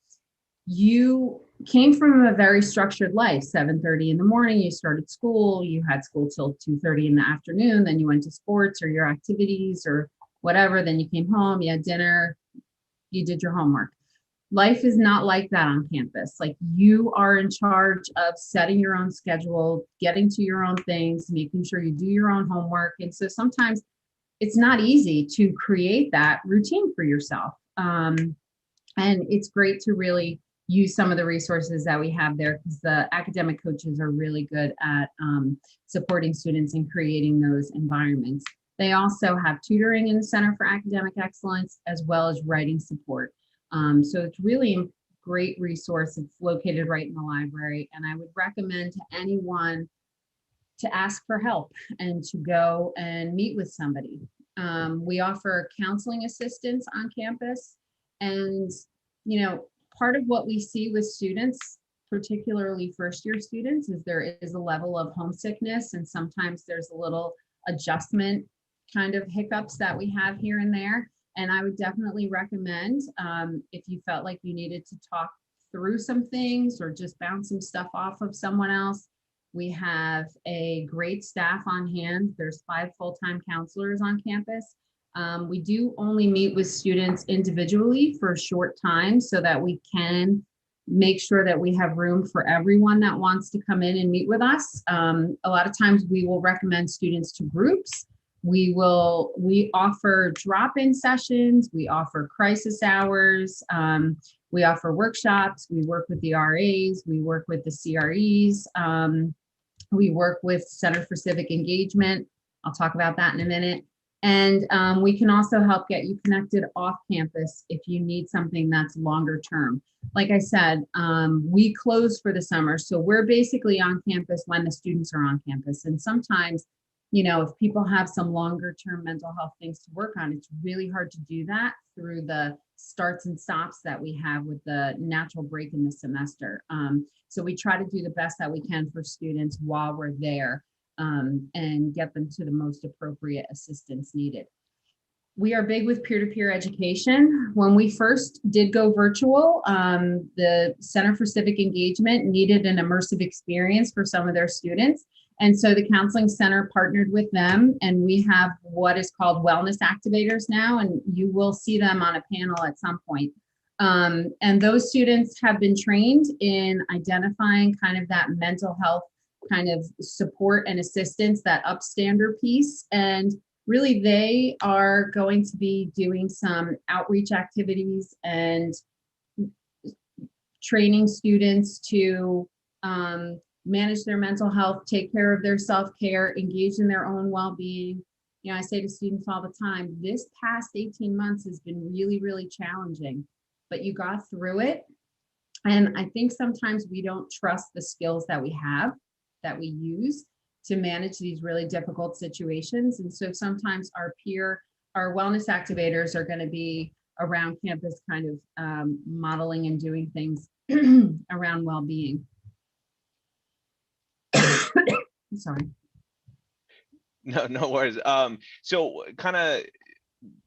you came from a very structured life. 7:30 in the morning, you started school, you had school till 2:30 in the afternoon, then you went to sports or your activities or whatever, then you came home, you had dinner, you did your homework. Life is not like that on campus. Like, you are in charge of setting your own schedule, getting to your own things, making sure you do your own homework. And so sometimes it's not easy to create that routine for yourself. And it's great to really use some of the resources that we have there, because the academic coaches are really good at supporting students and creating those environments. They also have tutoring in the Center for Academic Excellence, as well as writing support. So it's really a great resource. It's located right in the library, and I would recommend to anyone to ask for help and to go and meet with somebody. We offer counseling assistance on campus, and you know, part of what we see with students, particularly first-year students, is there is a level of homesickness, and sometimes there's a little adjustment kind of hiccups that we have here and there. And I would definitely recommend, if you felt like you needed to talk through some things or just bounce some stuff off of someone else, we have a great staff on hand. There's 5 full-time counselors on campus. We do only meet with students individually for a short time so that we can make sure that we have room for everyone that wants to come in and meet with us. A lot of times we will recommend students to groups. We offer drop-in sessions, we offer crisis hours, we offer workshops, we work with the RAs, we work with the CREs, we work with Center for Civic Engagement. I'll talk about that in a minute. And we can also help get you connected off campus if you need something that's longer term. Like I said, we close for the summer. So we're basically on campus when the students are on campus. And sometimes, you know, if people have some longer term mental health things to work on, it's really hard to do that through the starts and stops that we have with the natural break in the semester. So we try to do the best that we can for students while we're there, and get them to the most appropriate assistance needed. We are big with peer-to-peer education. When we first did go virtual, the Center for Civic Engagement needed an immersive experience for some of their students. And so the Counseling Center partnered with them, and we have what is called wellness activators now, and you will see them on a panel at some point. And those students have been trained in identifying kind of that mental health kind of support and assistance, that upstander piece. And really, they are going to be doing some outreach activities and training students to manage their mental health, take care of their self-care, engage in their own well-being. You know, I say to students all the time, this past 18 months has been really, really challenging, but you got through it. And I think sometimes we don't trust the skills that we have, that we use to manage these really difficult situations. And so sometimes our wellness activators are going to be around campus kind of modeling and doing things around well-being. Sorry. No worries. So kind of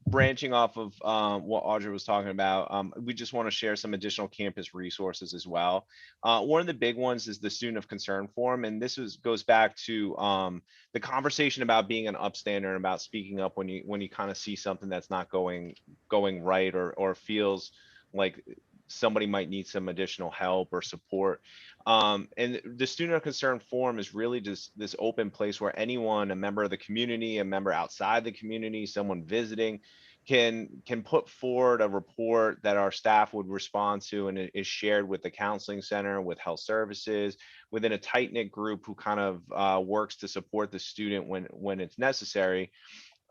branching off of what Audrey was talking about, we just want to share some additional campus resources as well. One of the big ones is the Student of Concern Forum, and this goes back to the conversation about being an upstander and about speaking up when you kind of see something that's not going right, or feels like somebody might need some additional help or support. And the Student of Concern Forum is really just this open place where anyone, a member of the community, a member outside the community, someone visiting, can put forward a report that our staff would respond to, and it is shared with the counseling center, with health services, within a tight-knit group who kind of works to support the student when it's necessary.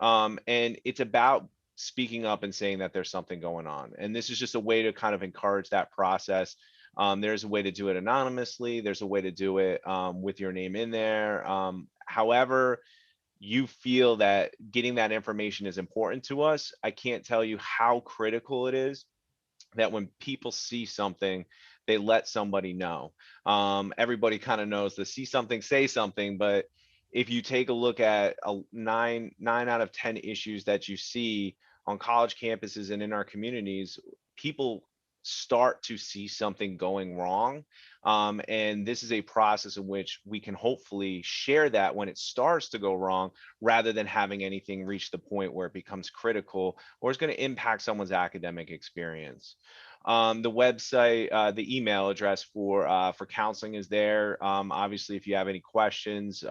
And it's about speaking up and saying that there's something going on. And this is just a way to kind of encourage that process. There's a way to do it anonymously. There's a way to do it with your name in there. However you feel that getting that information is important to us, I can't tell you how critical it is that when people see something, they let somebody know. Everybody kind of knows the see something, say something, but if you take a look at 9 out of 10 issues that you see on college campuses and in our communities, people start to see something going wrong. And this is a process in which we can hopefully share that when it starts to go wrong, rather than having anything reach the point where it becomes critical or is going to impact someone's academic experience. The website, the email address for counseling is there. Obviously, if you have any questions,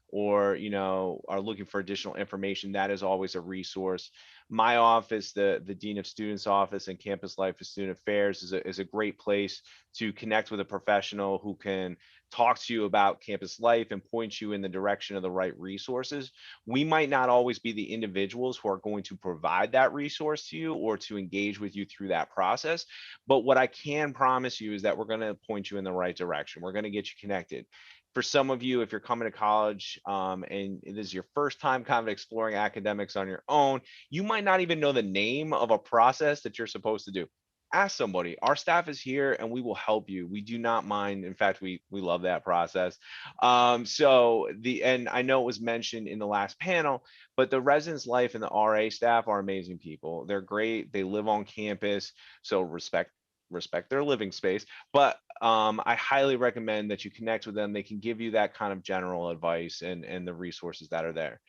or are looking for additional information, that is always a resource. My office, the Dean of Students office, and Campus Life and Student Affairs is a great place to connect with a professional who can talk to you about campus life and point you in the direction of the right resources. We might not always be the individuals who are going to provide that resource to you or to engage with you through that process. But what I can promise you is that we're going to point you in the right direction. We're going to get you connected. For some of you, if you're coming to college and this is your first time kind of exploring academics on your own, you might not even know the name of a process that you're supposed to do. Ask somebody. Our staff is here and we will help you. We do not mind. In fact, we love that process. And I know it was mentioned in the last panel, but the residence life and the RA staff are amazing people. They're great. They live on campus. So respect their living space, but I highly recommend that you connect with them. They can give you that kind of general advice and the resources that are there.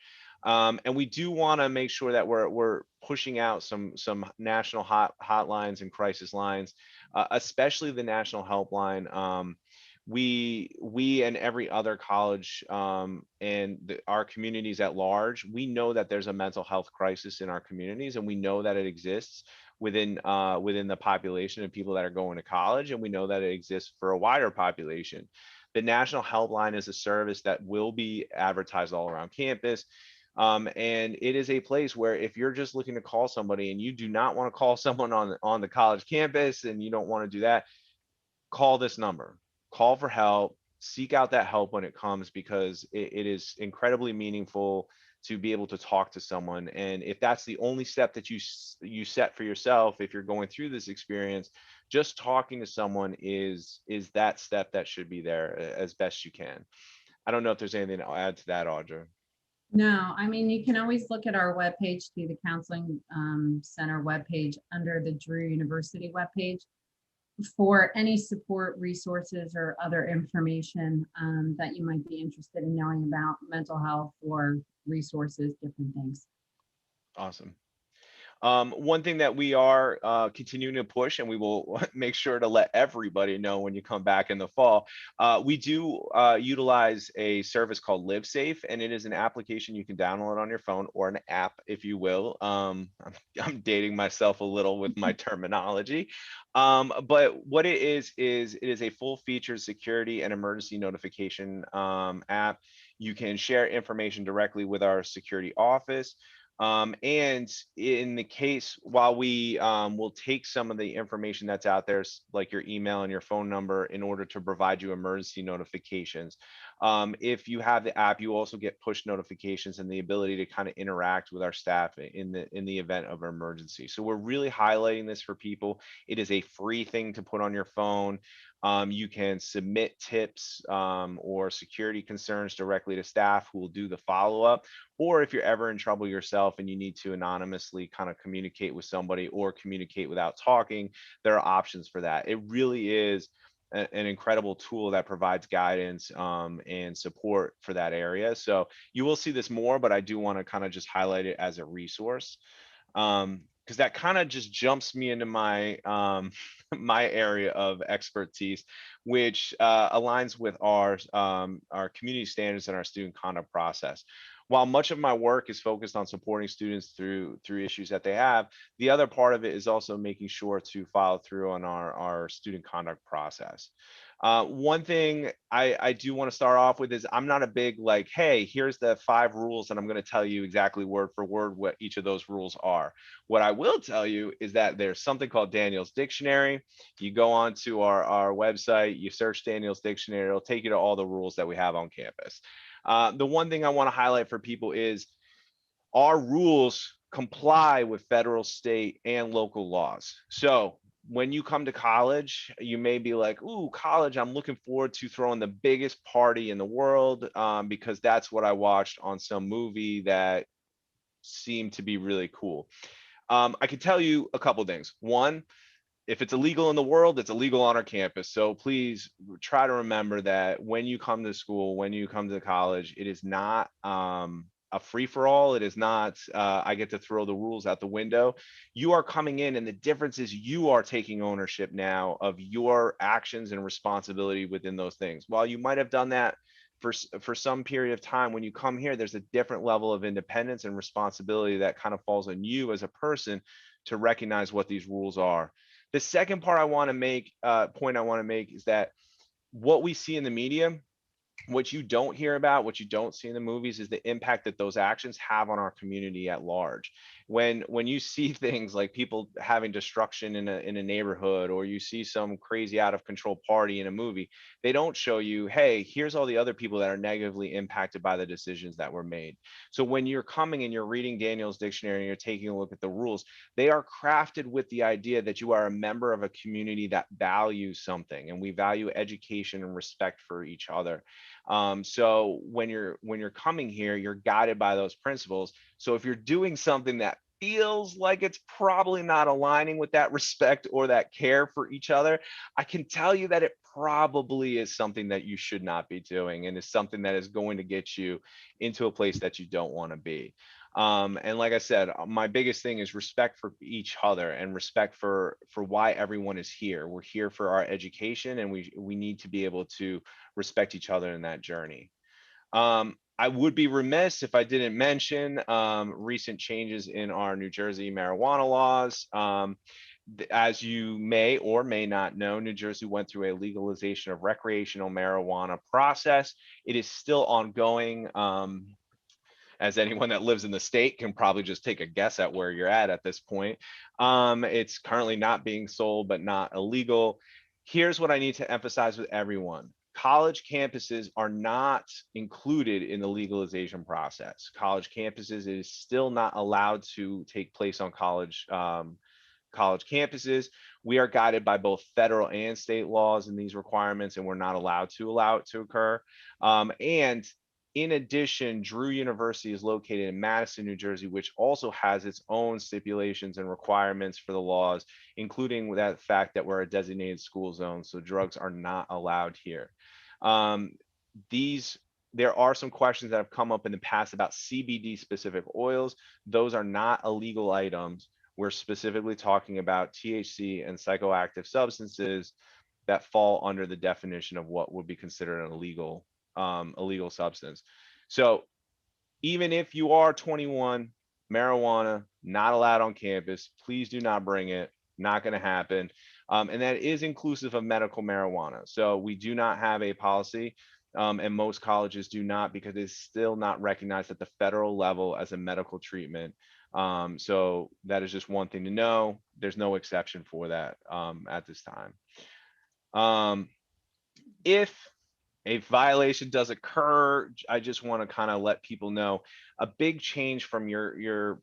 And we do want to make sure that we're pushing out some national hotlines and crisis lines, especially the national helpline. We and every other college and our communities at large, we know that there's a mental health crisis in our communities, and we know that it exists within the population of people that are going to college, and we know that it exists for a wider population. The National Helpline is a service that will be advertised all around campus. And it is a place where if you're just looking to call somebody and you do not want to call someone on the college campus and you don't want to do that, call this number, call for help, seek out that help when it comes, because it is incredibly meaningful to be able to talk to someone. And if that's the only step that you set for yourself, if you're going through this experience, just talking to someone is that step that should be there as best you can. I don't know if there's anything to add to that, Audra. No, I mean, you can always look at our webpage, through the Counseling Center webpage, under the Drew University webpage, for any support resources or other information that you might be interested in knowing about mental health, or resources, different things. Awesome. One thing that we are continuing to push, and we will make sure to let everybody know when you come back in the fall, we do utilize a service called Live Safe, and it is an application you can download on your phone, or an app, if you will. I'm dating myself a little with my terminology. But what it is it is a full-featured security and emergency notification app. You can share information directly with our security office. And in the case, while we will take some of the information that's out there, like your email and your phone number, in order to provide you emergency notifications. If you have the app, you also get push notifications and the ability to kind of interact with our staff in the event of an emergency. So we're really highlighting this for people. It is a free thing to put on your phone. You can submit tips or security concerns directly to staff, who will do the follow-up. Or if you're ever in trouble yourself and you need to anonymously kind of communicate with somebody, or communicate without talking, there are options for that. It really is an incredible tool that provides guidance and support for that area. So you will see this more, but I do want to kind of just highlight it as a resource, because that kind of just jumps me into my my area of expertise, which aligns with our community standards and our student conduct process. While much of my work is focused on supporting students through issues that they have, the other part of it is also making sure to follow through on our student conduct process. One thing I do want to start off with is, I'm not a big like, hey, here's the 5 rules and I'm going to tell you exactly word for word what each of those rules are. What I will tell you is that there's something called Daniel's Dictionary. You go onto our website, you search Daniel's Dictionary, it'll take you to all the rules that we have on campus. The one thing I want to highlight for people is our rules comply with federal, state, and local laws. So when you come to college, you may be like, ooh, college, I'm looking forward to throwing the biggest party in the world because that's what I watched on some movie that seemed to be really cool. I can tell you a couple things. One, if it's illegal in the world, it's illegal on our campus. So please try to remember that when you come to school, when you come to college, it is not a free-for-all. It is not, I get to throw the rules out the window. You are coming in, and the difference is you are taking ownership now of your actions and responsibility within those things. While you might have done that for some period of time, when you come here, there's a different level of independence and responsibility that kind of falls on you as a person to recognize what these rules are. The second part I want to make, point I want to make, is that what we see in the media, what you don't hear about, what you don't see in the movies, is the impact that those actions have on our community at large. When you see things like people having destruction in a neighborhood, or you see some crazy out of control party in a movie, they don't show you, hey, here's all the other people that are negatively impacted by the decisions that were made. So when you're coming and you're reading Daniel's Dictionary and you're taking a look at the rules, they are crafted with the idea that you are a member of a community that values something, and we value education and respect for each other. So when you're coming here, you're guided by those principles. So if you're doing something that feels like it's probably not aligning with that respect or that care for each other, I can tell you that it probably is something that you should not be doing, and is something that is going to get you into a place that you don't want to be. And like I said, my biggest thing is respect for each other, and respect for why everyone is here. We're here for our education, and we need to be able to respect each other in that journey. I would be remiss if I didn't mention recent changes in our New Jersey marijuana laws. As you may or may not know, New Jersey went through a legalization of recreational marijuana process. It is still ongoing. as anyone that lives in the state can probably just take a guess at where you're at this point. It's currently not being sold, but not illegal. Here's what I need to emphasize with everyone. College campuses are not included in the legalization process. College campuses is still not allowed to take place on college campuses. We are guided by both federal and state laws in these requirements, and we're not allowed to allow it to occur. And in addition, Drew University is located in Madison, New Jersey, which also has its own stipulations and requirements for the laws, including that fact that we're a designated school zone, so drugs are not allowed here. There are some questions that have come up in the past about CBD specific oils. Those are not illegal items. We're specifically talking about THC and psychoactive substances that fall under the definition of what would be considered an illegal substance. So even if you are 21, marijuana not allowed on campus, please do not bring it. Not going to happen. And that is inclusive of medical marijuana. So we do not have a policy, and most colleges do not, because it's still not recognized at the federal level as a medical treatment. So that is just one thing to know. There's no exception for that at this time. If a violation does occur, I just want to kind of let people know a big change from your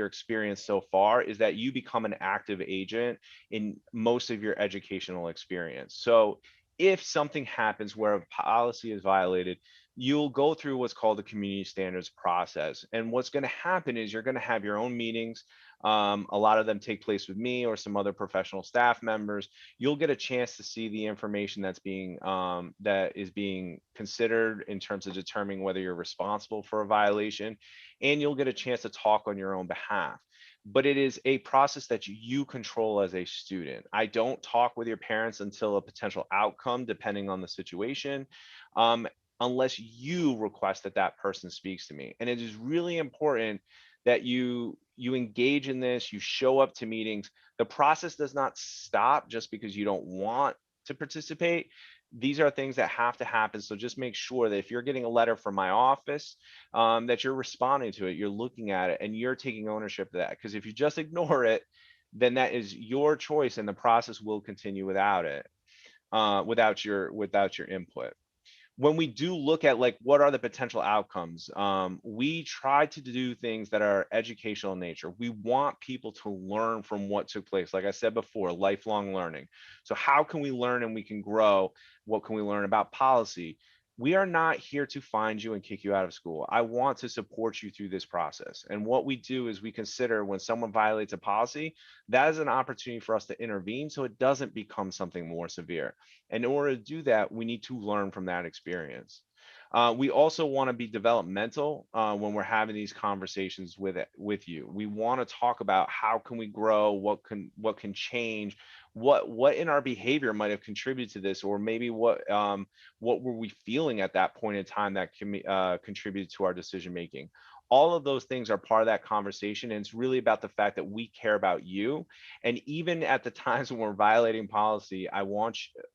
experience so far is that you become an active agent in most of your educational experience. So if something happens where a policy is violated, you'll go through what's called the community standards process. And what's going to happen is you're going to have your own meetings. A lot of them take place with me or some other professional staff members. You'll get a chance to see the information that is being considered in terms of determining whether you're responsible for a violation, and you'll get a chance to talk on your own behalf. But it is a process that you control as a student. I don't talk with your parents until a potential outcome, depending on the situation, unless you request that person speaks to me. And it is really important that you engage in this, you show up to meetings. The process does not stop just because you don't want to participate. These are things that have to happen. So just make sure that if you're getting a letter from my office, that you're responding to it, you're looking at it, and you're taking ownership of that. Because if you just ignore it, then that is your choice, and the process will continue without it, without your input. When we do look at like what are the potential outcomes, we try to do things that are educational in nature. We want people to learn from what took place. Like I said before, lifelong learning. So how can we learn and we can grow? What can we learn about policy? We are not here to find you and kick you out of school. I want to support you through this process. And what we do is we consider when someone violates a policy, that is an opportunity for us to intervene so it doesn't become something more severe. And in order to do that, we need to learn from that experience. We also want to be developmental when we're having these conversations with you. We want to talk about how can we grow, what can change, what in our behavior might have contributed to this, or maybe what were we feeling at that point in time that contributed to our decision making. All of those things are part of that conversation, and it's really about the fact that we care about you. And even at the times when we're violating policy,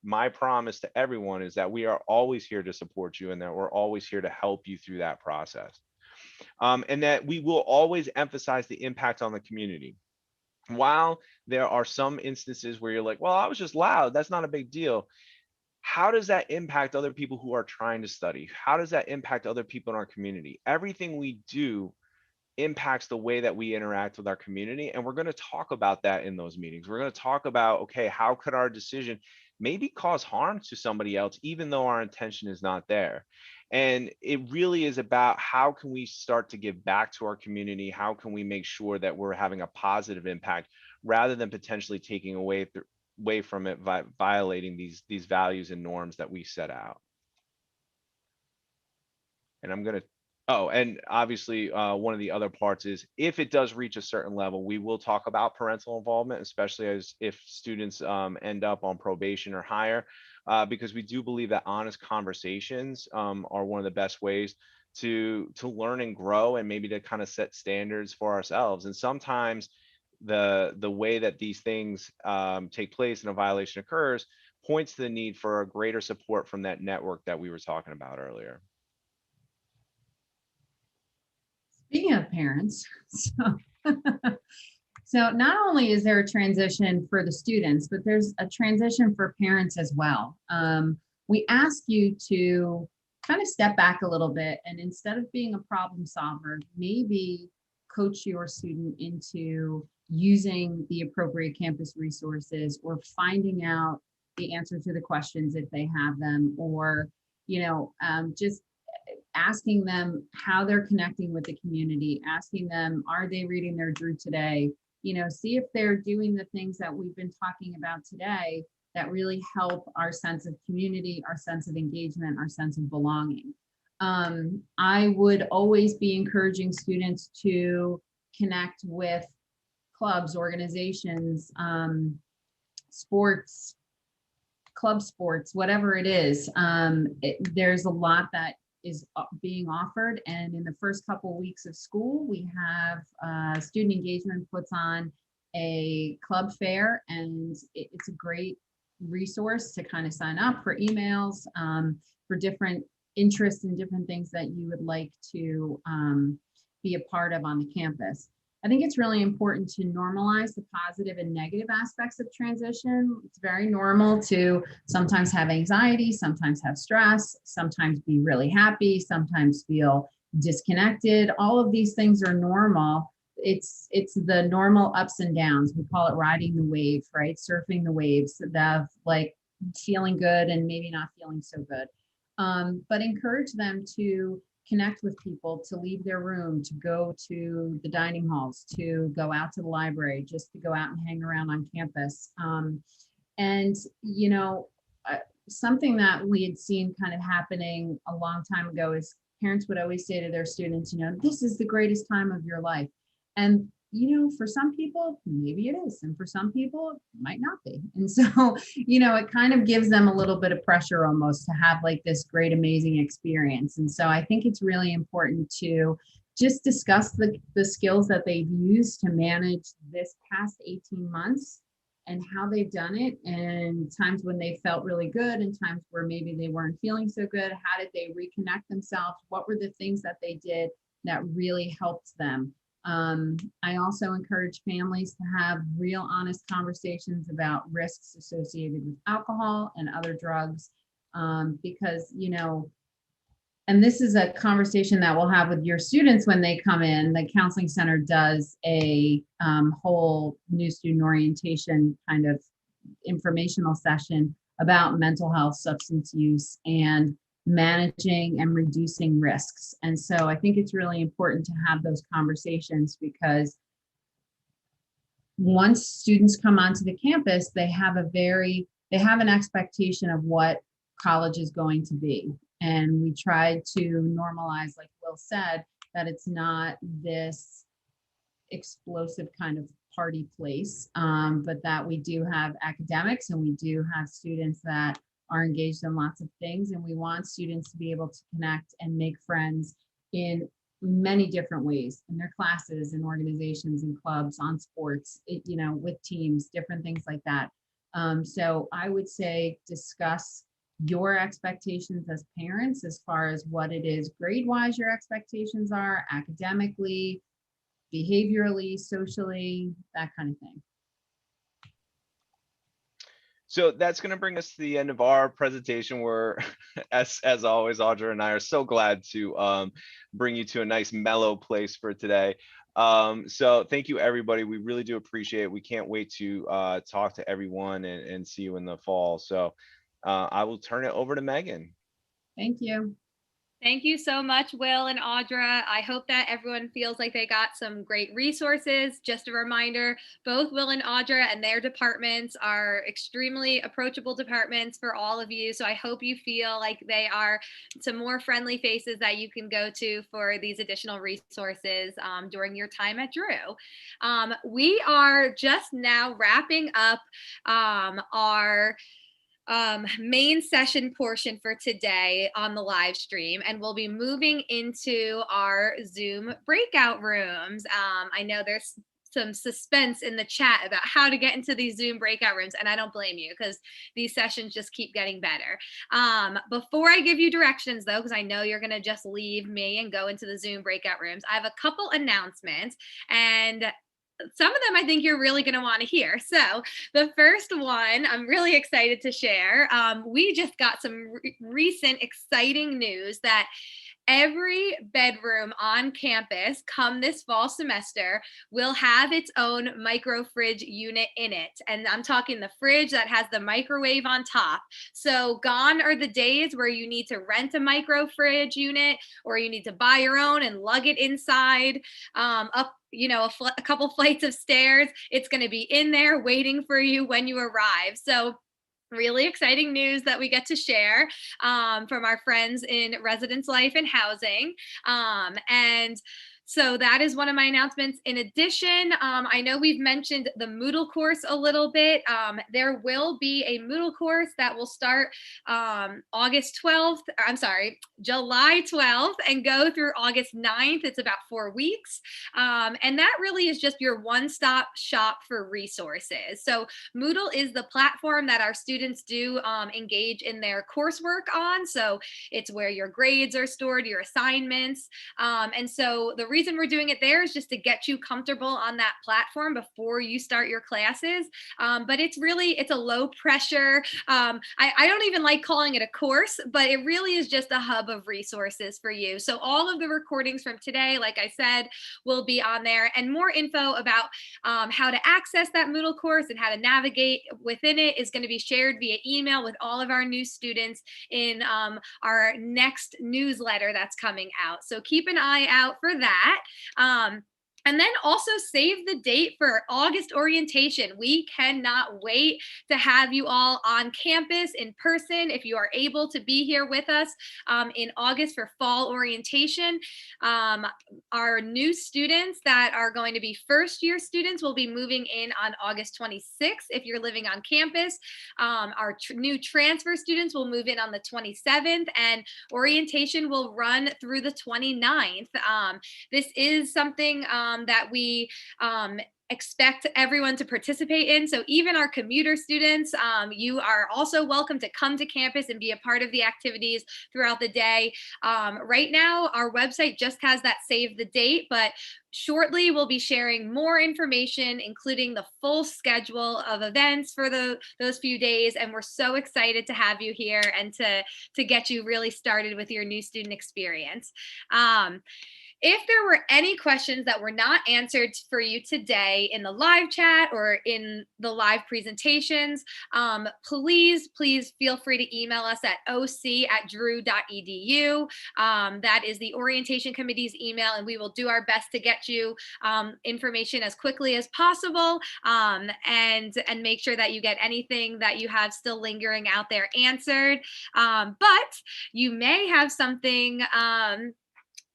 my promise to everyone is that we are always here to support you, and that we're always here to help you through that process. And that we will always emphasize the impact on the community. While there are some instances where you're like, well, I was just loud, that's not a big deal. How does that impact other people who are trying to study? How does that impact other people in our community? Everything we do impacts the way that we interact with our community. And we're going to talk about that in those meetings. We're going to talk about, okay, how could our decision maybe cause harm to somebody else, even though our intention is not there? And it really is about how can we start to give back to our community? How can we make sure that we're having a positive impact rather than potentially taking away from it, violating these values and norms that we set out. And I'm going to, and obviously one of the other parts is if it does reach a certain level, we will talk about parental involvement, especially as if students end up on probation or higher, because we do believe that honest conversations are one of the best ways to learn and grow, and maybe to kind of set standards for ourselves. And sometimes the way that these things take place and a violation occurs points to the need for a greater support from that network that we were talking about earlier. Speaking of parents, so not only is there a transition for the students, but there's a transition for parents as well. We ask you to kind of step back a little bit, and instead of being a problem solver, maybe coach your student into using the appropriate campus resources, or finding out the answer to the questions if they have them, or just asking them how they're connecting with the community, asking them, are they reading their Drew today? See if they're doing the things that we've been talking about today that really help our sense of community, our sense of engagement, our sense of belonging. I would always be encouraging students to connect with clubs, organizations, sports, club sports, whatever it is. There's a lot that is being offered. And in the first couple of weeks of school, we have student engagement puts on a club fair, and it's a great resource to kind of sign up for emails for different interests and different things that you would like to be a part of on the campus. I think it's really important to normalize the positive and negative aspects of transition. It's very normal to sometimes have anxiety, sometimes have stress, sometimes be really happy, sometimes feel disconnected. All of these things are normal. It's the normal ups and downs. We call it riding the wave, right? Surfing the waves of like feeling good and maybe not feeling so good. But encourage them to connect with people, to leave their room, to go to the dining halls, to go out to the library, just to go out and hang around on campus. Something that we had seen kind of happening a long time ago is parents would always say to their students, this is the greatest time of your life. And for some people, maybe it is. And for some people, it might not be. And so, it kind of gives them a little bit of pressure almost to have like this great, amazing experience. And so I think it's really important to just discuss the skills that they've used to manage this past 18 months and how they've done it, and times when they felt really good and times where maybe they weren't feeling so good. How did they reconnect themselves? What were the things that they did that really helped them? I also encourage families to have real honest conversations about risks associated with alcohol and other drugs, because, and this is a conversation that we'll have with your students when they come in. The counseling center does a whole new student orientation kind of informational session about mental health, substance use, and managing and reducing risks. And so I think it's really important to have those conversations, because once students come onto the campus, they have an expectation of what college is going to be. And we try to normalize, like Will said, that it's not this explosive kind of party place, but that we do have academics and we do have students that are engaged in lots of things, and we want students to be able to connect and make friends in many different ways, in their classes, in organizations, in clubs, on sports, with teams, different things like that. So I would say discuss your expectations as parents as far as what it is grade-wise your expectations are, academically, behaviorally, socially, that kind of thing. So that's going to bring us to the end of our presentation. We're, as always, Audra and I are so glad to bring you to a nice mellow place for today. So thank you, everybody. We really do appreciate it. We can't wait to talk to everyone and see you in the fall. So I will turn it over to Megan. Thank you. Thank you so much, Will and Audra. I hope that everyone feels like they got some great resources. Just a reminder, both Will and Audra and their departments are extremely approachable departments for all of you. So I hope you feel like they are some more friendly faces that you can go to for these additional resources during your time at Drew. We are just now wrapping up our main session portion for today on the live stream, and we'll be moving into our Zoom breakout rooms. I know there's some suspense in the chat about how to get into these Zoom breakout rooms, and I don't blame you because these sessions just keep getting better. Before I give you directions though, because I know you're gonna just leave me and go into the Zoom breakout rooms, I have a couple announcements, and some of them I think you're really going to want to hear. So the first one I'm really excited to share. We just got some recent exciting news that every bedroom on campus come this fall semester will have its own micro fridge unit in it. And I'm talking the fridge that has the microwave on top. So gone are the days where you need to rent a micro fridge unit or you need to buy your own and lug it inside up a couple flights of stairs. It's going to be in there waiting for you when you arrive. So really exciting news that we get to share from our friends in residence life and housing. And so that is one of my announcements. In addition, I know we've mentioned the Moodle course a little bit. There will be a Moodle course that will start July 12th and go through August 9th. It's about 4 weeks. And that really is just your one-stop shop for resources. So Moodle is the platform that our students do engage in their coursework on. So it's where your grades are stored, your assignments. And so the reason we're doing it there is just to get you comfortable on that platform before you start your classes. But it's a low pressure. I don't even like calling it a course, but it really is just a hub of resources for you. So all of the recordings from today, like I said, will be on there, and more info about how to access that Moodle course and how to navigate within it is going to be shared via email with all of our new students in our next newsletter that's coming out. So keep an eye out for that. And then also save the date for August orientation. We cannot wait to have you all on campus in person if you are able to be here with us in August for fall orientation. Our new students that are going to be first year students will be moving in on August 26th if you're living on campus. Our new transfer students will move in on the 27th, and orientation will run through the 29th. This is something that we expect everyone to participate in. So even our commuter students, you are also welcome to come to campus and be a part of the activities throughout the day. Right now, our website just has that save the date, but shortly we'll be sharing more information, including the full schedule of events for those few days. And we're so excited to have you here and to get you really started with your new student experience. If there were any questions that were not answered for you today in the live chat or in the live presentations, please feel free to email us at oc@drew.edu. That is the orientation committee's email, and we will do our best to get you information as quickly as possible and make sure that you get anything that you have still lingering out there answered. But you may have something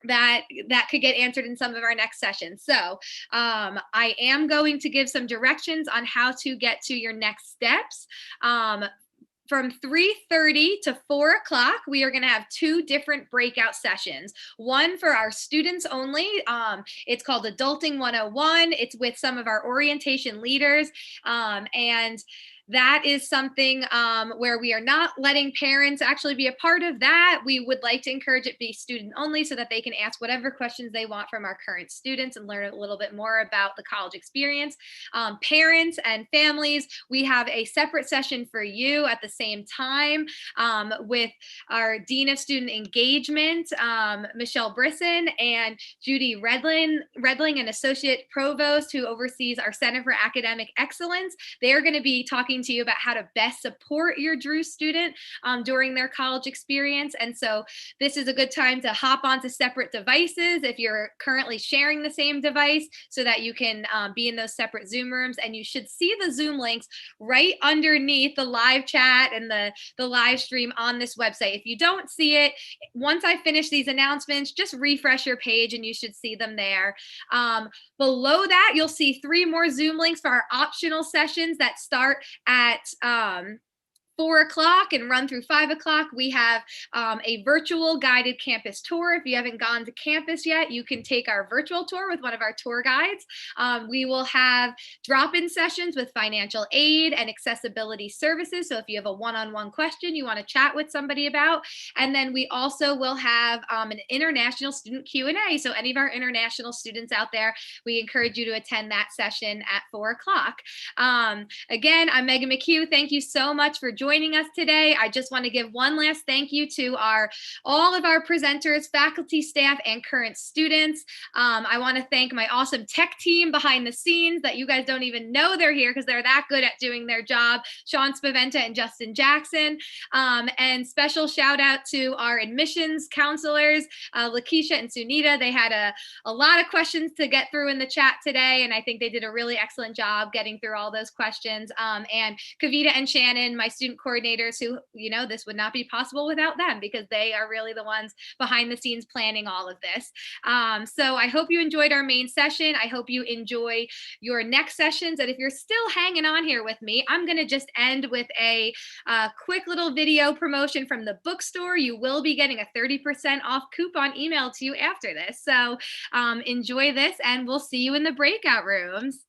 that could get answered in some of our next sessions. So I am going to give some directions on how to get to your next steps. From 3:30 to 4 o'clock, we are going to have 2 different breakout sessions. One for our students only. It's called Adulting 101. It's with some of our orientation leaders. And that is something where we are not letting parents actually be a part of that. We would like to encourage it be student only so that they can ask whatever questions they want from our current students and learn a little bit more about the college experience. Parents and families, we have a separate session for you at the same time with our Dean of Student Engagement, Michelle Brisson, and Judy Redling, an Associate Provost who oversees our Center for Academic Excellence. They're going to be talking to you about how to best support your Drew student during their college experience. And so this is a good time to hop onto separate devices if you're currently sharing the same device so that you can be in those separate Zoom rooms. And you should see the Zoom links right underneath the live chat and the live stream on this website. If you don't see it, once I finish these announcements, just refresh your page and you should see them there. Below that, you'll see 3 more Zoom links for our optional sessions that start at 4 o'clock and run through 5 o'clock, we have a virtual guided campus tour. If you haven't gone to campus yet, you can take our virtual tour with one of our tour guides. We will have drop-in sessions with financial aid and accessibility services. So if you have a one-on-one question you want to chat with somebody about, and then we also will have an international student Q&A. So any of our international students out there, we encourage you to attend that session at 4 o'clock. Again, I'm Megan McHugh. Thank you so much for joining us today. I just want to give one last thank you to all of our presenters, faculty, staff, and current students. I want to thank my awesome tech team behind the scenes that you guys don't even know they're here because they're that good at doing their job, Sean Spaventa and Justin Jackson. And special shout out to our admissions counselors, Lakeisha and Sunita. They had a lot of questions to get through in the chat today, and I think they did a really excellent job getting through all those questions. And Kavita and Shannon, my student coordinators, who, this would not be possible without them because they are really the ones behind the scenes planning all of this. So I hope you enjoyed our main session. I hope you enjoy your next sessions. And if you're still hanging on here with me, I'm going to just end with a quick little video promotion from the bookstore. You will be getting a 30% off coupon emailed to you after this. So enjoy this, and we'll see you in the breakout rooms.